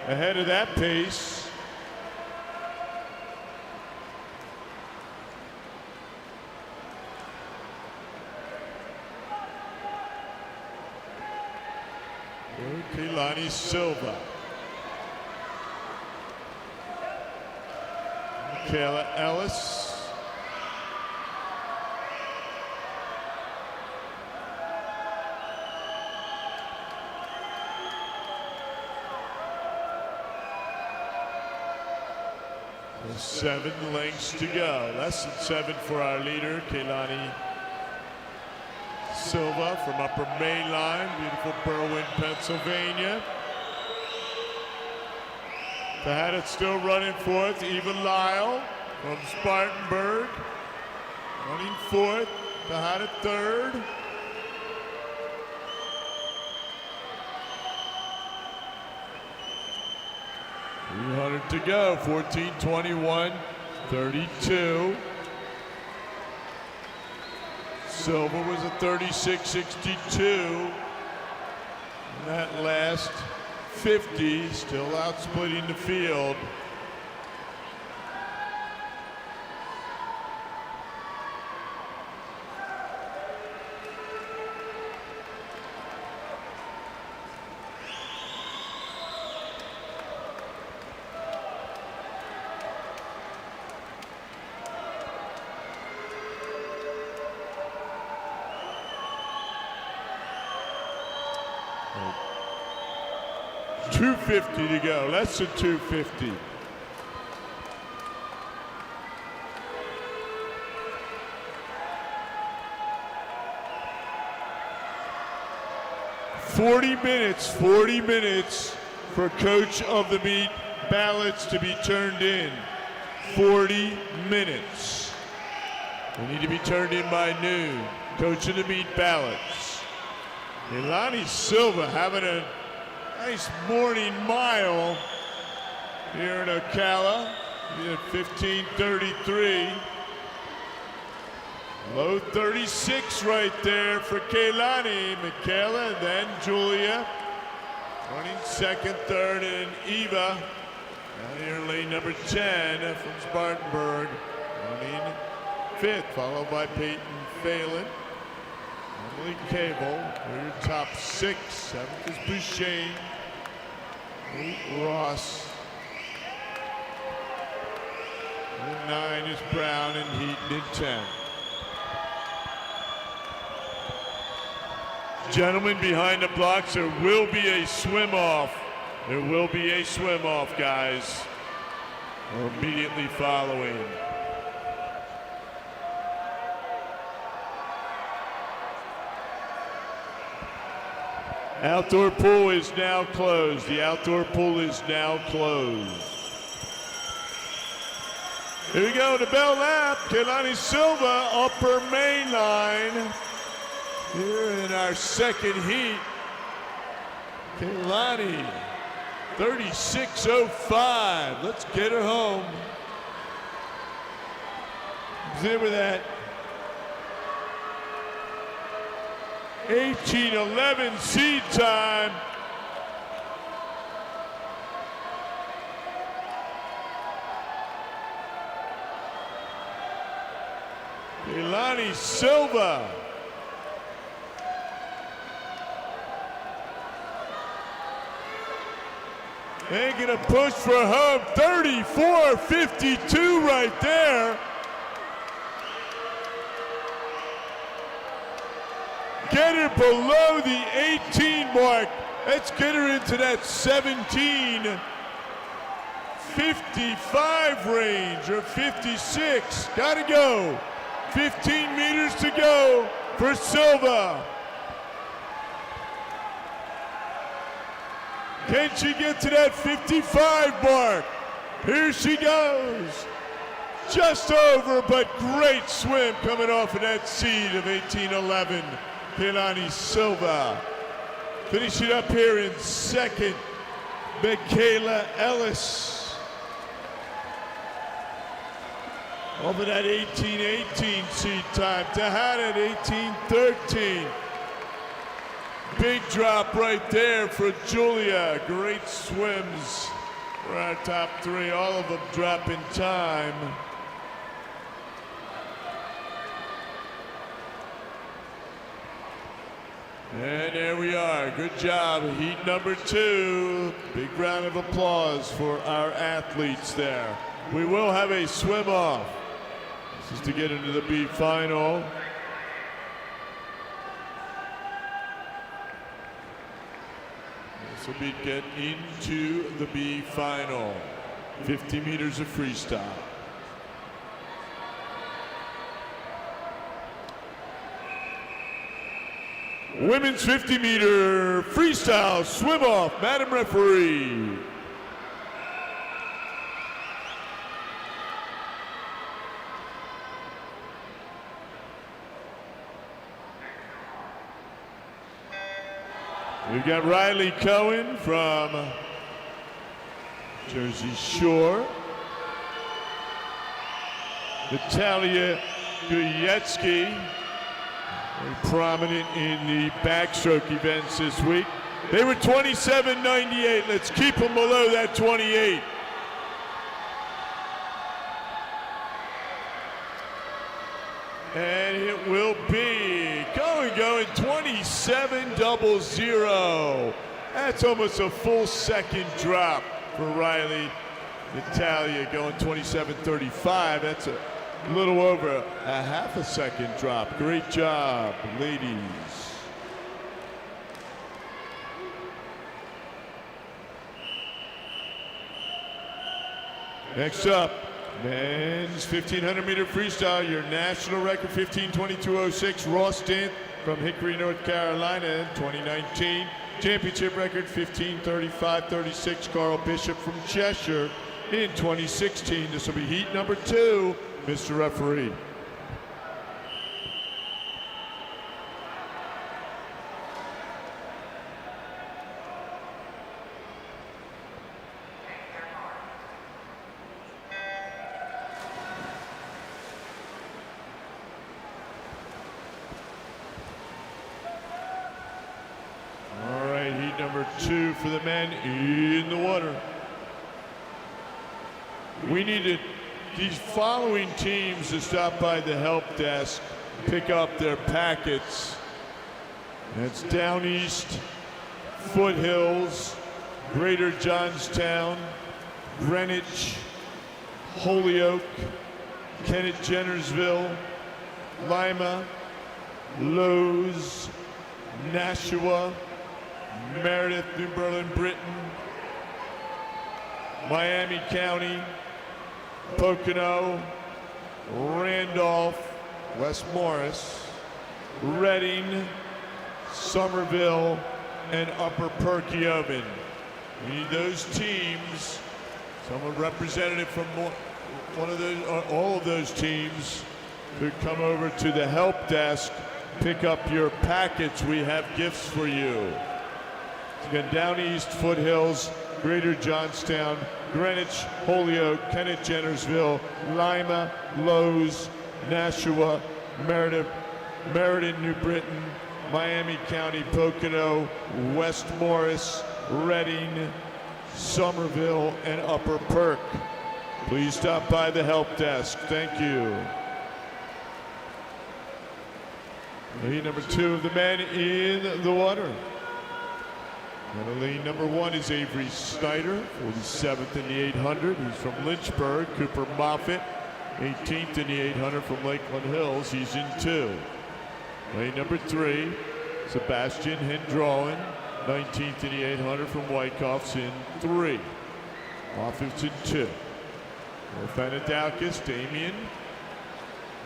Ahead of that pace. Keilani Silva. Michaela Ellis. There's 7 lengths to go. Less than 7 for our leader, Keilani Silva from Upper Main Line, beautiful Berwyn, Pennsylvania. The Hadit still running fourth. Eva Lyle from Spartanburg running fourth. The Hadit third. $300 to go. 14:21:32. Silva was a 36:62. That last 50 still outsplitting the field. $250 to go, less than $250. Forty minutes for Coach of the Meet ballots to be turned in. 40 minutes. They need to be turned in by noon. Coach of the Meet ballots. Keilani Silva having a nice morning mile here in Ocala. He's at 15:33. Low 36 right there for Keilani. Michaela, and then Julia. Running second, third, and Eva. Down here lane number 10 from Spartanburg. Running fifth, followed by Peyton Phelan. Emily Cable, they're your top 6. 7th is Boucher. 8 Ross. And 9 is Brown, and Heaton in 10. Gentlemen behind the blocks, there will be a swim off. There will be a swim off, guys. Or immediately following. Outdoor pool is now closed. The outdoor pool is now closed. Here we go, the bell lap. Keilani Silva, upper main line. Here in our second heat. Keilani, 36.05. Let's get her home. There with that 18:11 seed time. Keilani Silva. They're gonna push for home. 34.52 right there. Get her below the 18 mark. Let's get her into that 17:55 range or 56. Gotta go. 15 meters to go for Silva. Can she get to that 55 mark? Here she goes. Just over, but great swim coming off of that seed of 18:11. Keilani Silva. Finishing up here in second, Michaela Ellis. Over that 18:18 seed time. Tahana at 18:13. Big drop right there for Julia. Great swims for our top three. All of them dropping time. And there we are. Good job. Heat number 2. Big round of applause for our athletes there. We will have a swim off. This is to get into the B final. This will be get into the B final. 50 meters of freestyle. Women's 50-meter freestyle swim off, Madam Referee. We've got Riley Cohen from Jersey Shore. Natalia Guyetsky, very prominent in the backstroke events this week. They were 27.98. Let's keep them below that 28. And it will be going 27.00. That's almost a full second drop for Riley. Natalia going 27.35. That's a little over a half a second drop. Great job, ladies. Next up, men's 1500-meter freestyle. Your national record 15:22.06. Ross Dent from Hickory, North Carolina in 2019. Championship record 15:35.36. Carl Bishop from Cheshire in 2016. This will be heat number 2. Mr. Referee. All right, heat number 2 for the men in the water. We needed these following teams to stop by the help desk, pick up their packets. That's Down East, Foothills, Greater Johnstown, Greenwich, Holyoke, Kennett Jennersville, Lima, Lowes, Nashua, Meredith, New Berlin, Britain, Miami County, Pocono, Randolph, West Morris, Reading, Somerville, and Upper Perkiomen. We need those teams, someone representative from one of those, or all of those teams, to come over to the help desk, pick up your packets. We have gifts for you. Again, Down East, Foothills, Greater Johnstown, Greenwich, Holyoke, Kennett, Jennersville, Lima, Lowe's, Nashua, Meriden, New Britain, Miami County, Pocono, West Morris, Reading, Somerville, and Upper Perk. Please stop by the help desk. Thank you. Lead number 2 of the men in the water. And lead number 1 is Avery Snyder, 47th in the 800. He's from Lynchburg. Cooper Moffitt, 18th in the 800 from Lakeland Hills. He's in 2. Lane number 3, Sebastian Hendrawin, 19th in the 800 from Wyckoff's in 3. Moffitt's in 2. Orphanadalkis, Damien,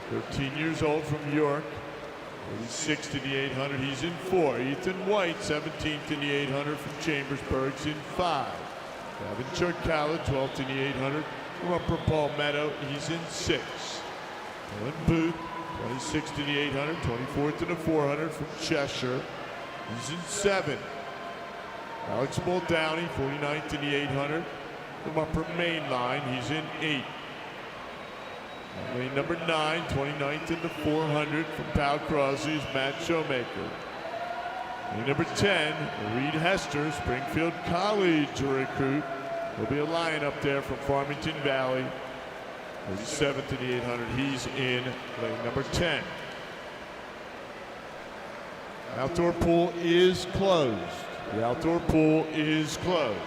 13 years old from York. 46th in the 800, he's in 4. Ethan White, 17th in the 800 from Chambersburg's in 5. Gavin Ocala, 12th in the 800 from Upper Palmetto, he's in 6. Dylan Booth, 26th in the 800, 24th in the 400 from Cheshire, he's in 7. Alex Muldowney, 49th in the 800 from Upper Mainline, he's in 8. Lane number 9, 29th in the 400 from Pal Crosby's Matt Showmaker. Lane number 10, Reed Hester, Springfield College recruit. There'll be a lion up there from Farmington Valley. 37th in the 800, he's in lane number 10. Outdoor pool is closed. The outdoor pool is closed.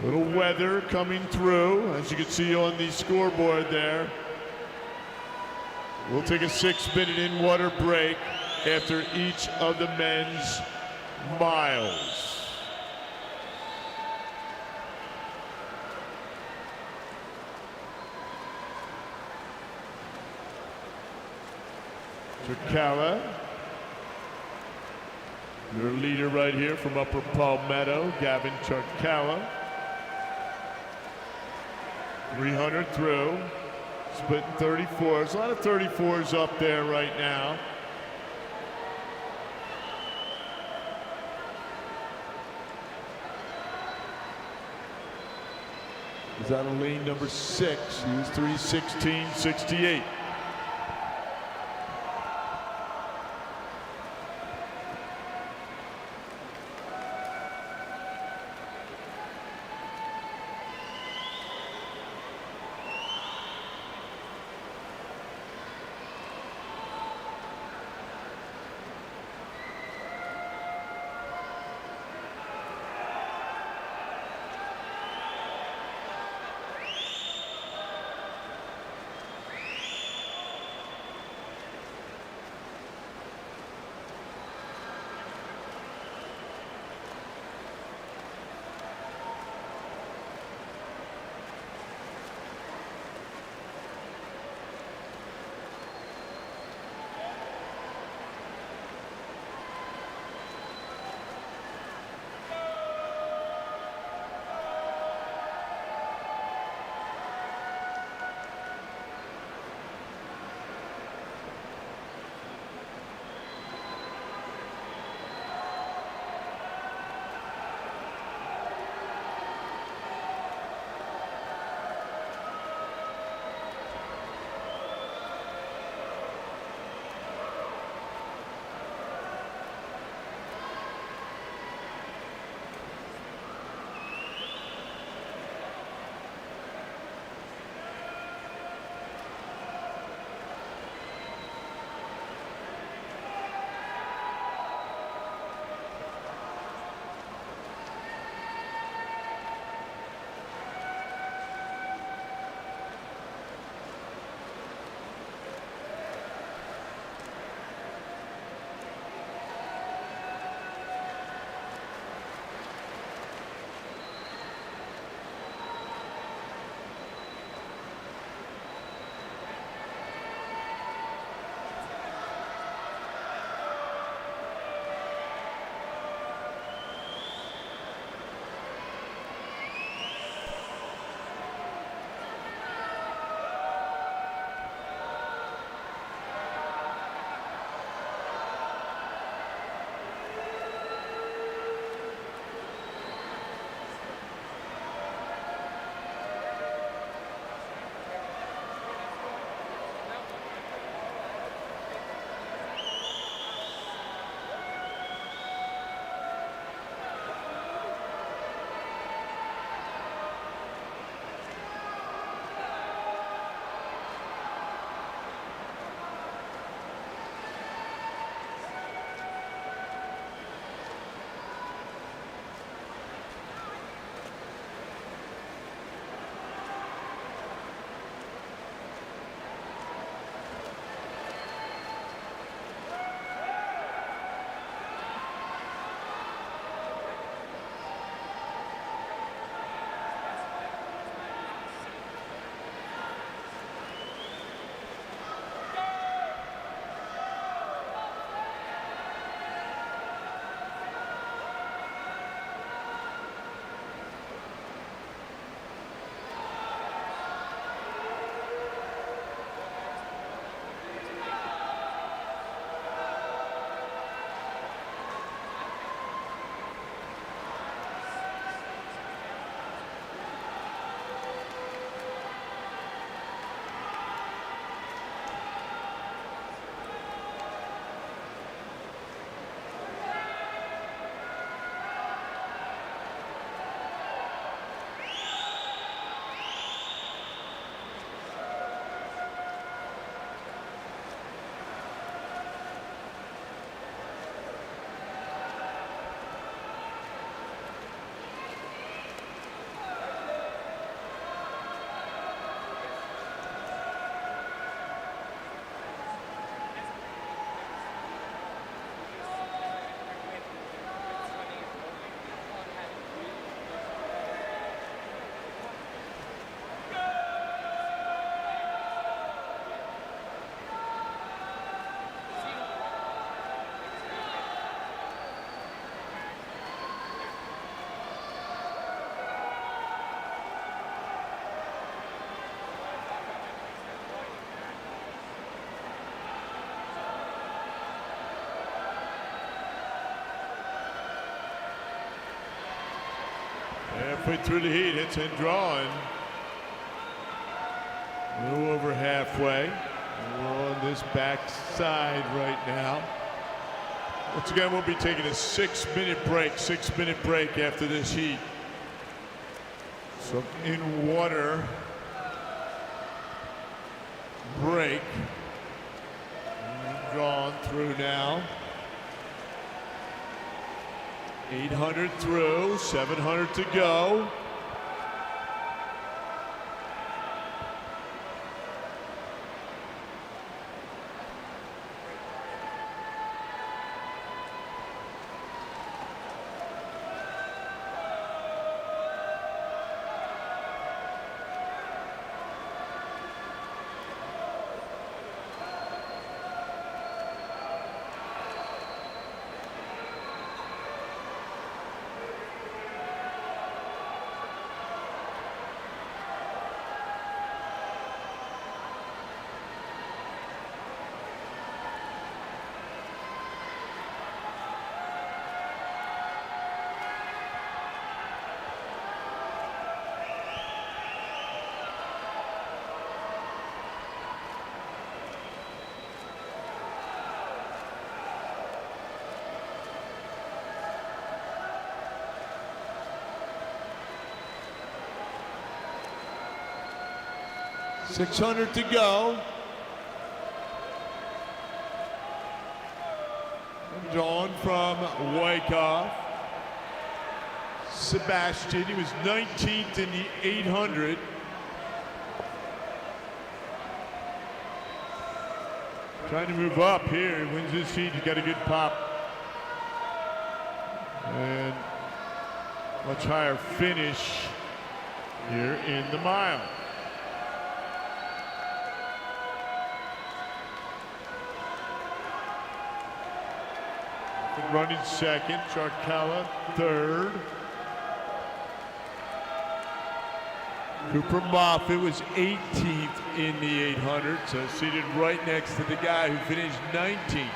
Little weather coming through, as you can see on the scoreboard there. We'll take a 6-minute in-water break after each of the men's miles. Ocala, your leader right here from Upper Palmetto, Gavin Ocala. 300 through, splitting 34s. A lot of 34s up there right now. Is that on lane number 6? He was 3:16.68. halfway through the heat, hits and drawing. A little over halfway. We're on this back side right now. Once again, we'll be taking a 6-minute break. 6-minute break after this heat. So in water break. Drawn through now. 800 through, 700 to go. $600 to go. Drawn from Wyckoff. Sebastian, he was 19th in the 800. Trying to move up here. He wins this heat. He's got a good pop. And much higher finish here in the mile. Running second, Ocala third. Cooper Moffitt was 18th in the 800, so seated right next to the guy who finished 19th.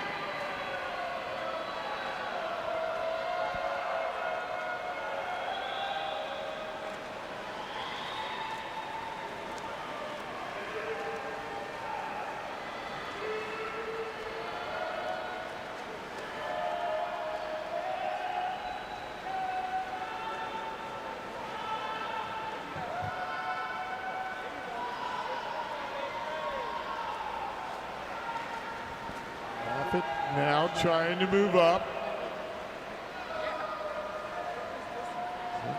Now trying to move up.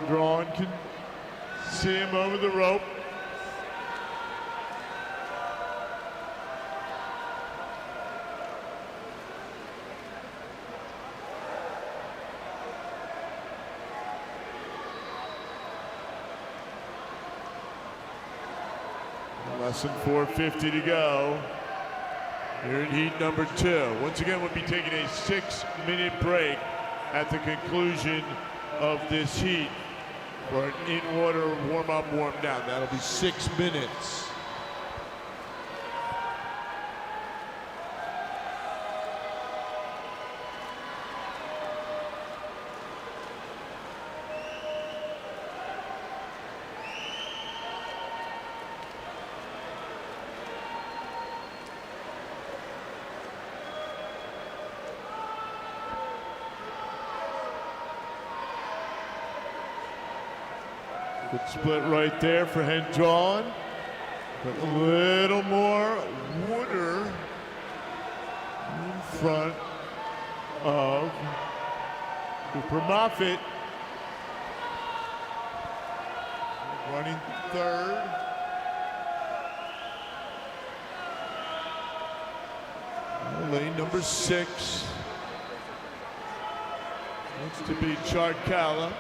Drawn can see him over the rope. Less than 450 to go. Here in heat number 2. Once again, we'll be taking a 6-minute break at the conclusion of this heat for an in-water warm-up, warm-down. That'll be 6 minutes. Good split right there for Hendron. But a little more water in front of Cooper Moffitt. Running third. Lane number 6. Looks to be Ocala.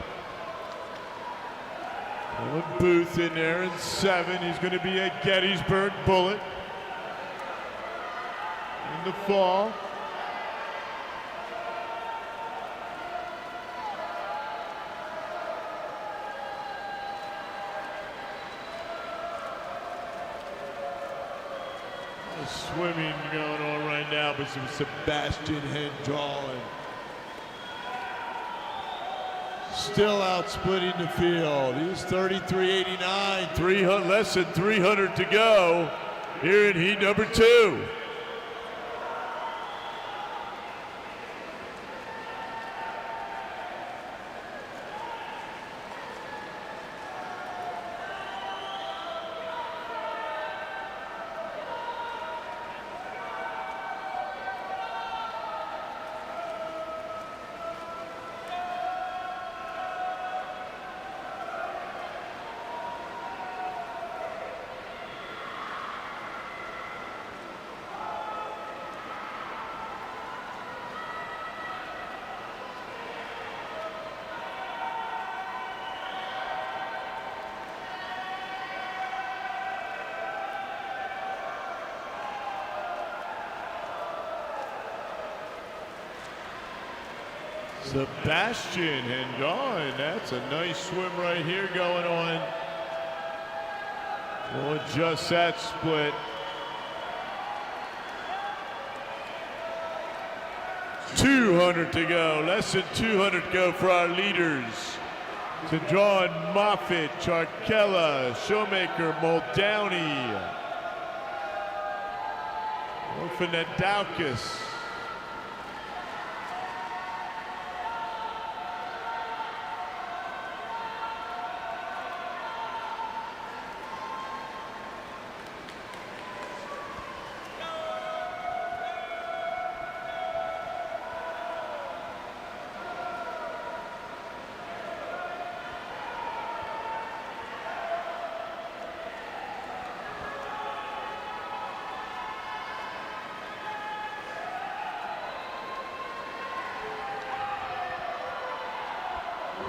Booth in there in 7. He's going to be a Gettysburg Bullet in the fall. Swimming going on right now, but some Sebastian Hendron. still out splitting the field. He's 33.89. Less than 300 to go here in heat number 2. Sebastian Hendron, that's a nice swim right here going on. We'll adjust that split. $200 to go, less than 200 to go for our leaders. Hendron, Moffitt, Charkella, Showmaker, Muldowney, Orphanadaukas.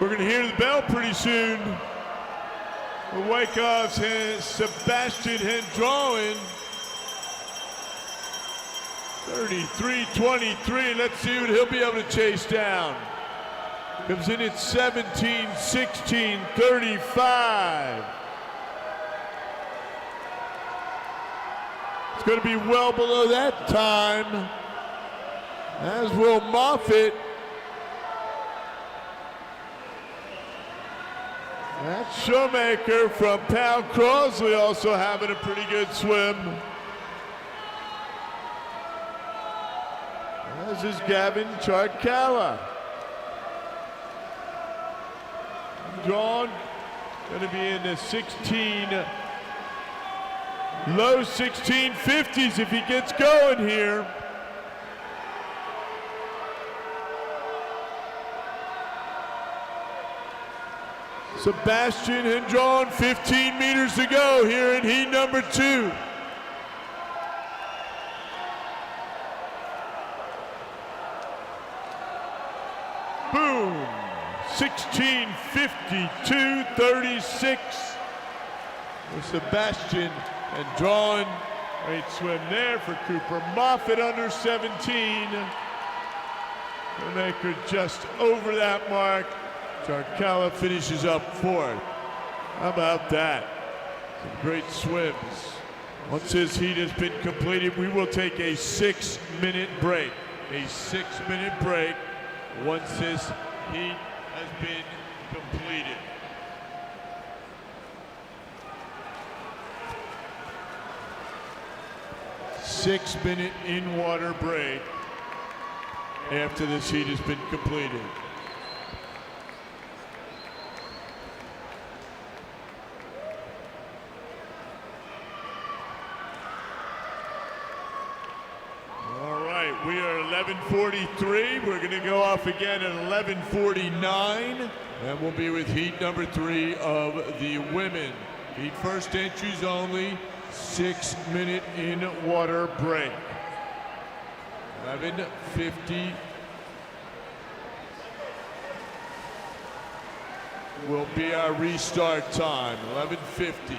We're going to hear the bell pretty soon. The Wyckoff's Sebastian Hendron. 33.23. Let's see what he'll be able to chase down. Comes in at 17:16.35. It's going to be well below that time, as will Moffitt. That's Showmaker from Pal Crosley also having a pretty good swim. As is Gavin Charkella. John going to be in the low 1650s if he gets going here. Sebastian Hendron, 15 meters to go here in heat number 2. Boom, 16:52.36 for Sebastian Hendron. Great swim there for Cooper Moffitt, under 17. Maker just over that mark. Charkella finishes up 4th. How about that? Some great swims. Once this heat has been completed, we will take a 6-minute break. A 6-minute break once this heat has been completed. Six-minute in-water break after this heat has been completed. We are 11:43. We're going to go off again at 11:49, and we'll be with heat number 3 of the women. Heat first entries only. 6-minute in-water break. 11:50 will be our restart time. 11:50.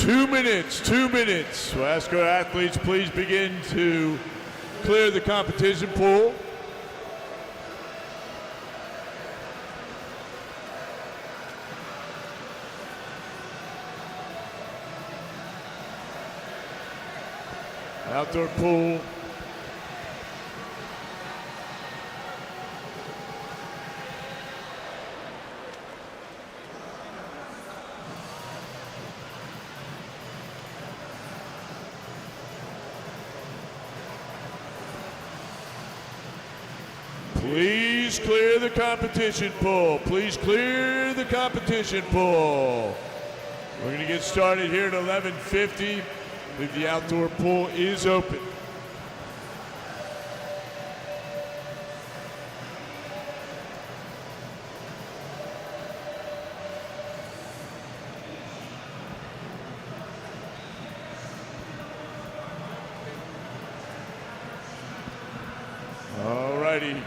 2 minutes, 2 minutes. We'll ask our athletes, please begin to clear the competition pool. Outdoor pool. Please clear the competition pool. Please clear the competition pool. We're going to get started here at 11:50. I believe the outdoor pool is open. All righty.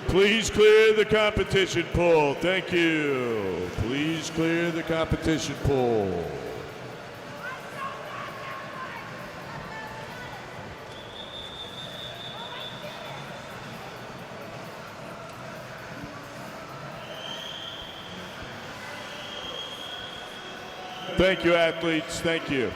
Please clear the competition pool. Thank you. Please clear the competition pool. Thank you, athletes. Thank you.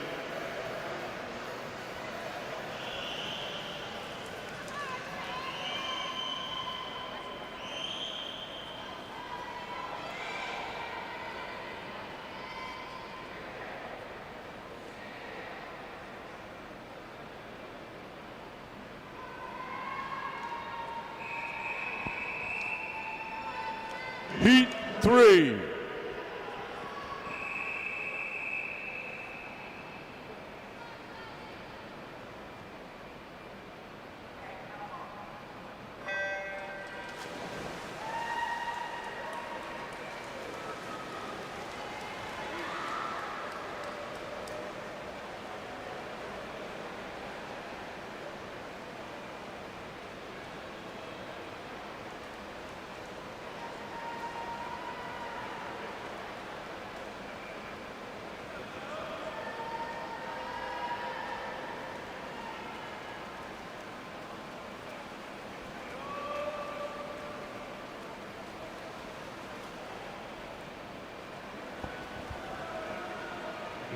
Heat 3.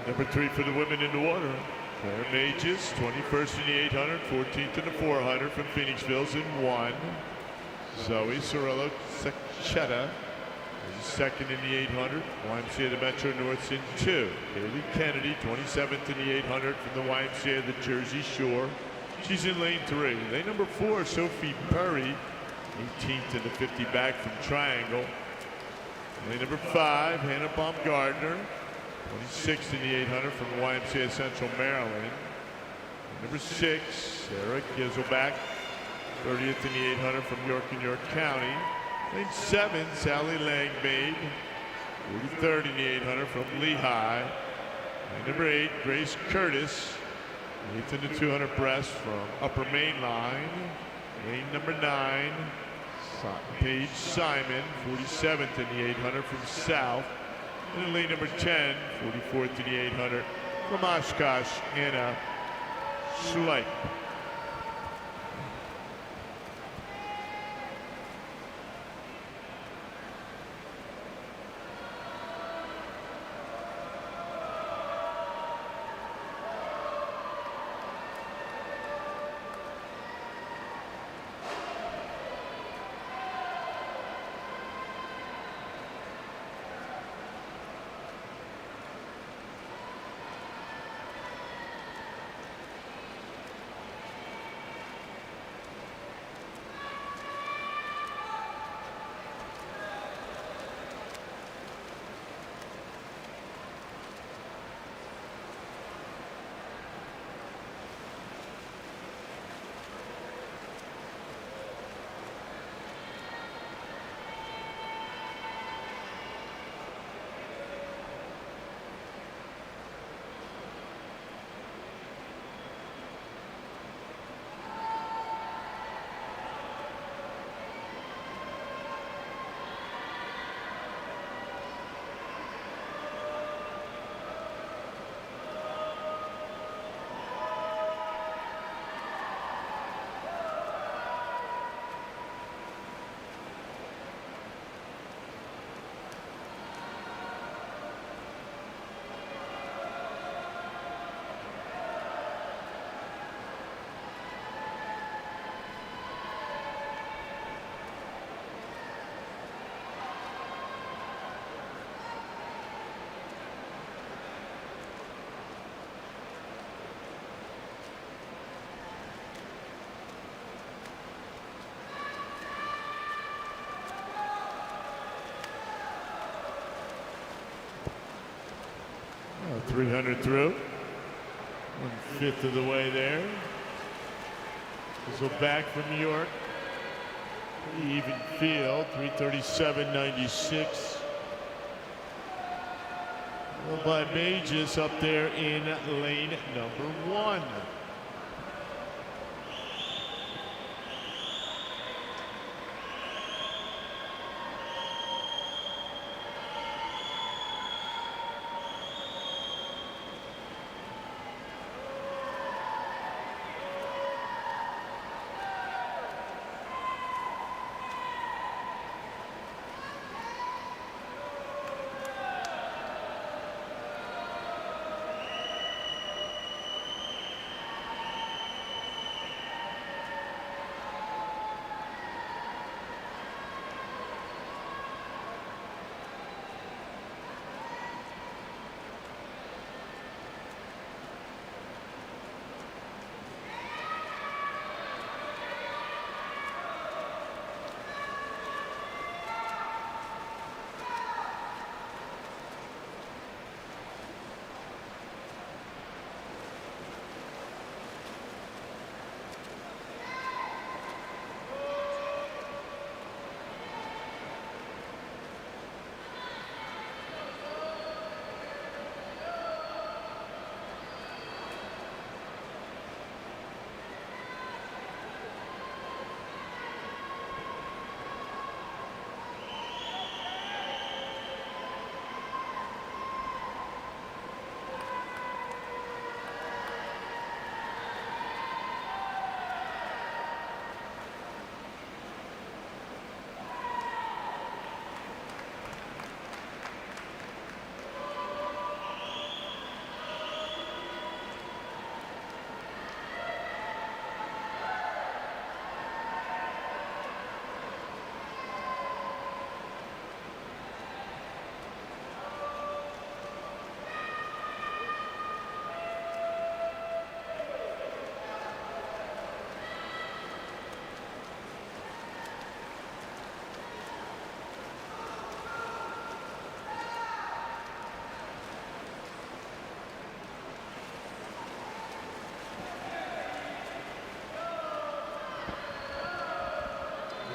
Number 3 for the women in the water. Claire Mages, 21st in the 800, 14th in the 400 from Phoenixville's in 1. Zoe Sorello Secchetta is second in the 800. YMCA of the Metro North's in 2. Haley Kennedy, 27th in the 800 from the YMCA of the Jersey Shore. She's in lane 3. Lane number 4, Sophie Perry, 18th in the 50 back from Triangle. Lane number 5, Hannah Baumgardner, 26th in the 800 from the YMCA Central Maryland. Number 6, Sarah Gizelback, 30th in the 800 from York and York County. Lane 7, Sally Langmaid, 43rd in the 800 from Lehigh. Lane number 8, Grace Curtis, 8th in the 200 breast from Upper Main Line. Lane number 9, Paige Simon, 47th in the 800 from South. And in lane number 10, 44th in the 800 from Oshkosh, Anna Schleip. 300 through. 1/5 of the way there. So back from New York. Even field, 337.96. By Mages up there in lane number 1.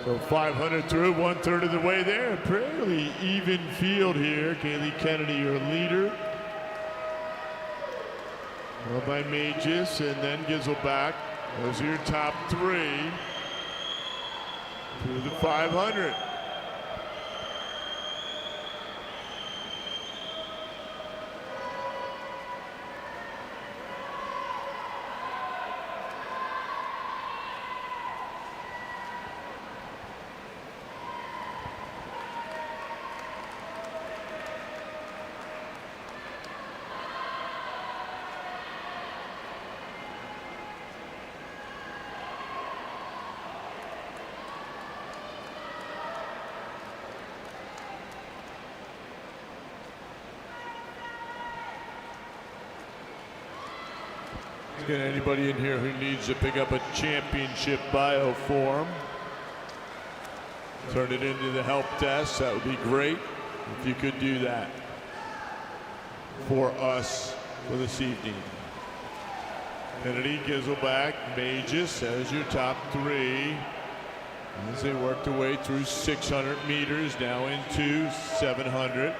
So 500 through, 1/3 of the way there. Fairly even field here. Kaylee Kennedy, your leader. Well, by Mages, and then Gizelback. Those are your top 3 through the 500. Get anybody in here who needs to pick up a championship bio form, turn it into the help desk. That would be great if you could do that for us for this evening. Kennedy, Gizelback, Mages as your top 3 as they work their way through 600 meters now into 700.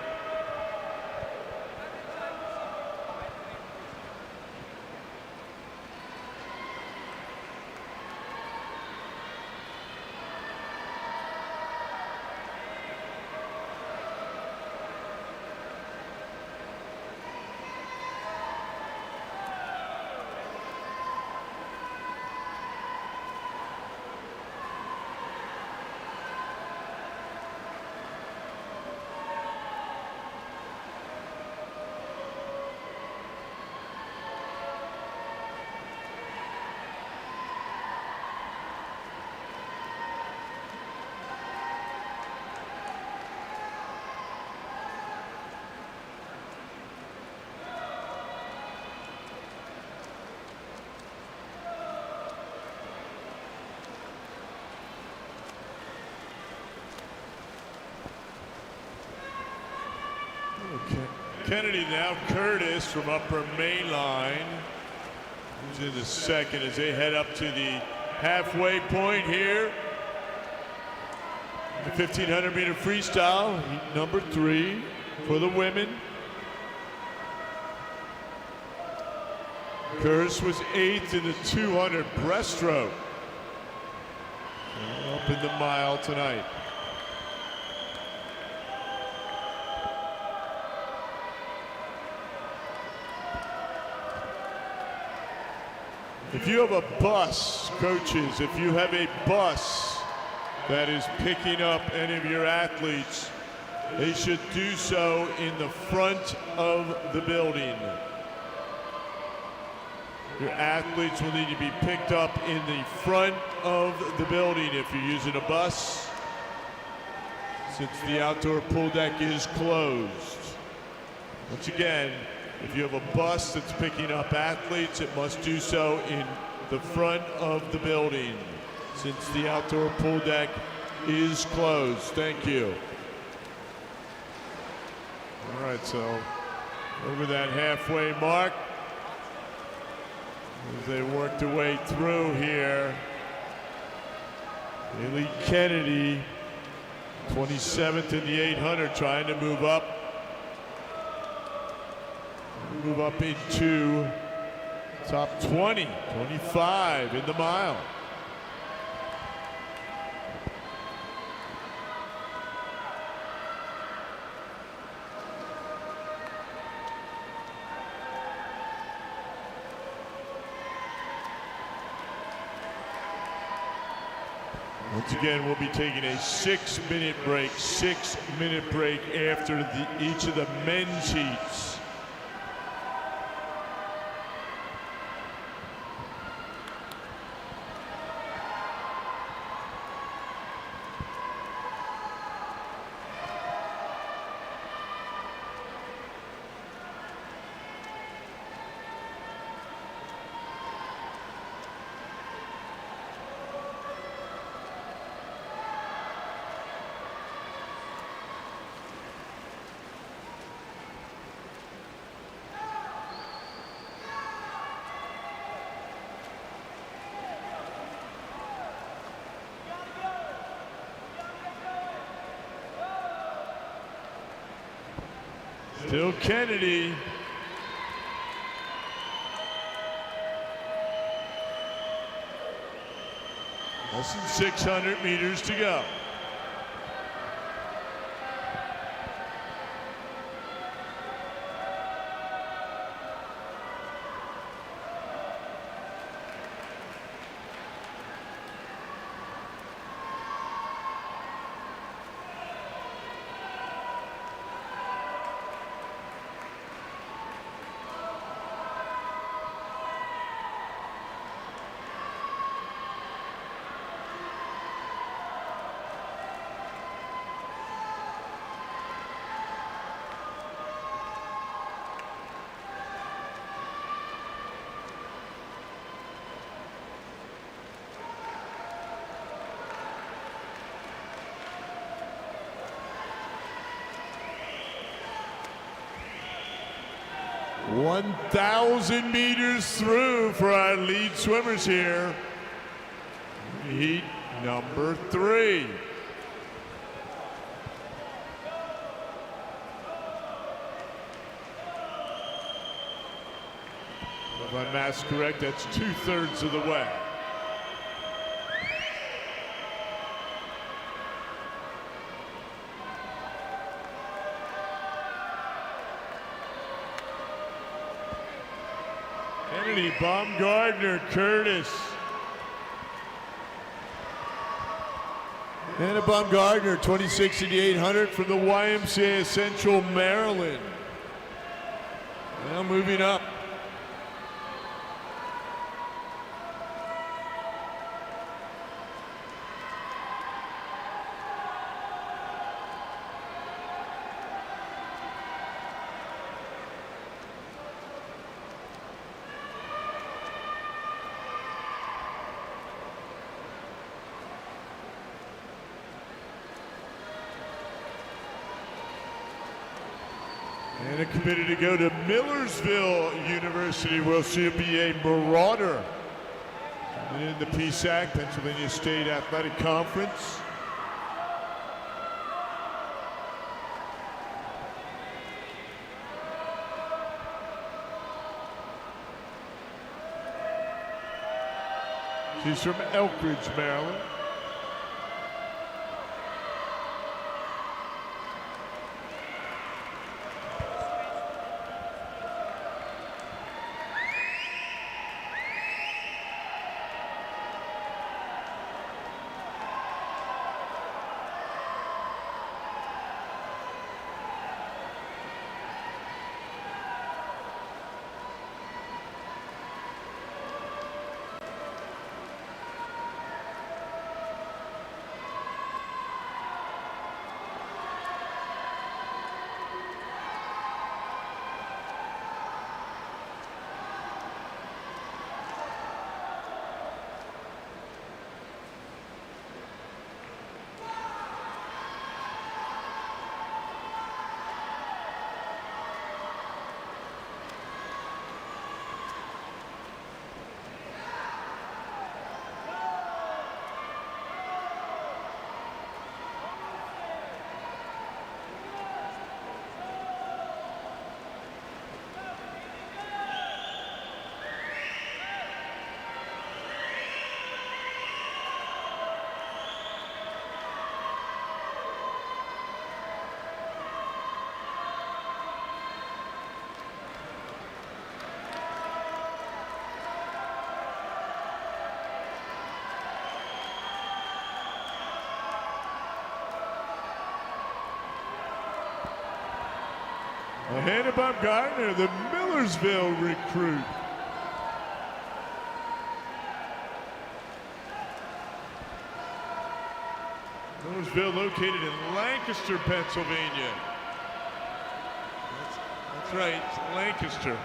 Okay. Kennedy now. Curtis from upper main line. Who's in the second as they head up to the halfway point here. The 1500 meter freestyle, heat number 3 for the women. Curtis was 8th in the 200 breaststroke. Up in the mile tonight. If you have a bus, coaches, if you have a bus that is picking up any of your athletes, they should do so in the front of the building. Your athletes will need to be picked up in the front of the building if you're using a bus, since the outdoor pool deck is closed. Once again, if you have a bus that's picking up athletes, it must do so in the front of the building, since the outdoor pool deck is closed. Thank you. All right, so over that halfway mark, as they work their way through here, Haley Kennedy, 27th in the 800, trying to move up into top 20, 25 in the mile. Once again, we'll be taking a 6-minute break, 6-minute break after each of the men's heats. Still Kennedy. Less than 600 meters to go. .1,000 meters through for our lead swimmers here. Heat number 3. If my math's correct, that's 2/3 of the way. Kennedy, Baumgardner, Curtis. Anna Baumgardner, 26 in the 800 from the YMCA Central Maryland. Now moving up. And committed to go to Millersville University, where she'll be a marauder in the PSAC, Pennsylvania State Athletic Conference. She's from Elkridge, Maryland. Hannah Baumgartner, the Millersville recruit. Millersville located in Lancaster, Pennsylvania. That's right, it's Lancaster.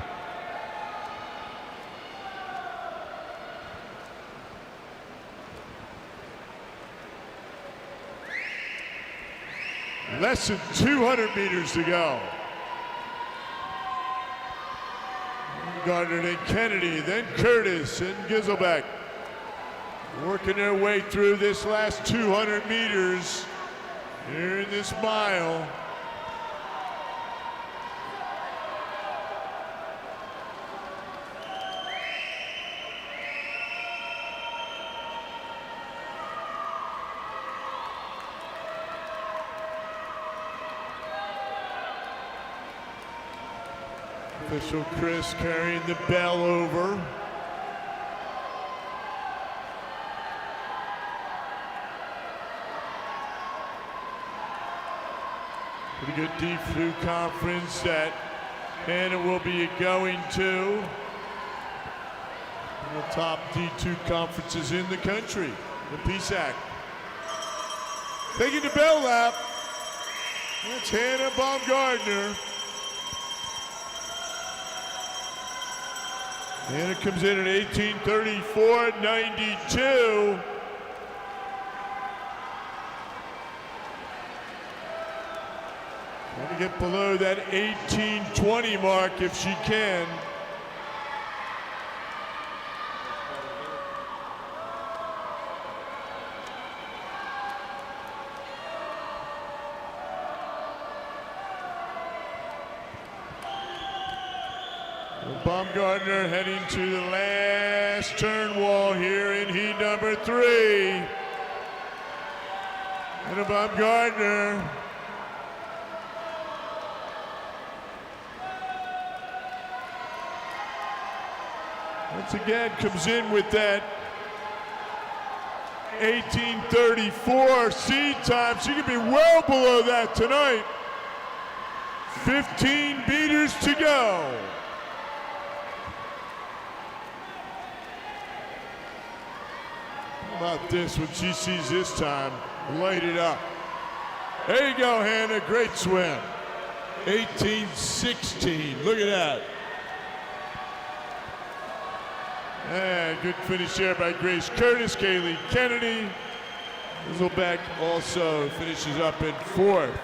Less than 200 meters to go. Gardner, then Kennedy, then Curtis and Giselbeck, working their way through this last 200 meters here in this mile. Official Chris carrying the bell over. Pretty good D2 conference that Hannah will be going to. One of the top D2 conferences in the country, the PSAC. Taking the bell lap, that's Hannah Baumgartner. And it comes in at 18:34.92. Trying to get below that 18:20 mark if she can. Baumgartner heading to the last turn wall here in heat number 3. And Baumgartner once again comes in with that 18:34 seed time. She could be well below that tonight. 15 meters to go. How about this when she sees this time? Light it up. There you go, Hannah. Great swim. 18:16. Look at that. And good finish there by Grace Curtis. Kaylee Kennedy. Giselbeck also finishes up in 4th.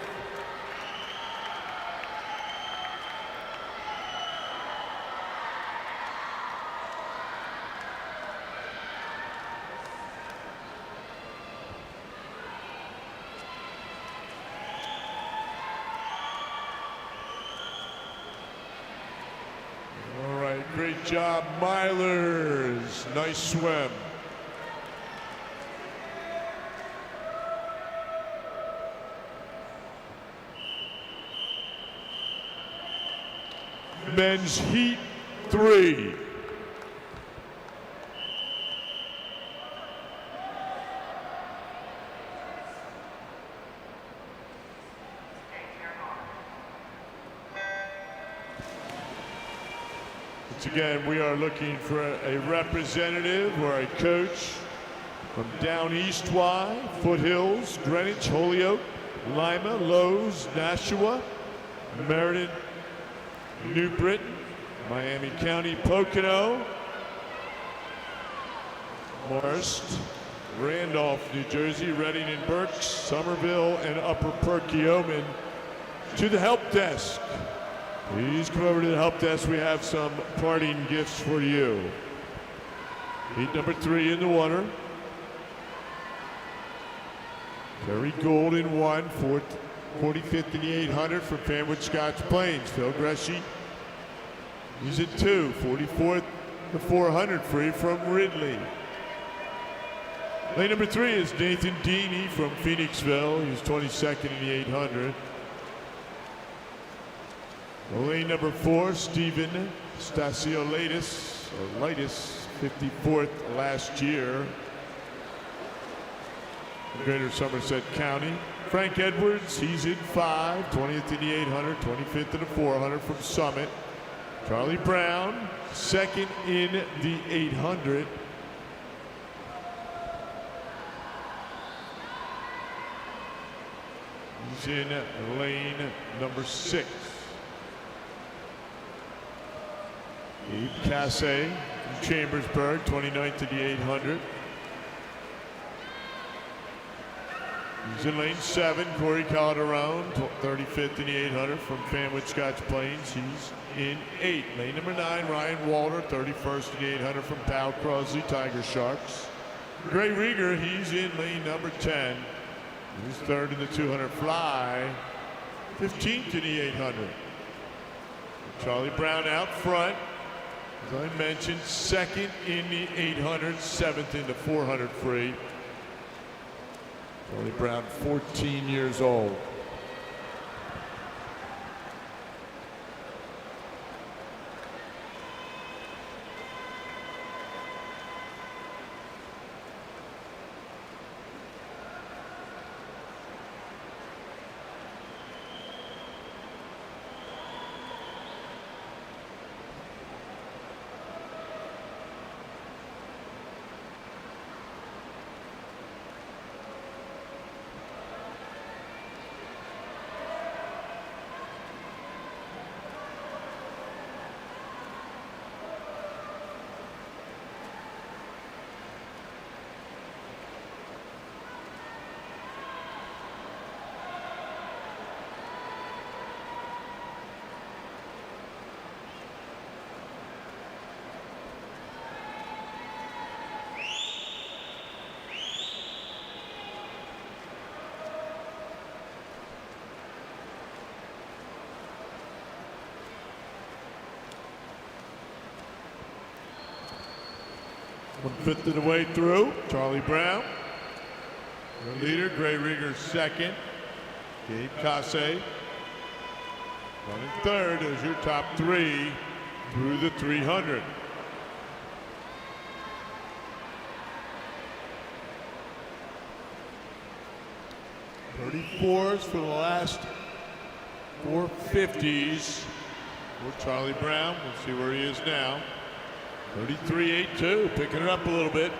All right, great job, milers. Nice swim. Men's heat 3. Once again, we are looking for a representative or a coach from down East Y, Foothills, Greenwich, Holyoke, Lima, Lowe's, Nashua, Meriden, New Britain, Miami County, Pocono, Marst, Randolph, New Jersey, Reading and Berks, Somerville, and Upper Perkiomen to the help desk. Please come over to the help desk. We have some parting gifts for you. Heat number 3 in the water. Terry Gould in 1, 45th in the 800 from Fanwood Scotch Plains. Phil Greshey, he's at 2, 44th the 400 free from Ridley. Lane number 3 is Nathan Deeney from Phoenixville. He's 22nd in the 800. Lane number 4, Stephen Stasiolaitis, 54th last year. Greater Somerset County. Frank Edwards, he's in 5, 20th in the 800, 25th in the 400 from Summit. Charlie Brown, 2nd in the 800. He's in lane number 6. Gabe Casse from Chambersburg, 29th in the 800. He's in lane 7, Corey Calderon, 35th in the 800 from Fanwood Scotch Plains. He's in 8. Lane number 9, Ryan Walter, 31st in the 800 from Dow Crosley Tiger Sharks. Gray Rieger, he's in lane number 10. He's 3rd in the 200 fly, 15th in the 800. Charlie Brown out front, as I mentioned, 2nd in the 800, 7th in the 400 free. Charlie Brown, 14 years old. One-fifth of the way through, Charlie Brown. The leader, Gray Rieger, 2nd. Gabe Casse running 3rd as your top 3 through the 300. .34s for the last 450s for Charlie Brown. We'll see where he is now. 33.82, picking it up a little bit.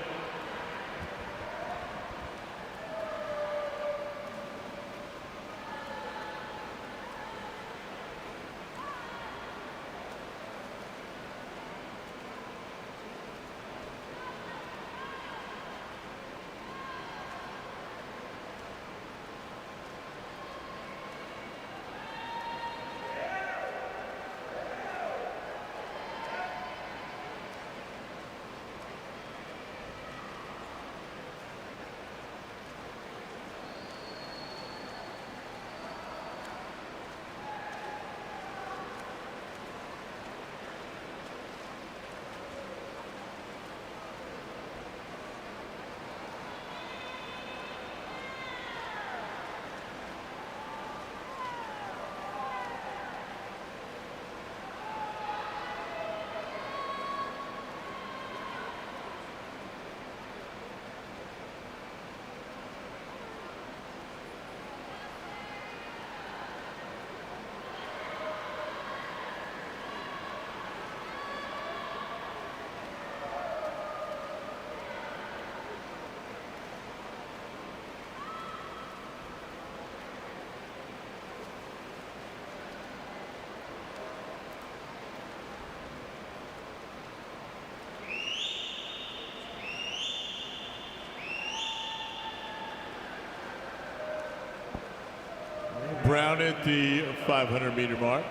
Brown at the 500-meter mark.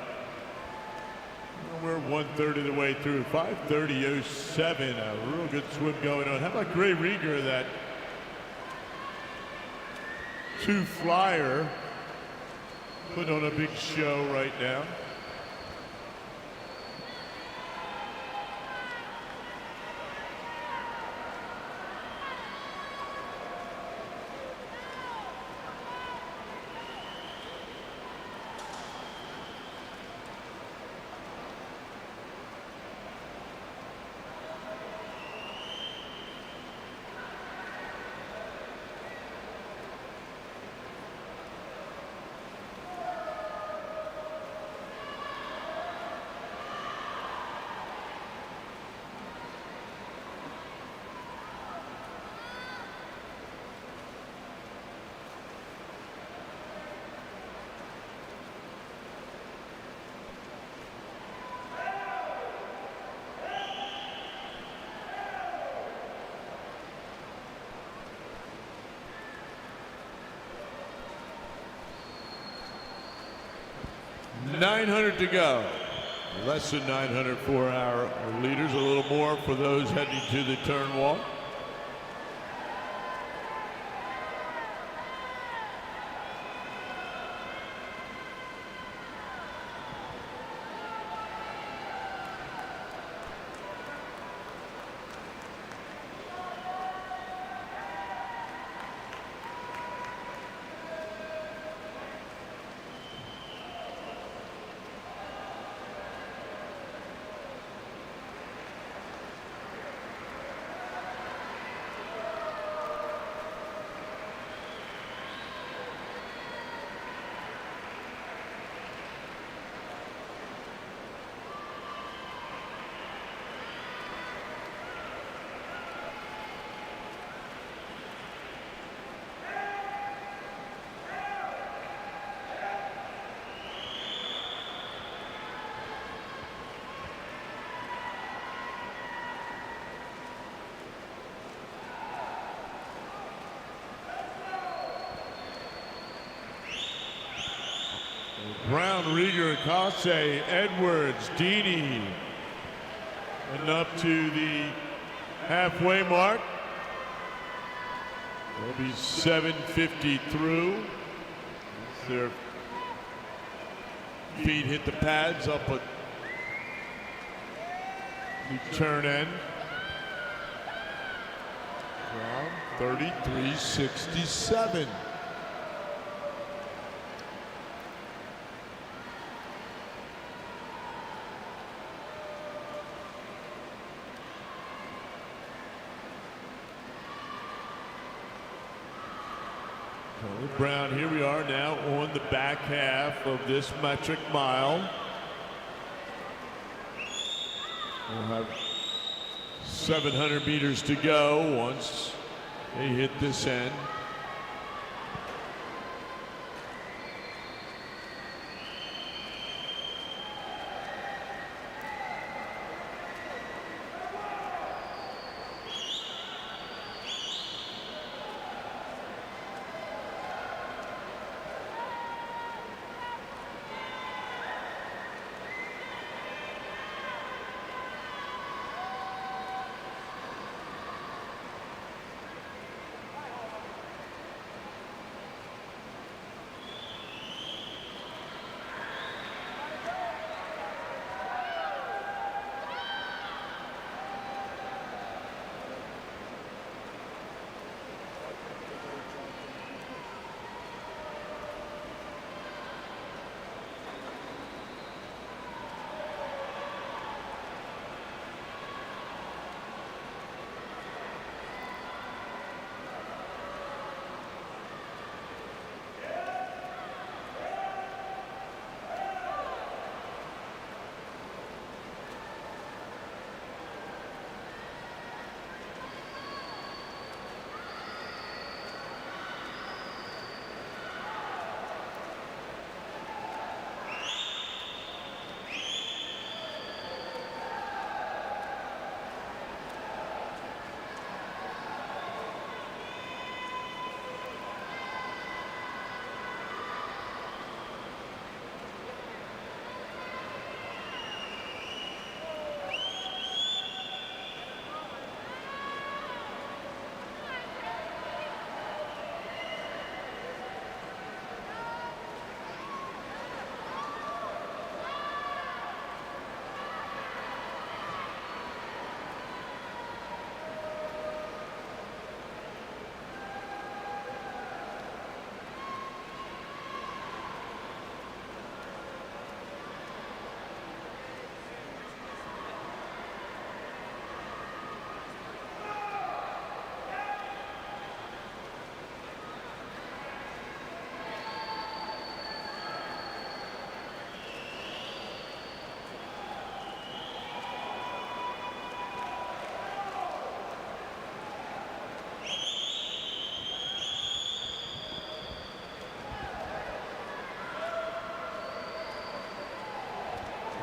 We're 1/3 of the way through. 5:30.07. A real good swim going on. How about Gray Rieger, that 2 flyer, putting on a big show right now. .900 to go. Less than 900 for our leaders. A little more for those heading to the turn wall. Brown, Rieger, Kase, Edwards, Dini, and up to the halfway mark. They'll be 7:50 through. As their feet hit the pads up at the turn end. Brown, 33.67. Brown, here we are now on the back half of this metric mile. We'll have 700 meters to go once they hit this end.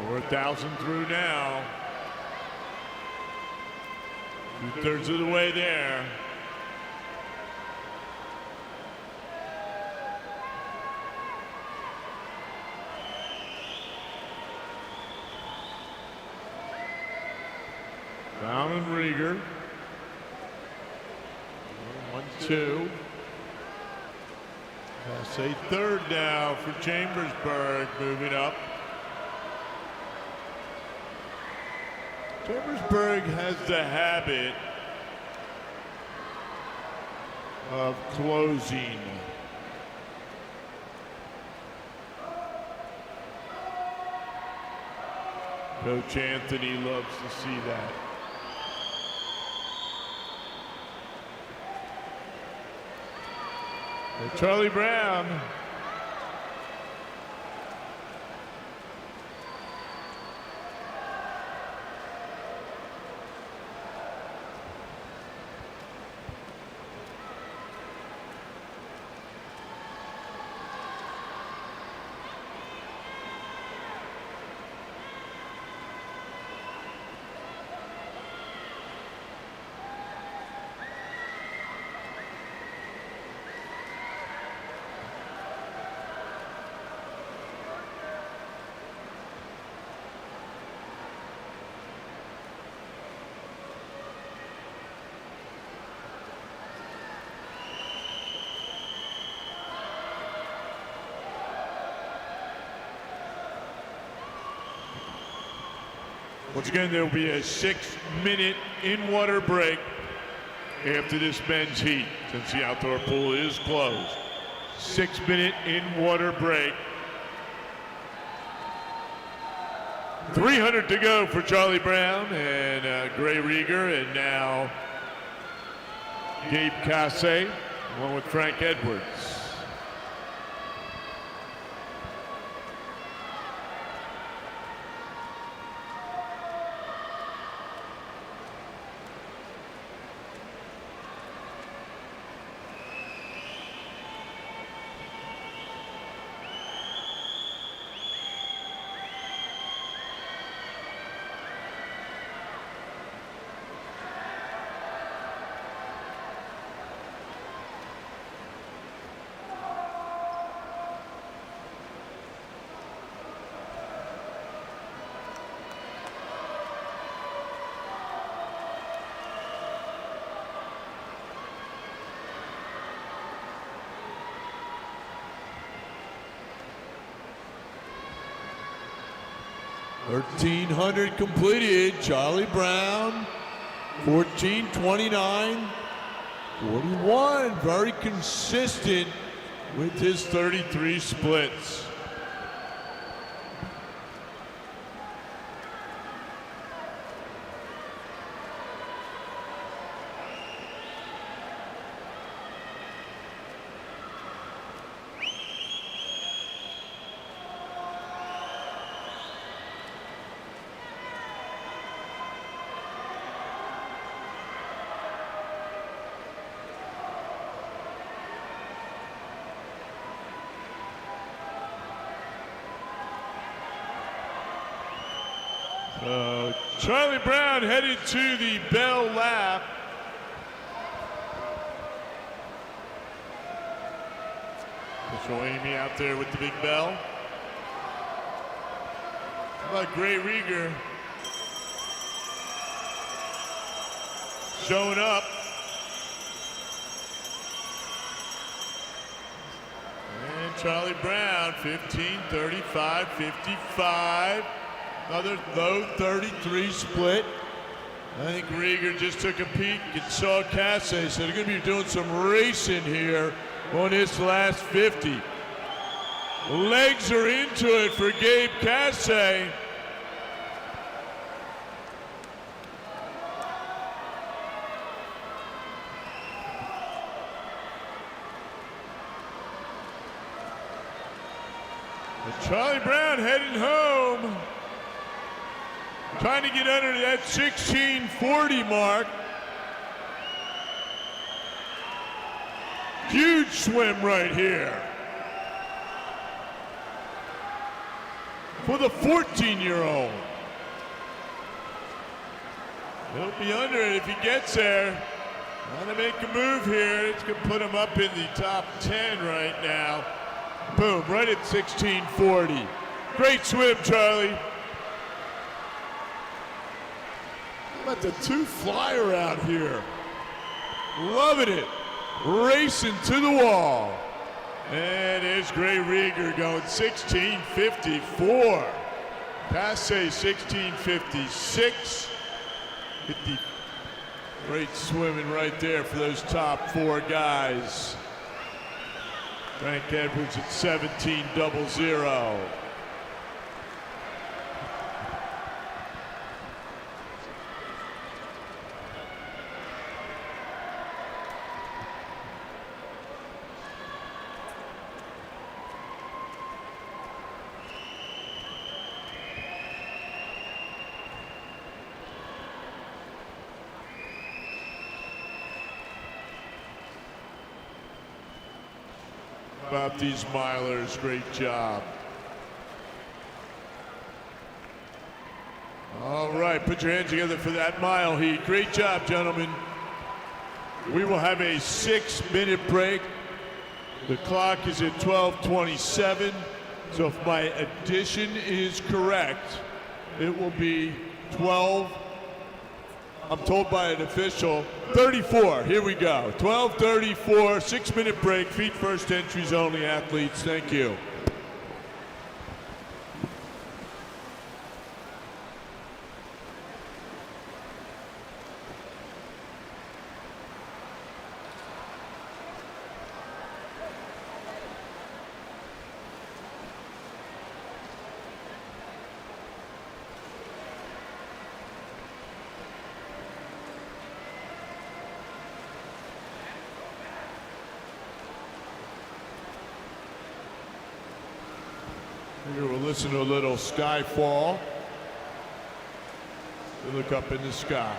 4,000 through now. 2/3 of the way there. Brown and Rieger. 1-2. That's a third now for Chambersburg, moving up. Chambersburg has the habit of closing. Coach Anthony loves to see that. And Charlie Brown. Once again, there will be a 6-minute in-water break after this men's heat, since the outdoor pool is closed. 6-minute in-water break. 300 to go for Charlie Brown and Gray Rieger, and now Gabe Casse, along with Frank Edwards. $1,300 completed. Charlie Brown, 14:29, 41. Very consistent with his 33 splits. Charlie Brown headed to the bell lap. Show Amy out there with the big bell. How about Gray Rieger showing up? And Charlie Brown, 15:35.55. Another low 33 split. I think Rieger just took a peek and saw Casse, so they're going to be doing some racing here on this last 50. Legs are into it for Gabe Casse. Charlie Brown heading home. Trying to get under that 16:40 mark. Huge swim right here. for the 14-year-old. He'll be under it if he gets there. Trying to make a move here. It's going to put him up in the top 10 right now. Boom, right at 16:40. Great swim, Charlie. How about the two flyer out here? Loving it. Racing to the wall. And there's Gray Rieger going 16:54. Passe 16:56. Great swimming right there for those top four guys. Frank Edwards at 17:00. About these milers, great job. All right, put your hands together for that mile heat. Great job, gentlemen. We will have a 6-minute break. The clock is at 12:27, so if my addition is correct, it will be 12. I'm told by an official, 34. Here we go. 12:34, 6-minute break. Feet first entries only, athletes. Thank you. Here we'll listen to a little Skyfall. We look up in the sky.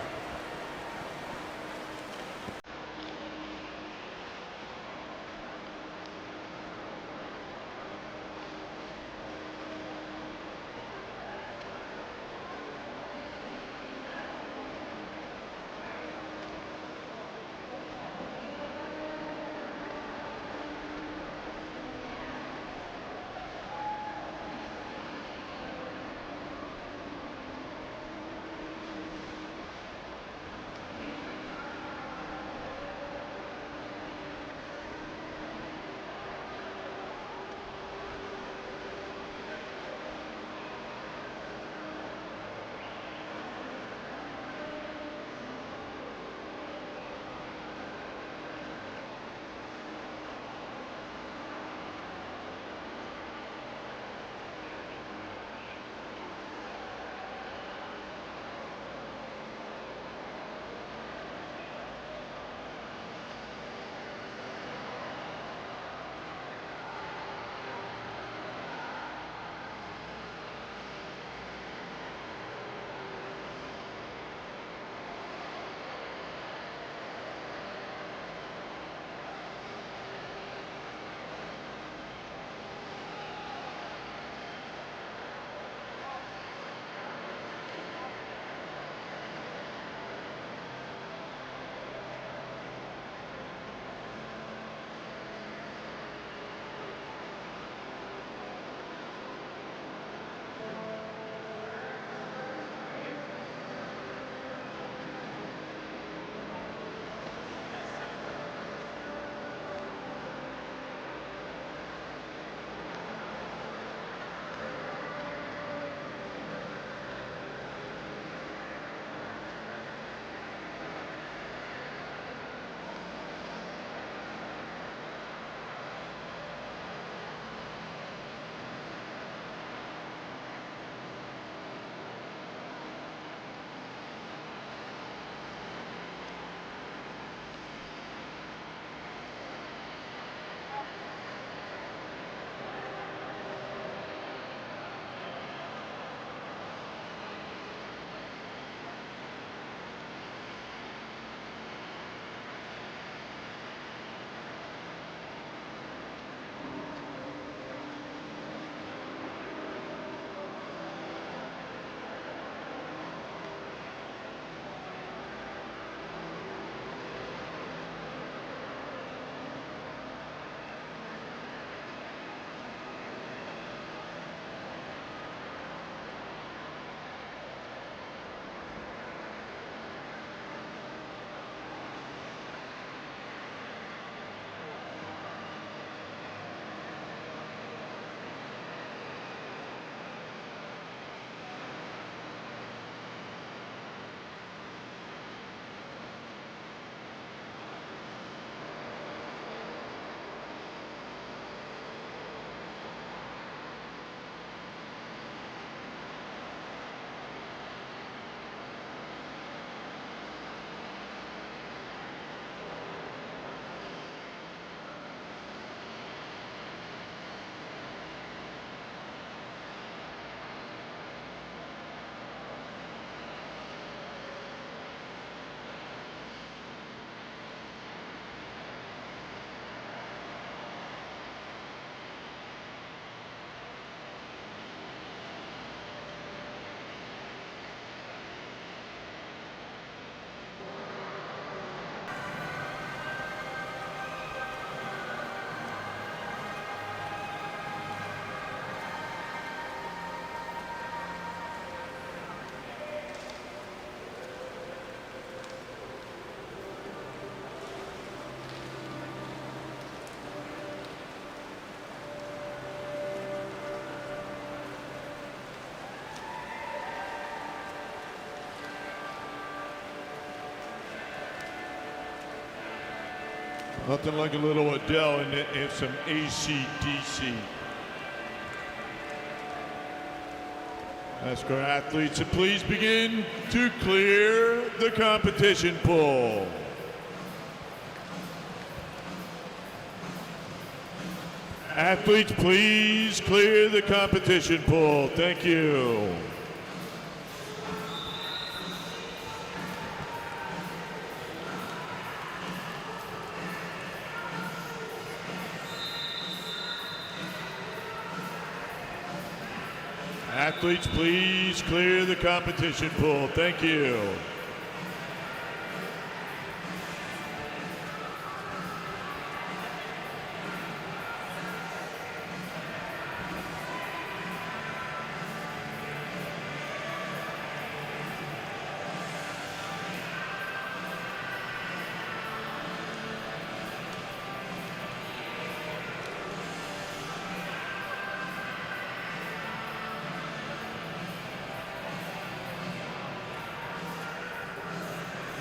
Nothing like a little Adele and some AC/DC. Ask our athletes to please begin to clear the competition pool. Athletes, please clear the competition pool. Thank you. Athletes, please clear the competition pool. Thank you.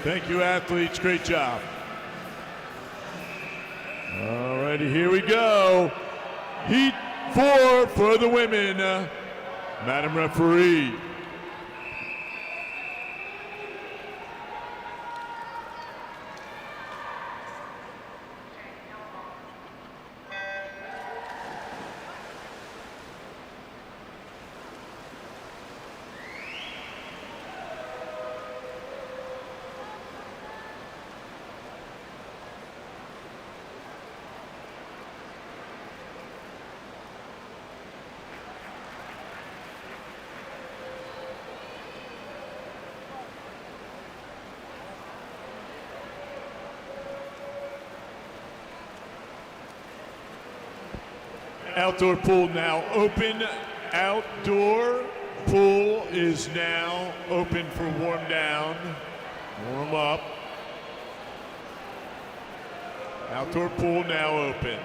Thank you, athletes. Great job. All righty, here we go. Heat 4 for the women. Madam Referee. Outdoor pool now open. Outdoor pool is now open for warm down. Warm up. Outdoor pool now open.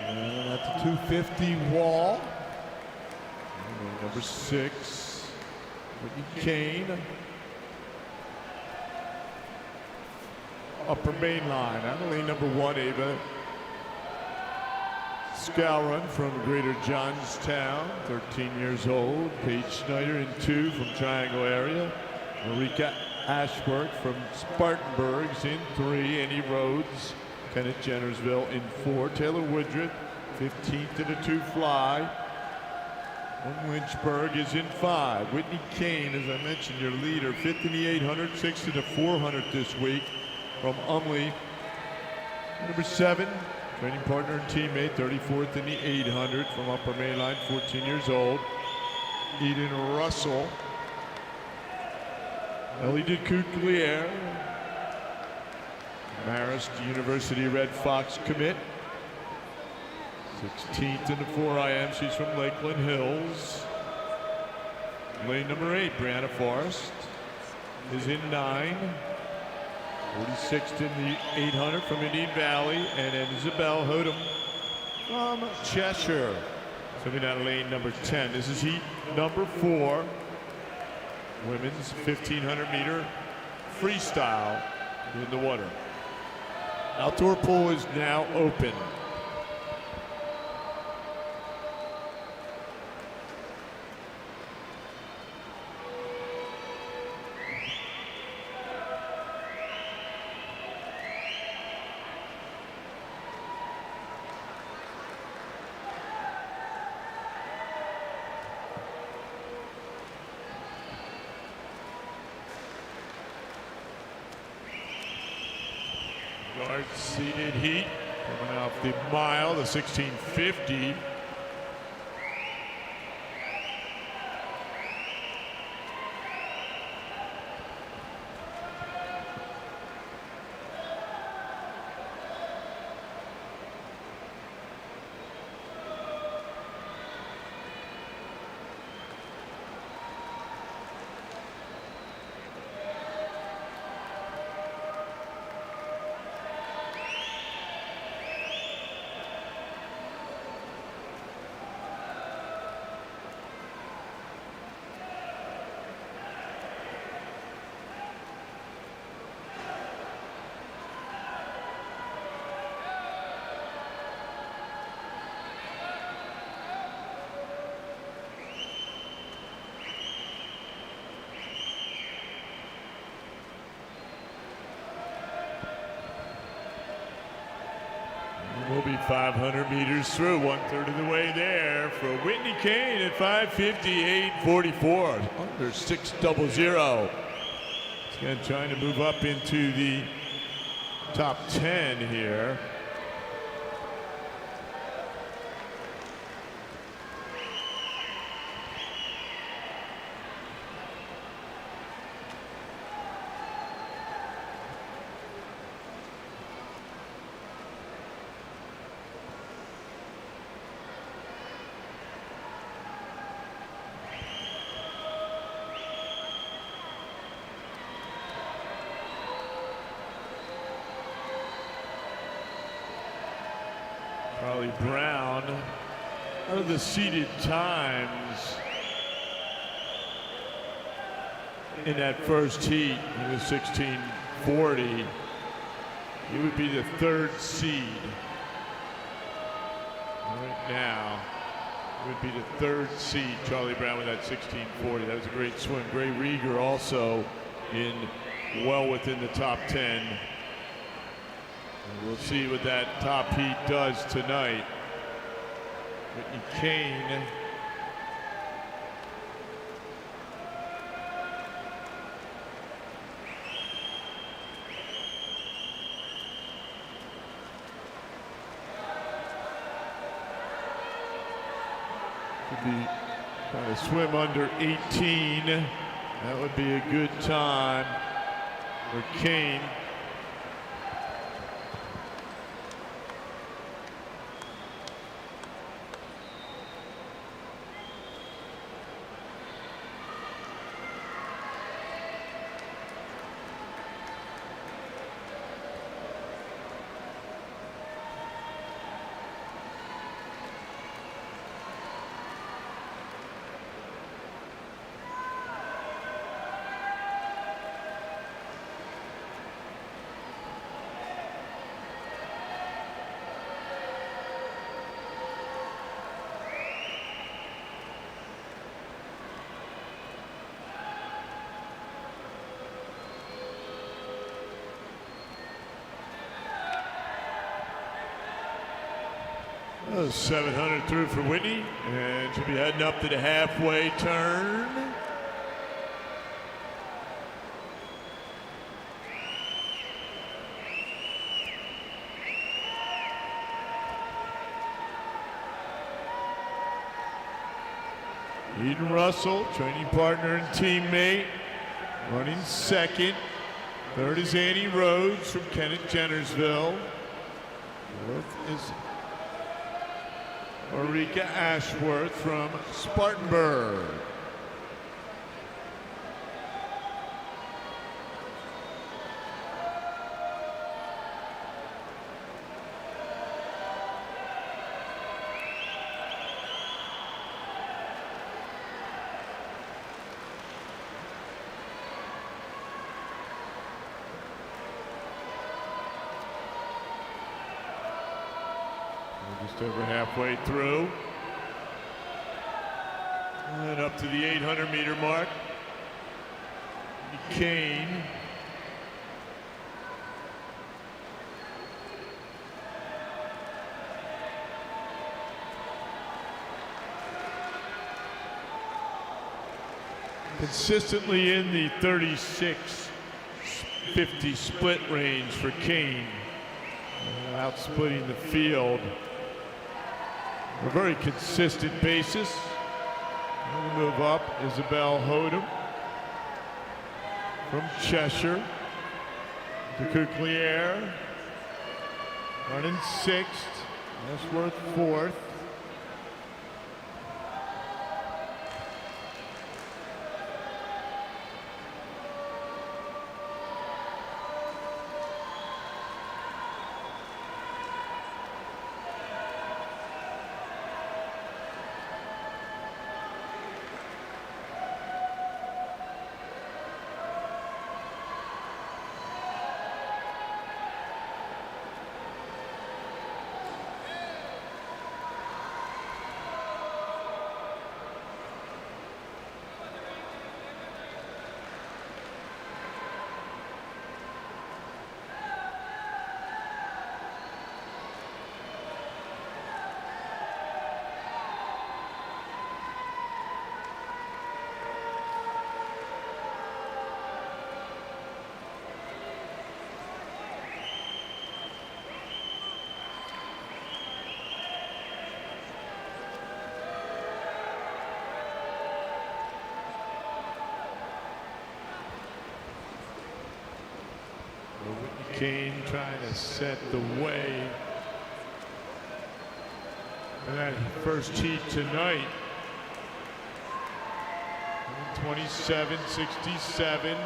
And at the 250 wall, number 6, Whitney Kane. Upper main line, on lane number 1, Ava Scowron from Greater Johnstown, 13 years old. Paige Schneider in 2 from Triangle area. Marika Ashworth from Spartanburg's in 3. Annie Rhodes Kenneth Jennersville in 4. Taylor Woodruff, 15th in a 2 fly. Lynchburg is in 5. Whitney Kane, as I mentioned, your leader, 5th in the 800, 6th in the 400 this week from Umley. Number 7, training partner and teammate, 34th in the 800 from Upper Mainline, 14 years old. Eden Russell. Ellie DeCoutelier, Marist University Red Fox commit. 16th in the 4 IM. She's from Lakeland Hills. Lane number 8, Brianna Forrest, is in 9. 46th in the 800 from Indian Valley. And then Isabel Hodem from Cheshire. Coming out of lane number 10. This is heat number 4. Women's 1500 meter freestyle in the water. Outdoor pool is now open. Guard seated heat coming off the mile, the 1650. We'll be 500 meters through, 1/3 of the way there for Whitney Kane at 5:58.44, under 6:00. Again, trying to move up into the top 10 here. Charlie Brown, out of the seated times in that first heat, he was 16:40. He would be the 3rd seed. Right now, he would be the 3rd seed, Charlie Brown, with that 16:40. That was a great swim. Gray Rieger also in well within the top 10. We'll see what that top heat does tonight. Whitney Kane could be trying to swim under 18. That would be a good time for Kane. 700 through for Whitney, and she'll be heading up to the halfway turn. Eden Russell, training partner and teammate, running second. Third is Annie Rhodes from Kennett Jennersville. Fourth is Marika Ashworth from Spartanburg. Just over halfway through. And up to the 800-meter mark. Kane. Consistently in the 36-50 split range for Kane. Out splitting the field. On a very consistent basis. We'll move up, Isabel Hodem from Cheshire. DeCouklier running sixth. Ashworth fourth. Kane trying to set the way for that first heat tonight. 27-67.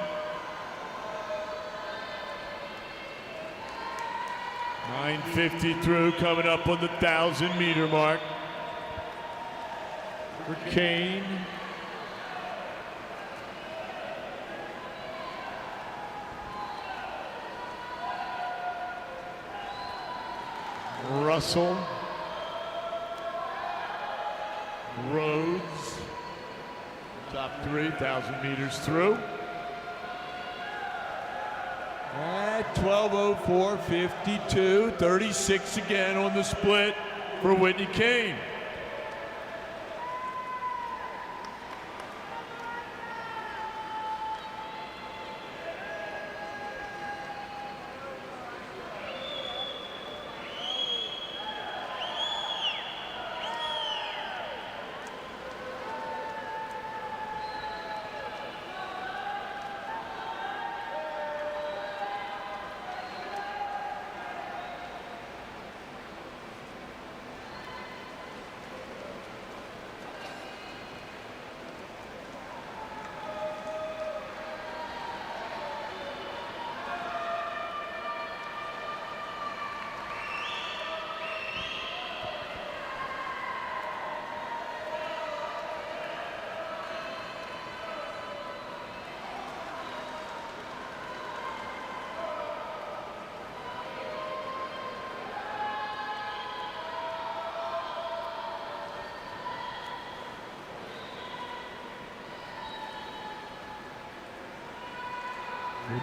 950 through, coming up on the 1,000-meter mark for Kane. Russell, Rhodes, top 3,000 meters through. At 12:04.52, 36 again on the split for Whitney Kane.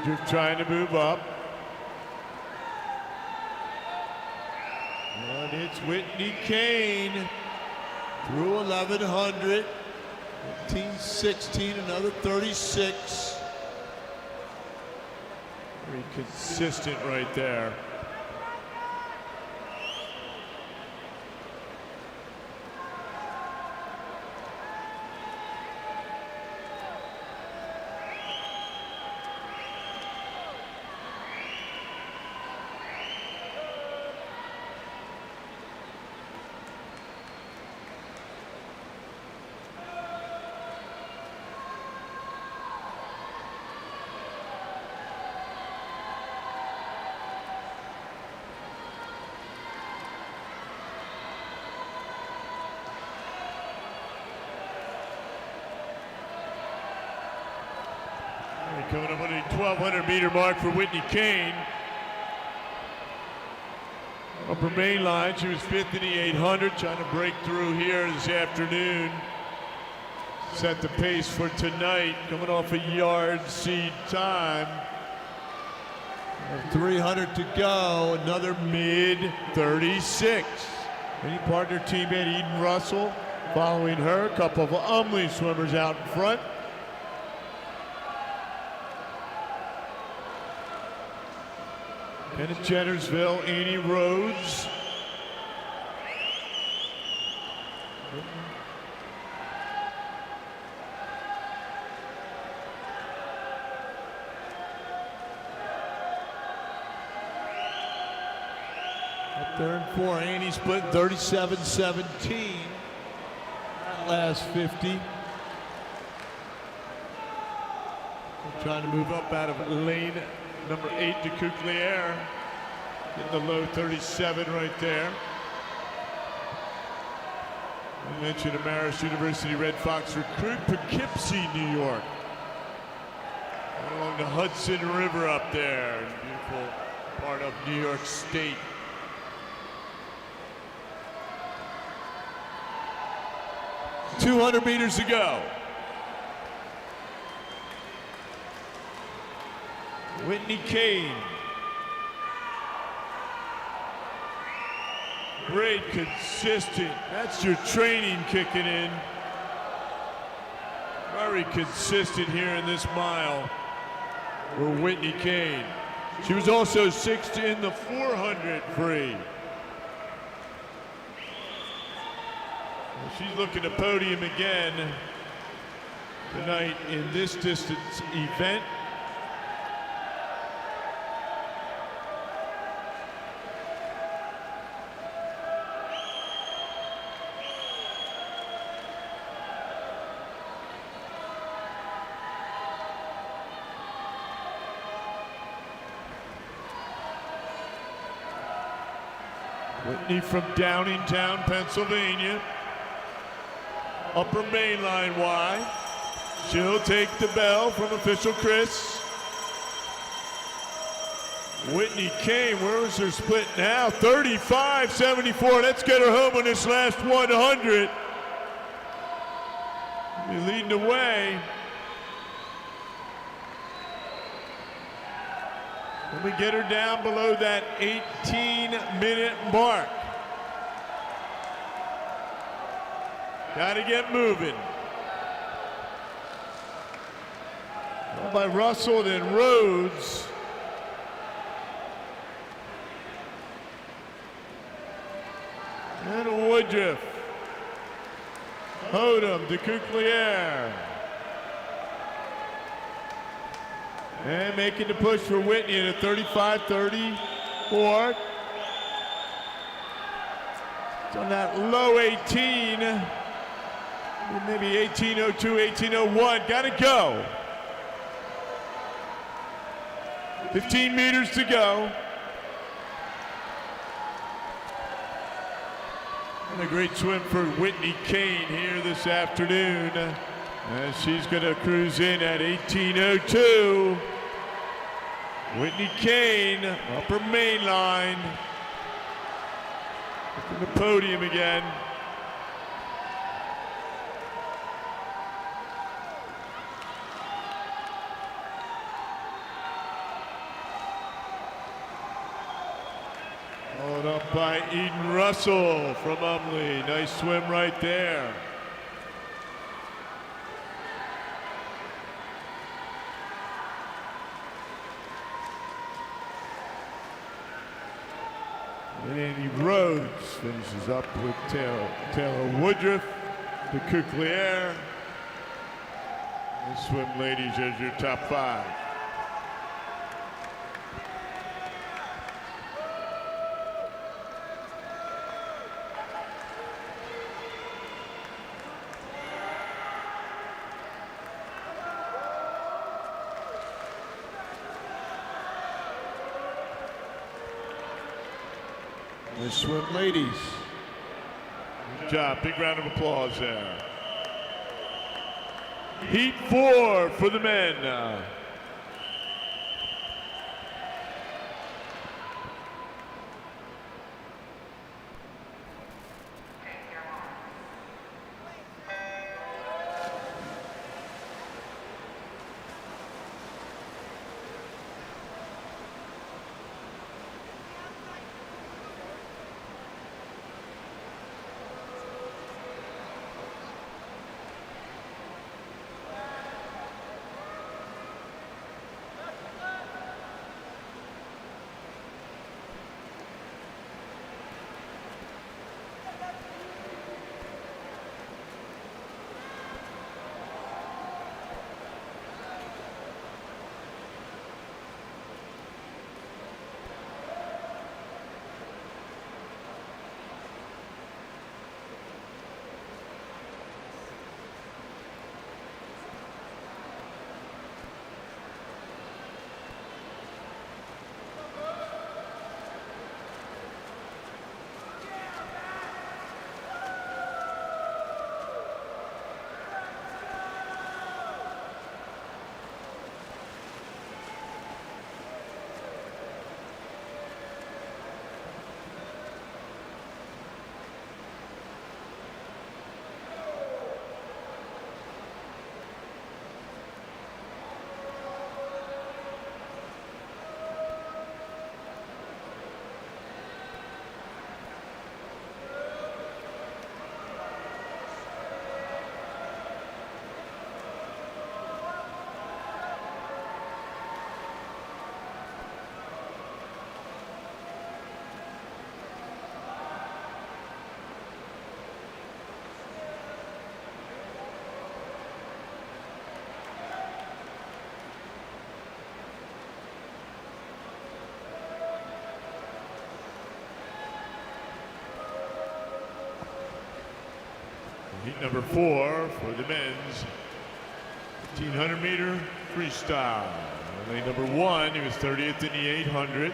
Woodruff trying to move up. And it's Whitney Kane through 1100. 15-16, another 36. Very consistent right there. Coming up on the 1200 meter mark for Whitney Kane. Upper main line, she was fifth in the 800, trying to break through here this afternoon. Set the pace for tonight, coming off a yard seed time. 300 to go, another Mid 36. Any partner teammate Eden Russell following her. A couple of Umley swimmers out in front. And at Jennersville, Annie Rhodes. up there in 4. Annie split 37-17. That last 50. Trying to move up out of lane number 8 to Takeitlive. In the low 37 right there. I mentioned a Marist University Red Fox recruit, Poughkeepsie, New York. Right along the Hudson River up there. Beautiful part of New York State. .200 meters to go. Whitney Kane. Great, consistent. That's your training kicking in. Very consistent here in this mile for Whitney Kane. She was also 6th in the 400 free. She's looking to podium again tonight in this distance event. Whitney from Downingtown, Pennsylvania. Upper main line Y. She'll take the bell from official Chris. Whitney Kane, where is her split now? 35-74. Let's get her home on this last 100. She's leading the way. Let me get her down below that 18-minute mark. Got to get moving. Well, by Russell and Rhodes. And Woodruff. Hodem, Takeitlive. And making the push for Whitney at a 35-34. It's on that low 18. Maybe 1802, 1801. Gotta go. 15 meters to go. And a great swim for Whitney Kane here this afternoon. And she's gonna cruise in at 1802. Whitney Kane, upper main line. To the podium again. Followed up by Eden Russell from Umley. Nice swim right there. Andy Rhodes finishes up with Taylor Woodruff, the Couklier. The swim ladies as your top 5. The swim ladies. Good job. Big round of applause there. Heat 4 for the men. Heat number 4 for the men's 1500 meter freestyle. Lane number 1, he was 30th in the 800.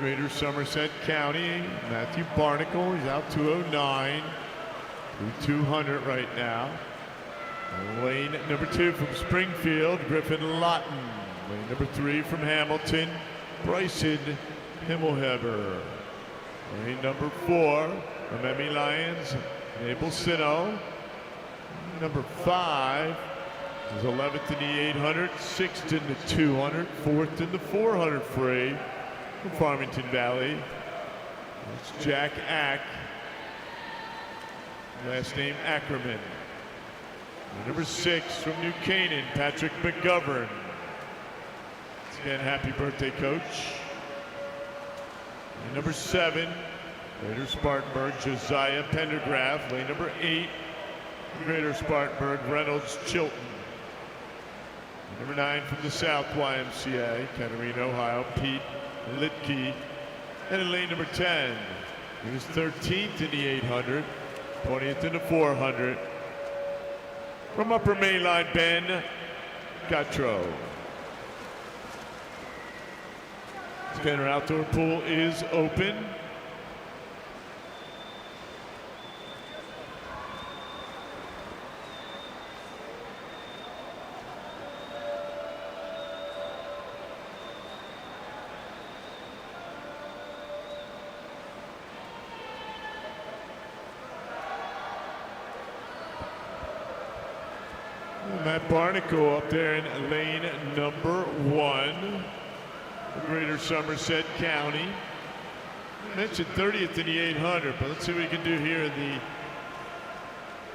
Greater Somerset County, Matthew Barnacle, he's out 209 through 200 right now. Lane number 2 from Springfield, Griffin Lawton. Lane number 3 from Hamilton, Bryson Himmelheber. Lane number 4 from Emmy Lyons, Mabel Sino. Number 5 is 11th in the 800, 6th in the 200, 4th in the 400 free from Farmington Valley. It's Jack Ack, last name Ackerman. Number 6 from New Canaan, Patrick McGovern. Again, happy birthday, Coach. And number 7, Greater Spartanburg, Josiah Pendergraph. Lane number 8, Greater Spartanburg, Reynolds Chilton. Number 9 from the South YMCA, Katerina, Ohio, Pete Litke. And in lane number 10, he was 13th in the 800, 20th in the 400. From Upper Mainline, Ben Gattro. Scanner outdoor pool is open. Matt Barnacle up there in lane number 1, Greater Somerset County. I mentioned 30th in the 800, but let's see what we can do here in the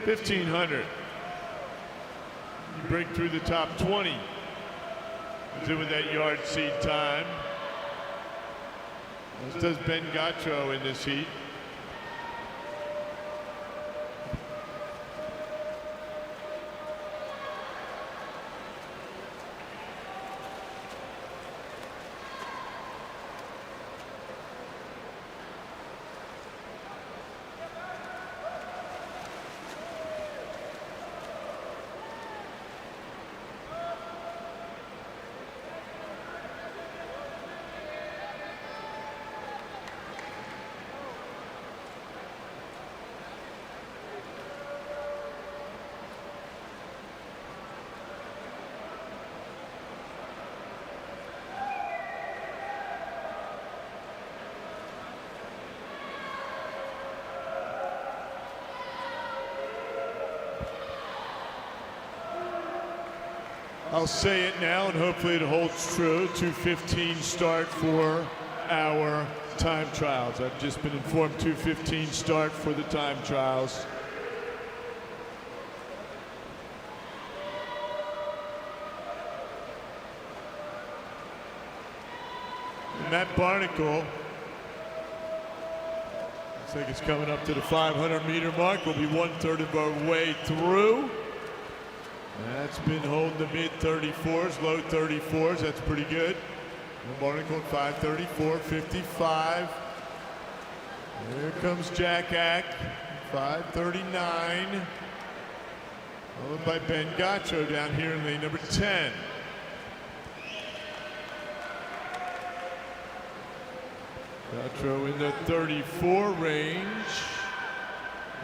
1500. You break through the top 20. Do with that yard seed time. As does Ben Gattro in this heat. I'll say it now, and hopefully it holds true. 2:15 start for our time trials. I've just been informed 2:15 start for the time trials. And that barnacle, looks like it's coming up to the 500-meter mark. We'll be 1/3 of our way through. That's been holding the mid-34s, low 34s. That's pretty good. Barnacle at 5:34.55. Here comes Jack Ack, 5:39. Followed by Ben Gattro down here in lane number 10. Gattro in the 34 range.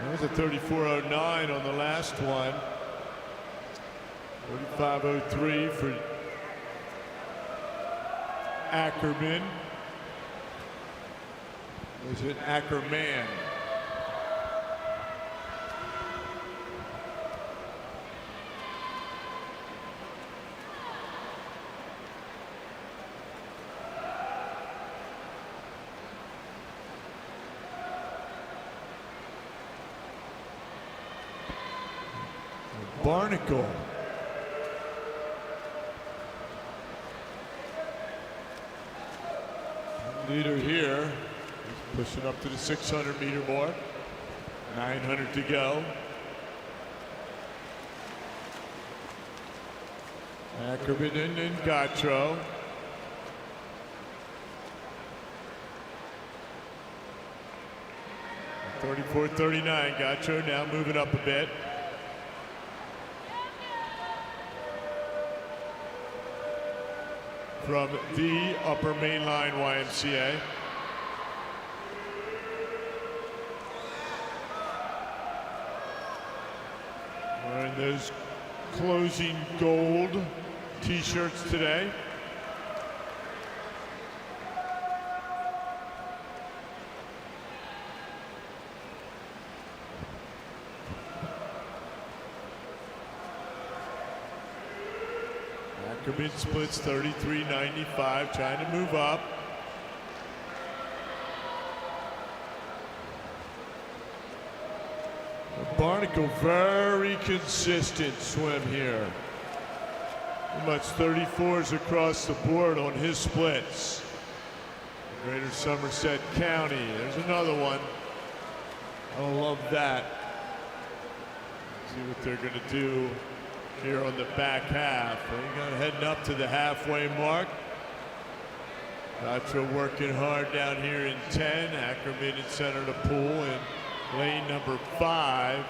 That was a 34.09 on the last one. 35.03 for Ackerman. Was it Ackerman? Barnacle. Leader here, he's pushing up to the 600-meter mark. 900 to go. Ackerman and Gattro. .34.39. Gattro now moving up a bit. From the Upper Main Line YMCA. Wearing those closing gold t-shirts today. Ackerman splits 33.95, trying to move up. Barnacle, very consistent swim here. Pretty much 34s across the board on his splits. Greater Somerset County, there's another one. I love that. See what they're gonna do here on the back half. They got heading up to the halfway mark. Gattro working hard down here in 10. Ackerman in center of the pool in lane number 5.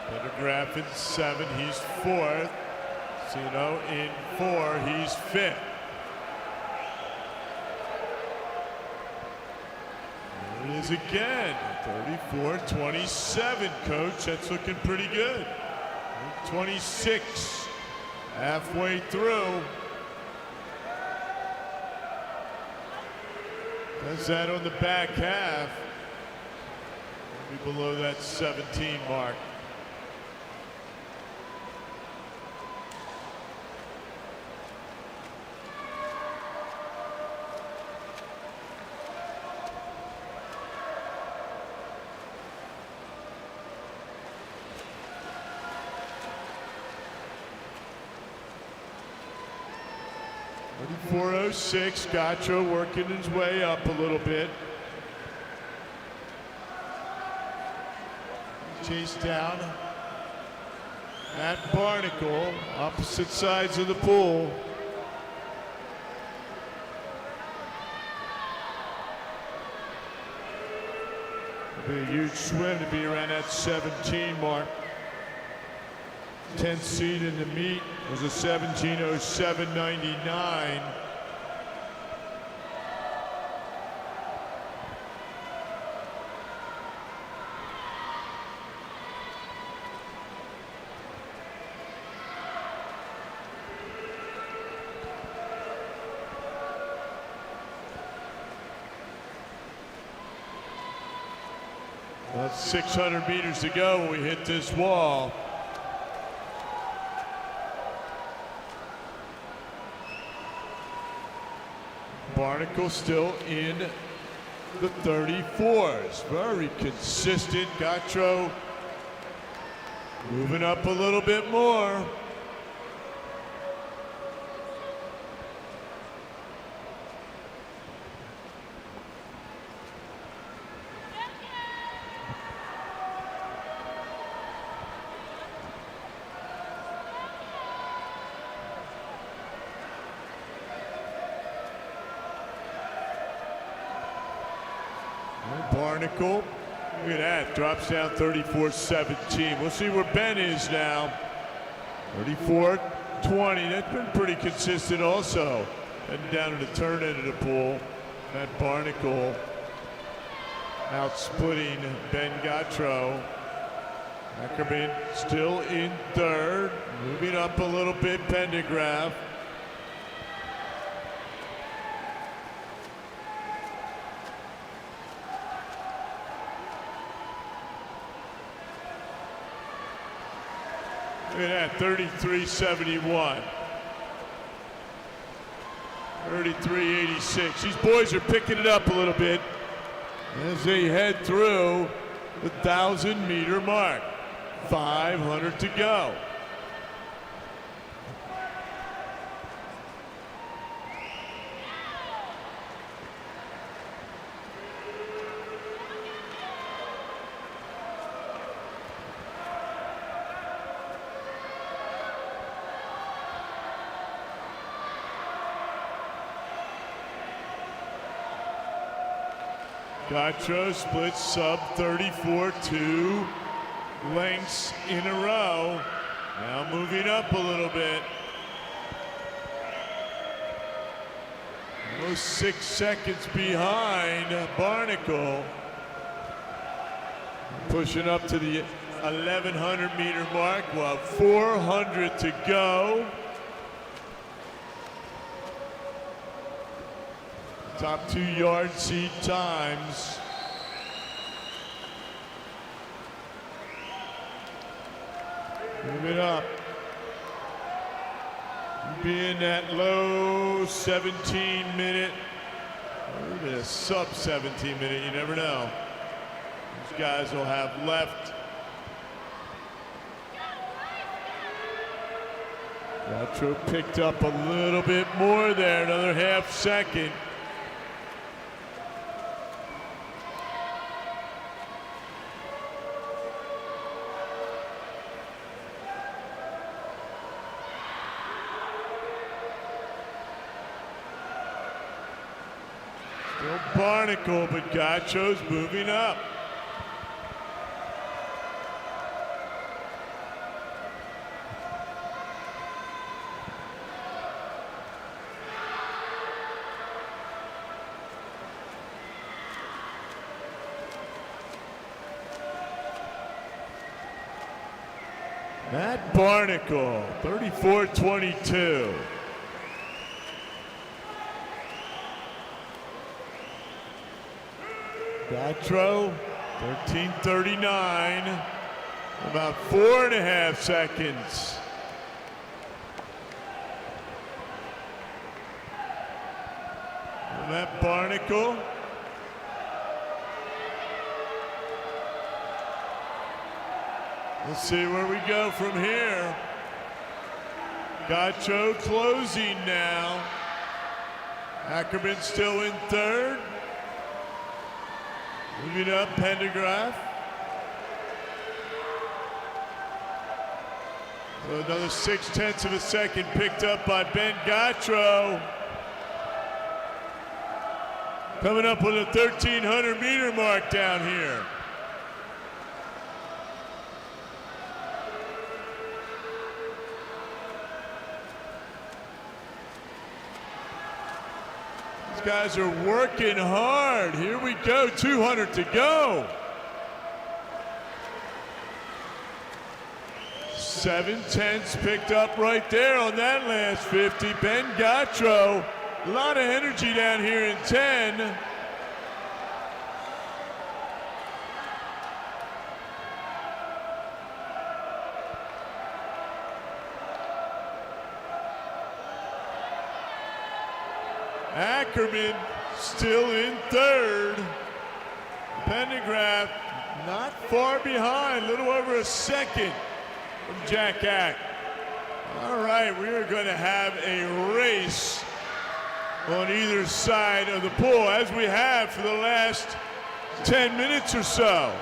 Pendergraph in 7, he's 4th. Sino in 4, he's 5th. There it is again, 34-27, coach. That's looking pretty good. 26, halfway through. Does that on the back half. Maybe below that 17 mark. 34.06, Gacho working his way up a little bit. Chased down. Matt Barnacle, opposite sides of the pool. It'll be a huge swim to be around that 17 mark. 10th seed in the meet was a 17:07.99. About 600 meters to go when we hit this wall. Barnacle still in the 34s. Very consistent. Gacho moving up a little bit more. Barnacle, look at that, drops down 34.17. We'll see where Ben is now. 34.20, that's been pretty consistent also. Heading down to the turn end of the pool. That Barnacle out splitting Ben Gautreau. Ackerman still in third, moving up a little bit, Pendergraph. Look at that, 33.71. 33.86. These boys are picking it up a little bit as they head through the 1,000-meter mark. 500 to go. Gautreau splits sub 34.2 lengths in a row. Now moving up a little bit. Almost 6 seconds behind Barnacle. Pushing up to the 1,100 meter mark. Well, 400 to go. Top 2 yard seed times. Move it up. Be in that low 17-minute, or even a sub 17-minute, you never know. These guys will have left. Gautreau picked up a little bit more there, another half second. Still Barnacle, but Gautreau's moving up. Matt Barnacle, 34.22. Gautreau, 13.39. About 4.5 seconds. Matt Barnacle. Let's see where we go from here. Gautreau closing now. Ackerman still in third. Moving up, Pendergraft. So another 0.6 of a second picked up by Ben Gattro. Coming up on the 1,300 meter mark down here. These guys are working hard. Here we go, 200 to go. 7/10 picked up right there on that last 50. Ben Gattro, a lot of energy down here in 10. Ackerman still in third. Pendergraft not far behind, a little over a second from Jack Ack. All right, we are going to have a race on either side of the pool, as we have for the last 10 minutes or so.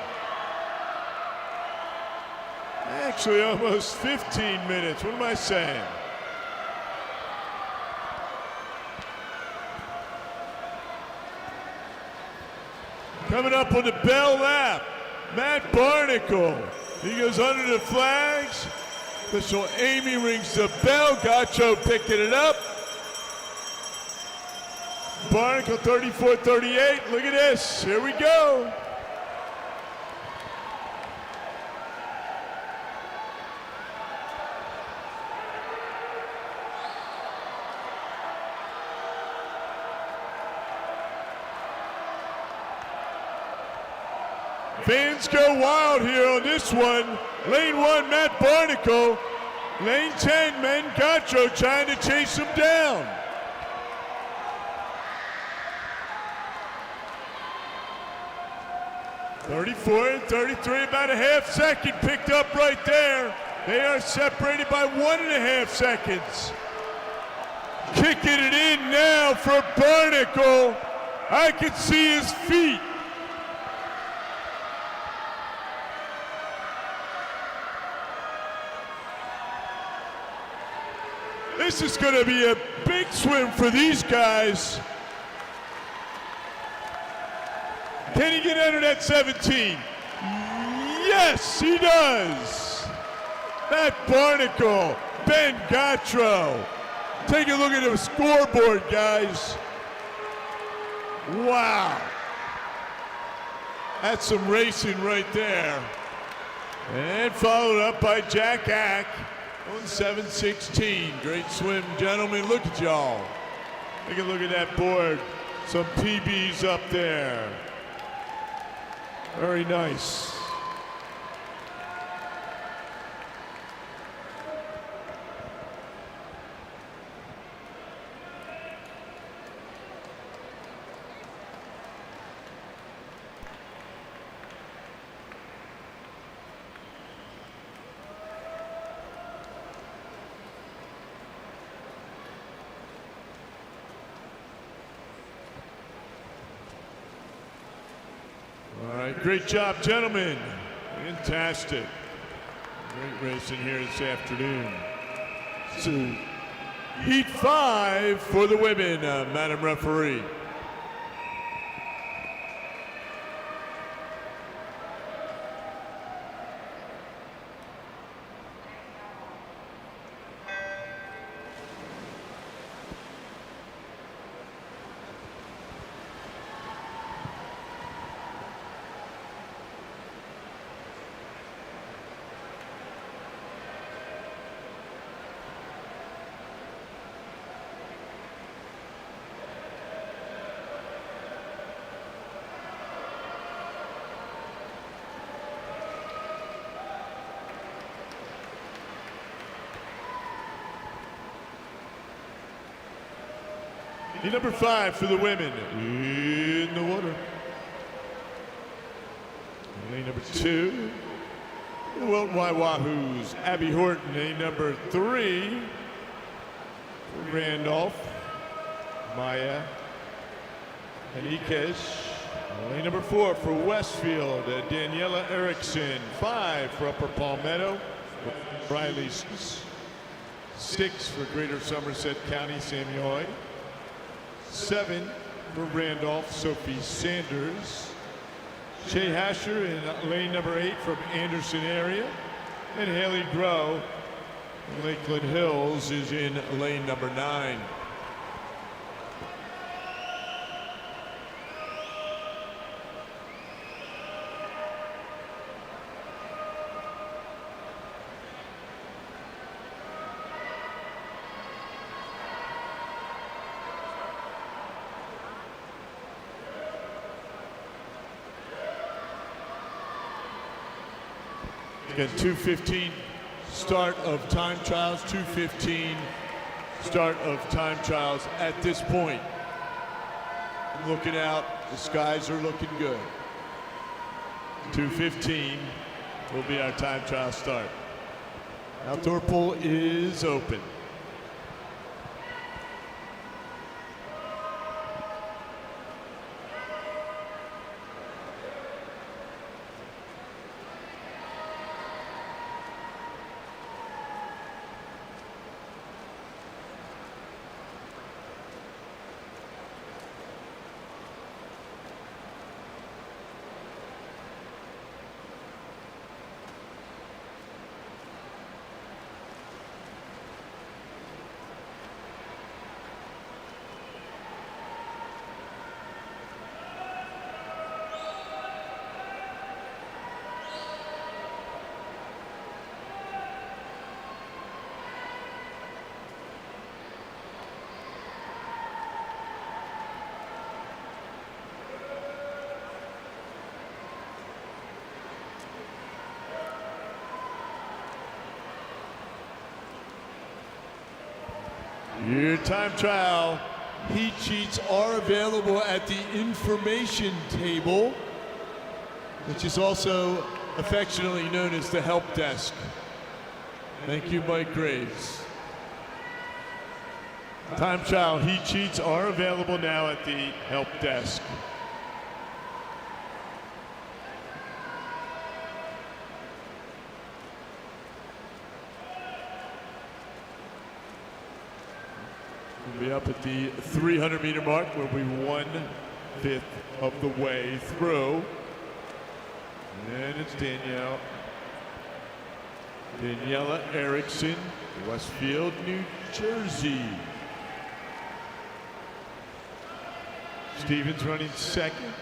Actually, almost 15 minutes. What am I saying? Coming up on the bell lap, Matt Barnacle. He goes under the flags. Official Amy rings the bell. Gattro picking it up. Barnacle 34-38. Look at this. Here we go. Fans go wild here on this one. Lane 1, Matt Barnacle. Lane 10, Ben Gattro trying to chase him down. .34 and 33, about a half second picked up right there. They are separated by 1.5 seconds. Kicking it in now for Barnacle. I can see his feet. This is going to be a big swim for these guys. Can he get under that 17? Yes, he does. Matt Barnacle, Ben Gattro. Take a look at the scoreboard, guys. Wow. That's some racing right there. And followed up by Jack Ack on 7:16. Great swim, gentlemen. Look at y'all. Take a look at that board. Some PBs up there. Very nice. All right, great job, gentlemen. Fantastic. Great racing here this afternoon. So, heat 5 for the women, Madam Referee. Heat number 5 for the women in the water. Lane number 2, the Wilton Waiwahoos, Abby Horton. Lane number 3 for Randolph, Maya Henriquez. Lane number 4 for Westfield, Daniela Erickson. 5 for Upper Palmetto, Riley. 6 for Greater Somerset County, Sammy Hoy. 7 for Randolph, Sophie Sanders. Shay Hasher in lane number 8 from Anderson area. And Haley Grow, Lakeland Hills, is in lane number 9. Again, 2:15 start of time trials, 2:15 start of time trials at this point. Looking out, the skies are looking good. 2:15 will be our time trial start. Outdoor pool is open. Your time trial heat sheets are available at the information table, which is also affectionately known as the help desk. Thank you, Mike Graves. Time trial heat sheets are available now at the help desk. We'll be up at the 300-meter mark. We'll be 1/5 of the way through. And it's Daniela Erickson, Westfield, New Jersey. Stevens running second.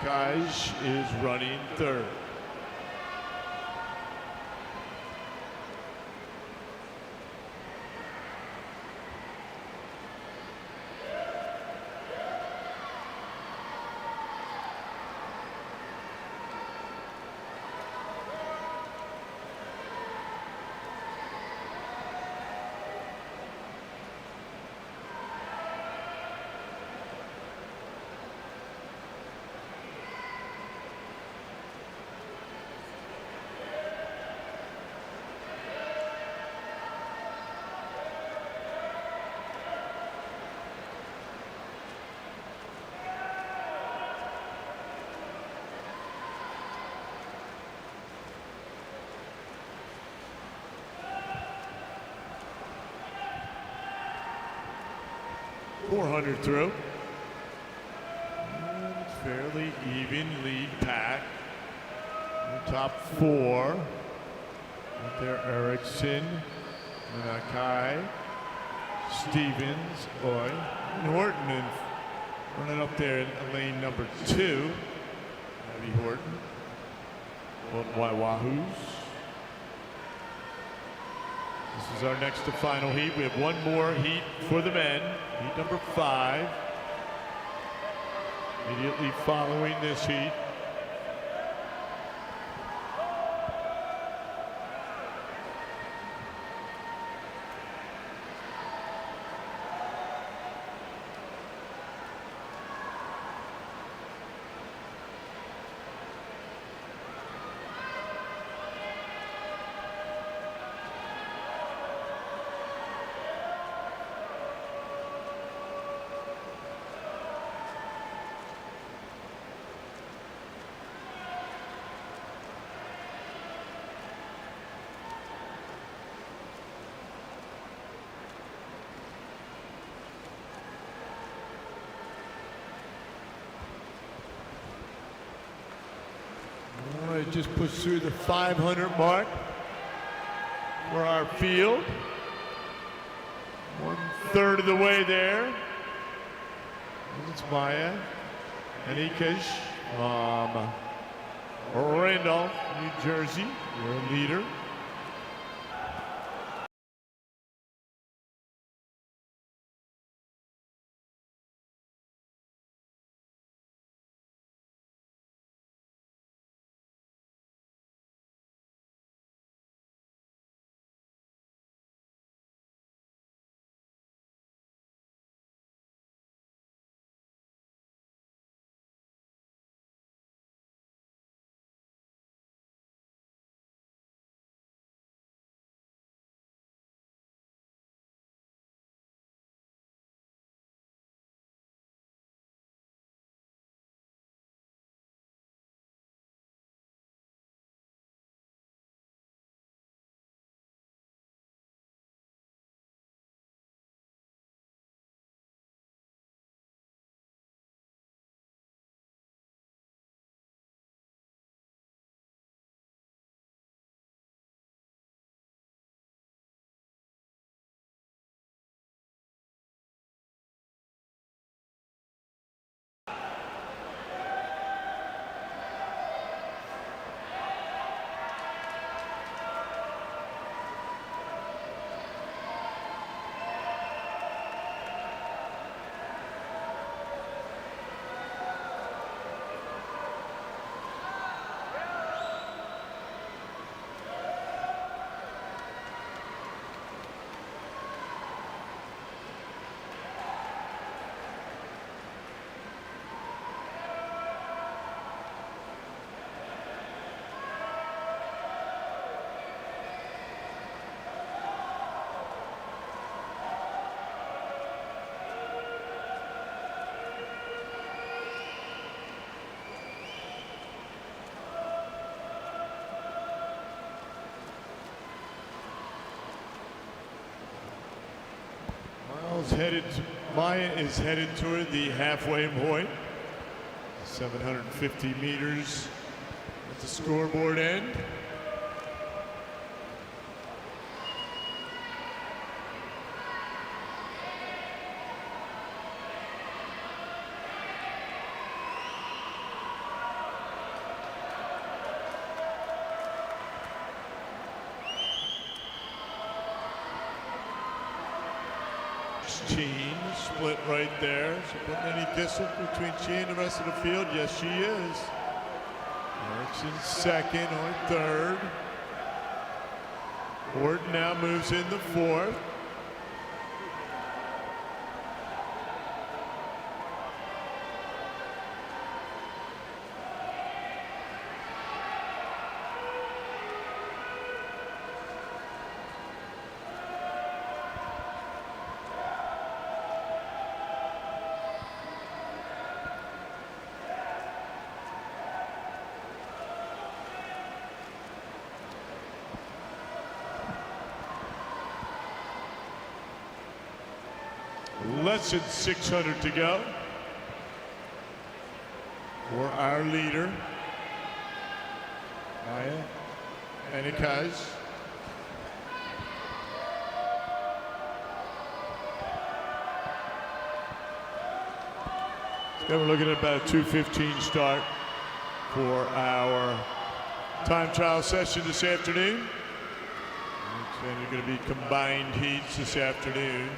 Kaj is running third. .400 through. And it's fairly even lead pack. The top 4. Right there, Erickson, Nakai, Stevens, Oy, and Horton, and running up there in lane number 2. Abby Horton. Both Wahoos. This is our next to final heat. We have one more heat for the men. Heat number 5. Immediately following this heat. gonna just push through the 500 mark for our field. 1/3 of the way there. It's Maya Anikesh from Randolph, New Jersey, your leader. Maya is headed toward the halfway point. 750 meters at the scoreboard end. Split right there. Is she putting any distance between she and the rest of the field? Yes, she is. Eric's in second or third. Horton now moves in the fourth. Less than 600 to go for our leader, Maya Anikaz. So we're looking at about a 2:15 start for our time trial session this afternoon. And you're going to be combined heats this afternoon.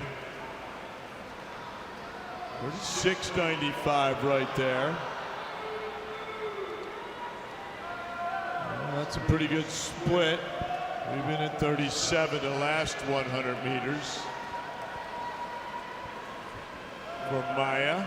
695 right there. Well, that's a pretty good split. We've been at 37 the last 100 meters for Maya.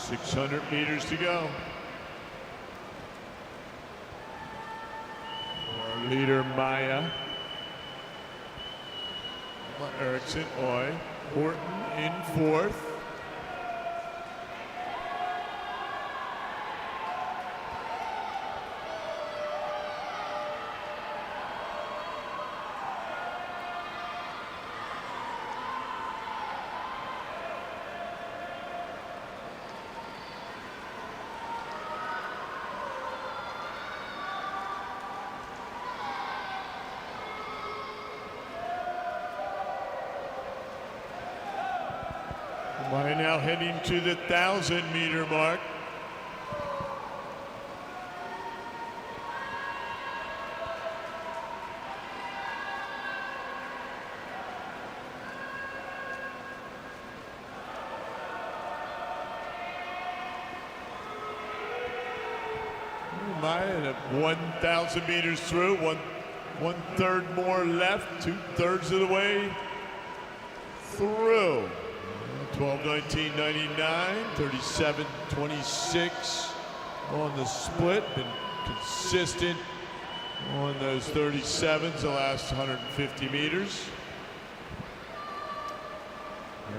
.600 meters to go. Our leader, Maya. Erickson, Oy. Horton in fourth. By now heading to the 1,000-meter mark. Maya at 1,000 meters through, one third more left, 2/3 of the way through. 12:19.99, 37:26 on the split. Been consistent on those 37s the last 150 meters.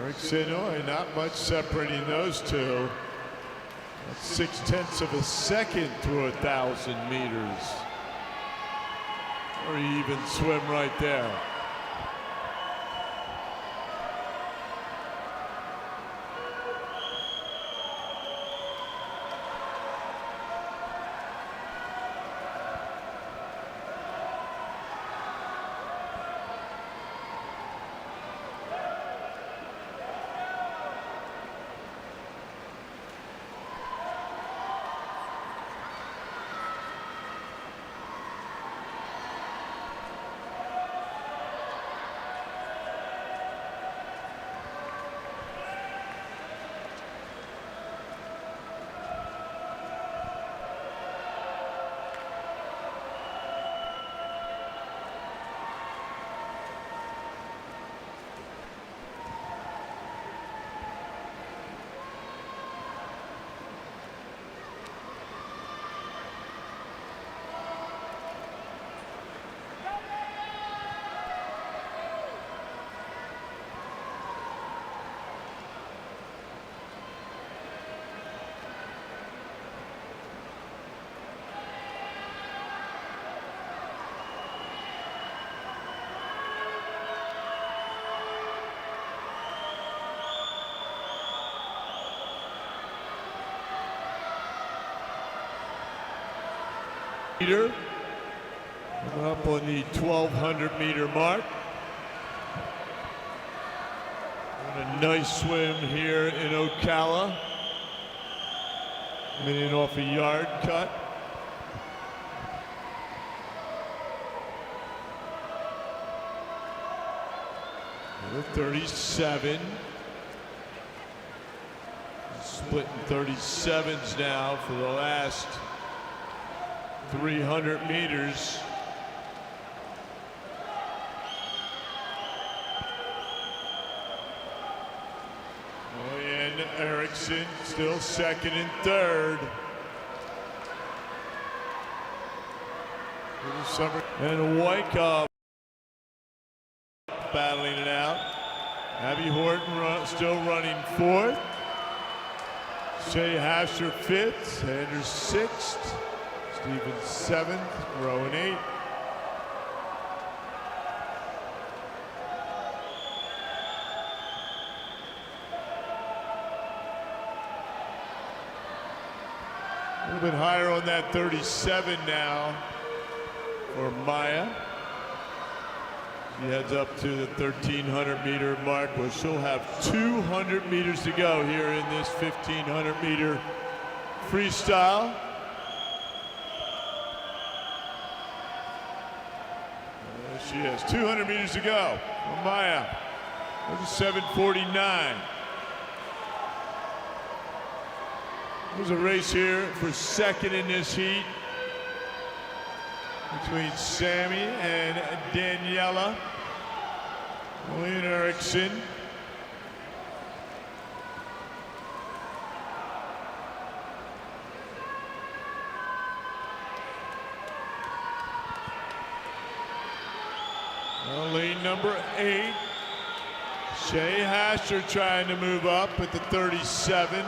Erickson, not much separating those two. That's 0.6 of a second through 1,000 meters. Or even swim right there. Meter. Up on the 1,200-meter mark. What a nice swim here in Ocala. Minute off a yard cut. Another 37. Splitting 37s now for the last 300 meters. And Erickson still second and third. And Wyckoff battling it out. Abby Horton still running fourth. Shay Hasher fifth. Sanders sixth. Stevens seventh. Rowan eighth. A little bit higher on that 37 now for Maya. She heads up to the 1,300-meter mark where she'll have 200 meters to go here in this 1,500-meter freestyle. There she is, 200 meters to go for Maya. There's a 7:49. There's a race here for second in this heat between Sammy and Daniela. William Erickson. Lane number 8 Shay Hasher trying to move up at the 37.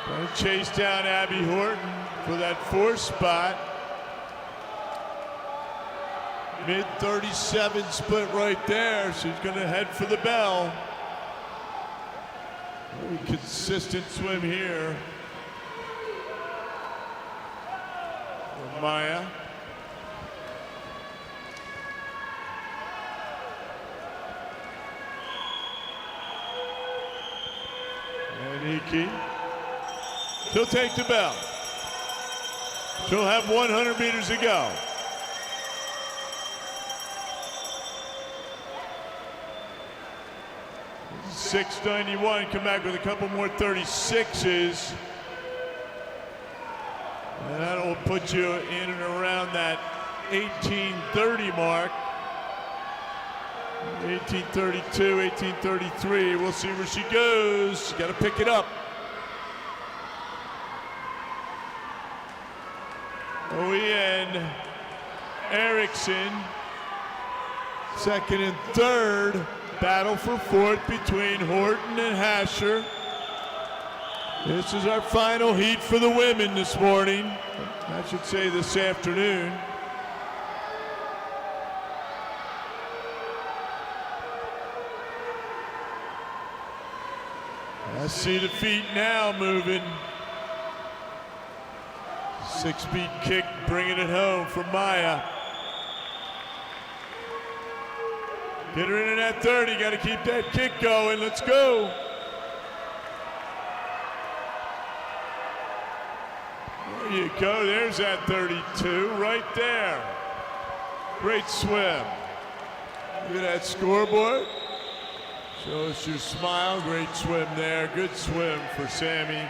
Trying to chase down Abby Horton for that 4th spot. Mid 37 split right there. She's going to head for the bell. Very consistent swim here for Maya. And Iki. She'll take the bell. She'll have 100 meters to go. 691, come back with a couple more 36s. And that'll put you in and around that 1830 mark. 1832, 1833. We'll see where she goes. She's got to pick it up. OEN Erickson, 2nd and 3rd. Battle for 4th between Horton and Hasher. This is our final heat for the women this morning. I should say this afternoon. I see the feet now moving. 6-beat kick, bringing it home for Maya. Get her in at 30, got to keep that kick going, let's go. There you go, there's that 32, right there. Great swim. Look at that scoreboard. Show us your smile, great swim there, good swim for Sammy.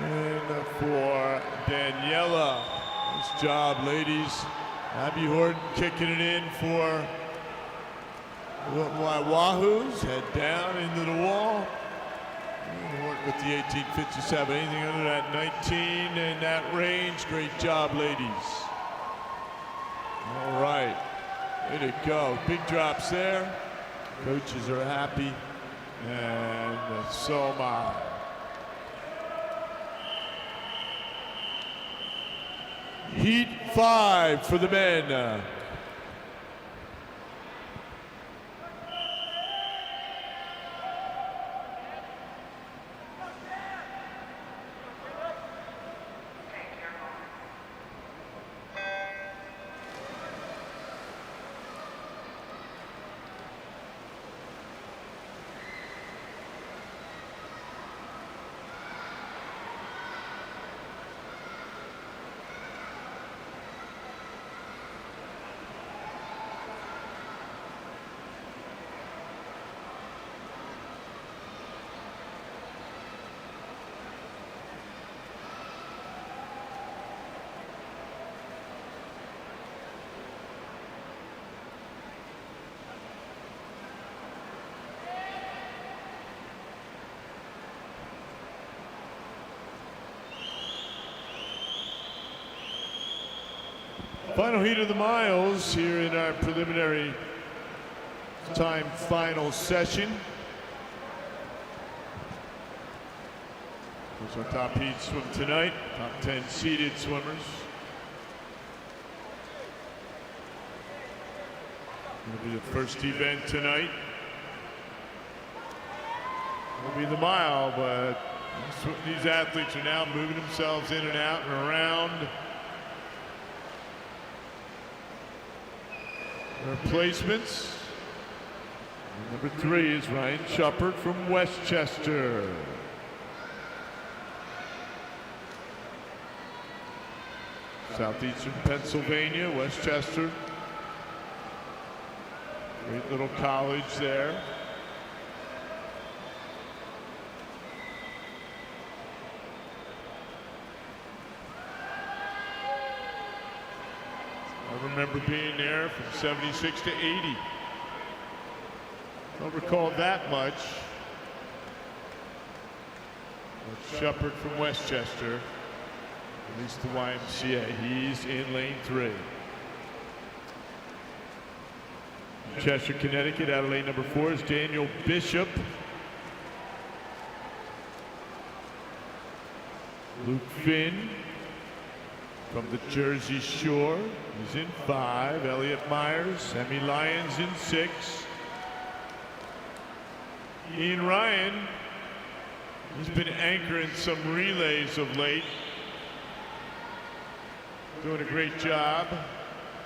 And for Daniela, nice job, ladies. Abby Horton kicking it in for my Wahoos. Head down into the wall. And Horton with the 1857. Anything under that 19 in that range, great job, ladies. All right, way to go. Big drops there. Coaches are happy, and so am I. Heat 5 for the men. Final heat of the miles here in our preliminary time final session. Here's our top heat swim tonight, top 10 seeded swimmers. It'll be the first event tonight. It'll be the mile, but these athletes are now moving themselves in and out and around. Their placements. Number 3 is Ryan Shuppert from Westchester. Southeastern Pennsylvania, Westchester. Great little college there. I remember being there from 76 to 80. Don't recall that much. But Shuppert from Westchester, at least the YMCA, he's in lane 3. Chester, Connecticut, out of lane number 4 is Daniel Bishop. Luke Finn from the Jersey Shore, he's in 5. Elliot Myers, Sammy Lyons in 6. Ian Ryan, he's been anchoring some relays of late. Doing a great job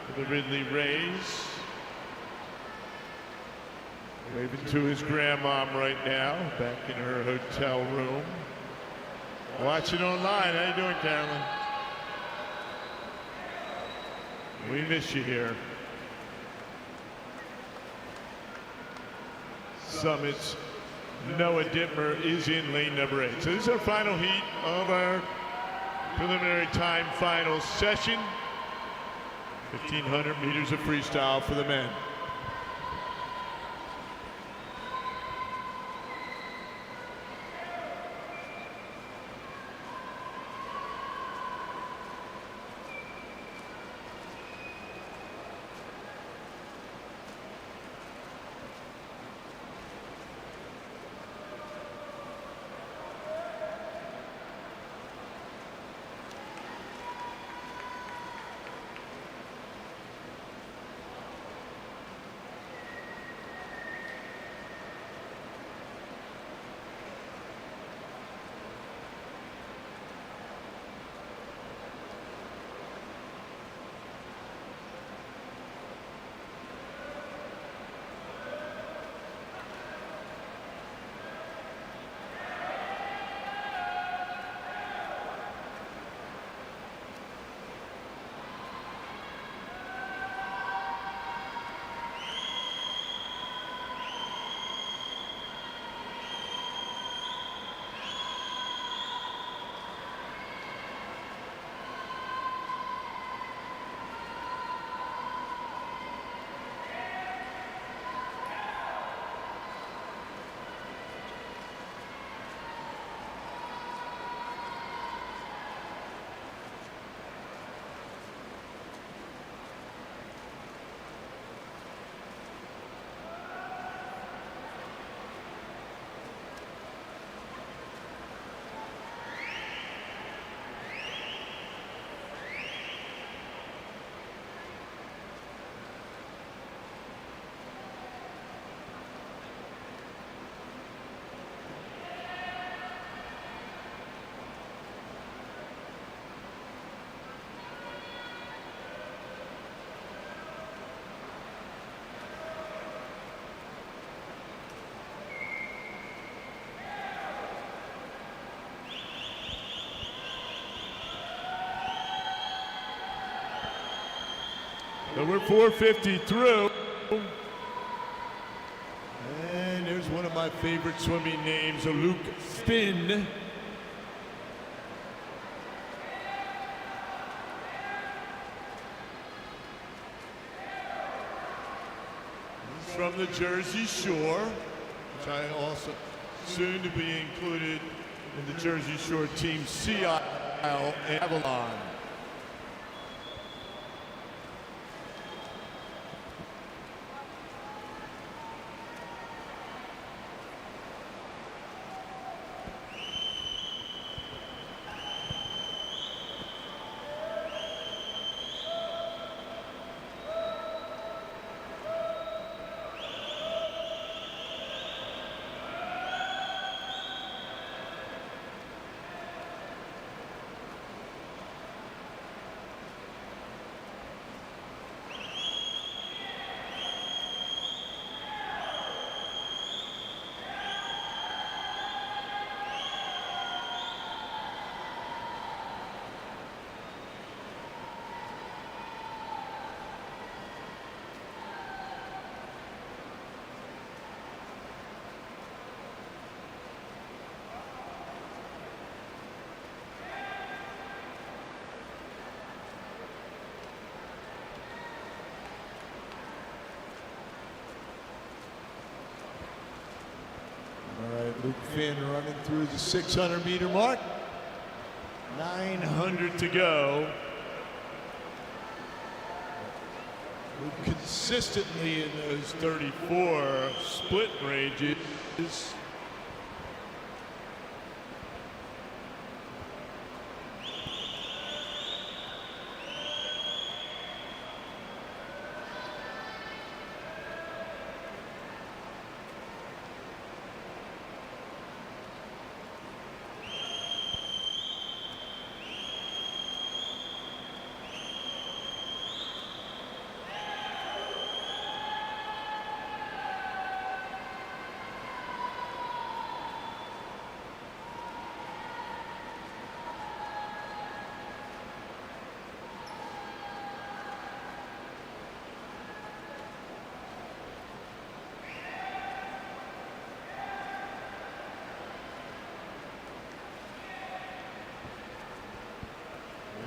for the Ridley Rays. Waving to his grandmom right now, back in her hotel room. Watching online. How you doing, Carolyn? We miss you here. Summit's Noah Dittmer is in lane number 8. So this is our final heat of our preliminary time final session. 1,500 meters of freestyle for the men. So we're 450 through. And there's one of my favorite swimming names, Luke Finn. He's from the Jersey Shore, which I also soon to be included in the Jersey Shore team Sea Isle and Avalon. Luke Finn running through the 600-meter mark. 900 to go. consistently in those 34 split ranges.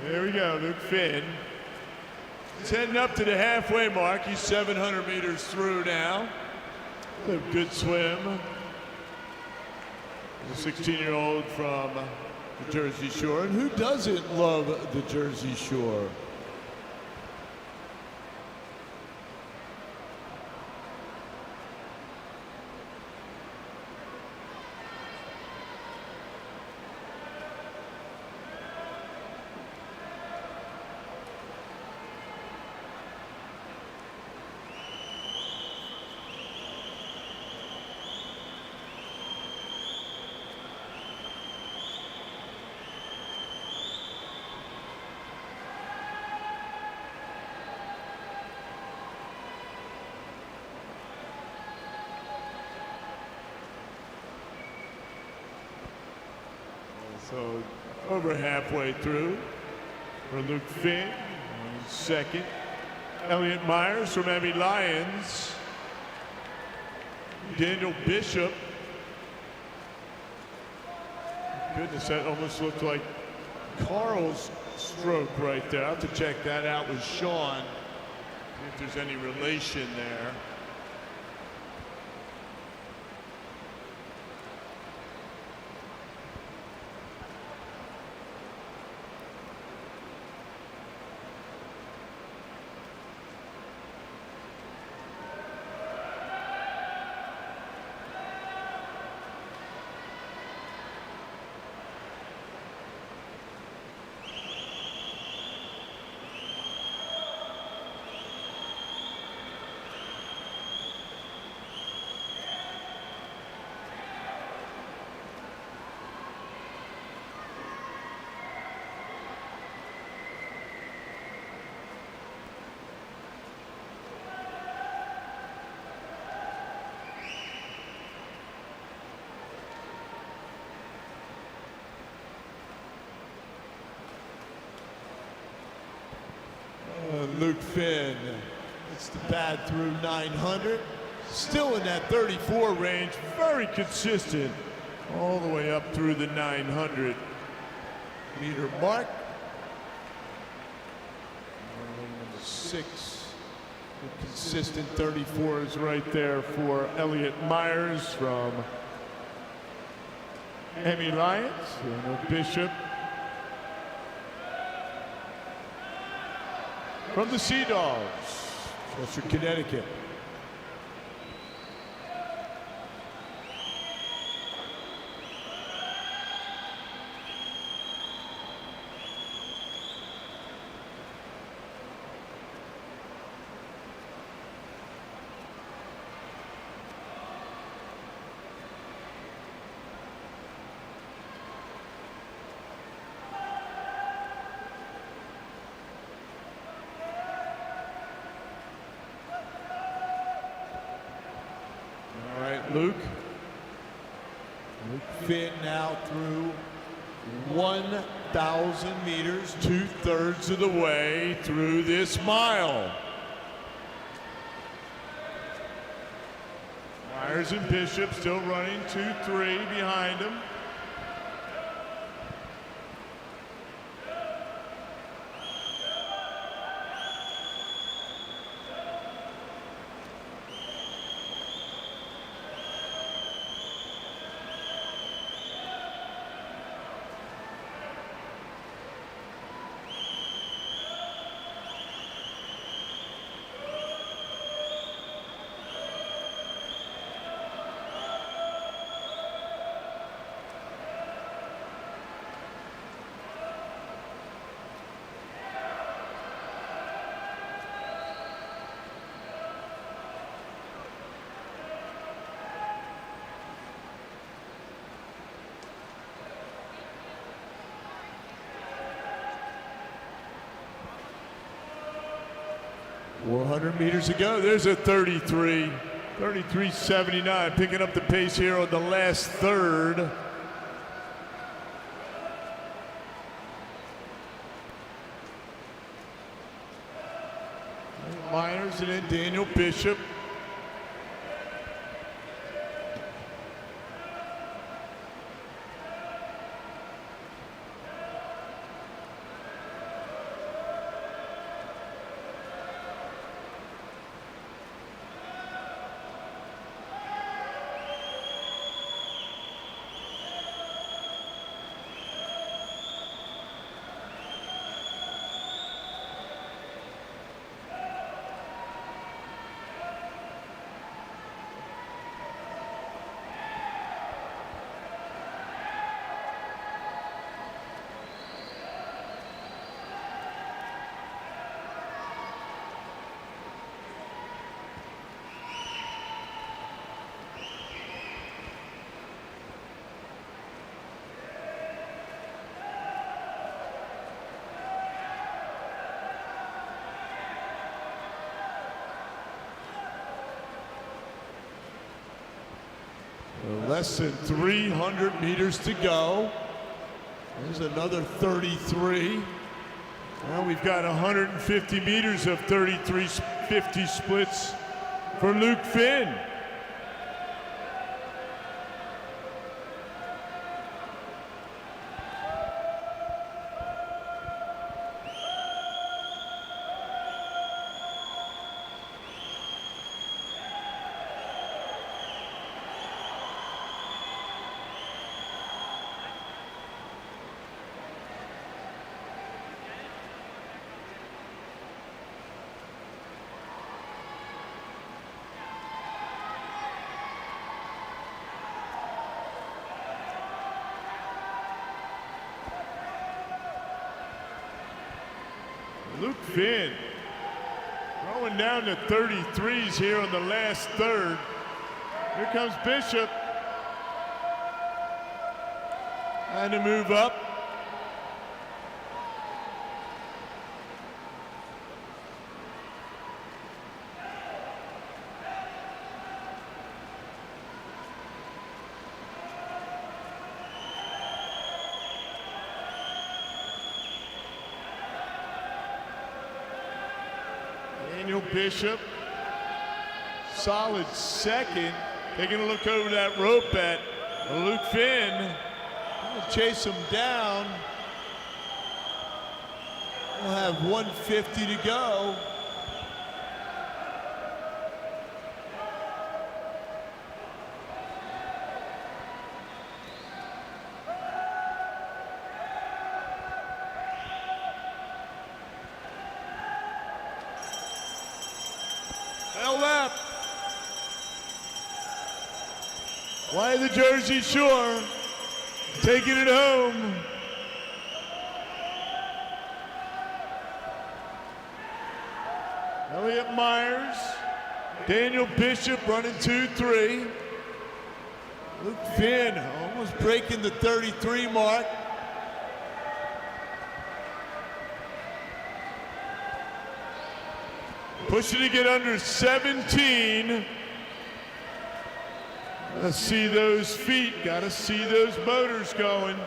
There we go, Luke Finn. He's heading up to the halfway mark. He's 700 meters through now. A good swim. He's a 16-year-old from the Jersey Shore. And who doesn't love the Jersey Shore? So over halfway through for Luke Finn, second. Elliott Myers from Emmy Lyons. Daniel Bishop. Goodness, that almost looked like Carl's stroke right there. I'll have to check that out with Sean, if there's any relation there. Luke Finn, it's the pad through 900, still in that 34 range, very consistent all the way up through the 900 meter mark. Six consistent 34s right there for Elliott Myers from Emmy Lyons, Bishop from the Sea Dogs, Chester, Connecticut. Luke Finn now through 1,000 meters, 2/3 of the way through this mile. Myers and Bishop still running 2-3 behind him. 400 meters to go. There's a 33. 33.79, picking up the pace here on the last third. Myers and then Daniel Bishop. Less than 300 meters to go. There's another 33. Now we've got 150 meters of 33-50 splits for Luke Finn. Luke Finn throwing down the 33s here on the last third. Here comes Bishop. Trying to move up. Daniel Bishop, solid second. Taking a look over that rope at Luke Finn. Gonna chase him down. We'll have 150 to go. Lap. Why the Jersey Shore taking it home. Elliott Myers, Daniel Bishop running 2-3. Luke Finn almost breaking the 33 mark. Pushing to get under 17. Gotta see those feet, gotta see those motors going.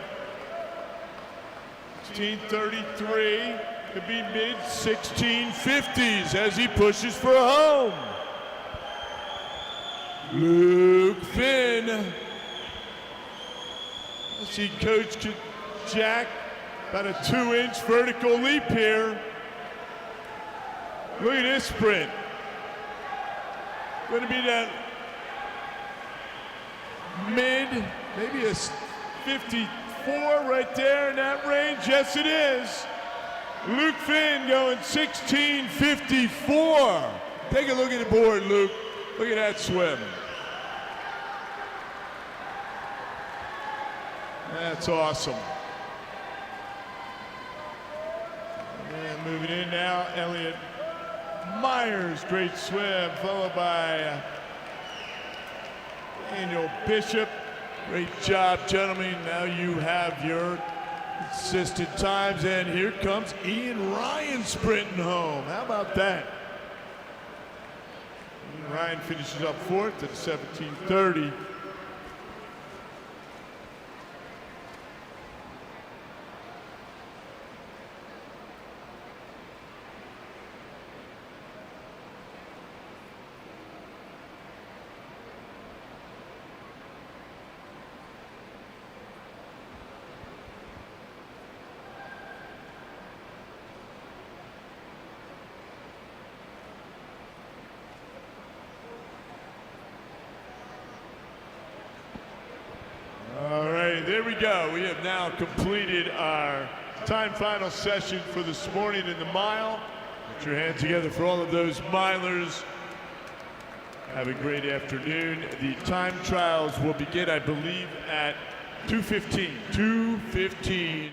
16:33, could be mid 1650s as he pushes for home. Luke Finn. Let's see Coach Jack, about a 2-inch vertical leap here. Look at this sprint. Going to be that mid, maybe a 54 right there in that range. Yes, it is. Luke Finn going 16:54. Take a look at the board, Luke. Look at that swim. That's awesome. And moving in now, Elliott Myers, great swim, followed by Daniel Bishop. Great job, gentlemen. Now you have your consistent times, and here comes Ian Ryan sprinting home. How about that? Ryan finishes up fourth at 17:30. All right, there we go. We have now completed our time final session for this morning in the mile. Put your hands together for all of those milers. Have a great afternoon. The time trials will begin, I believe, at 2:15. 2:15.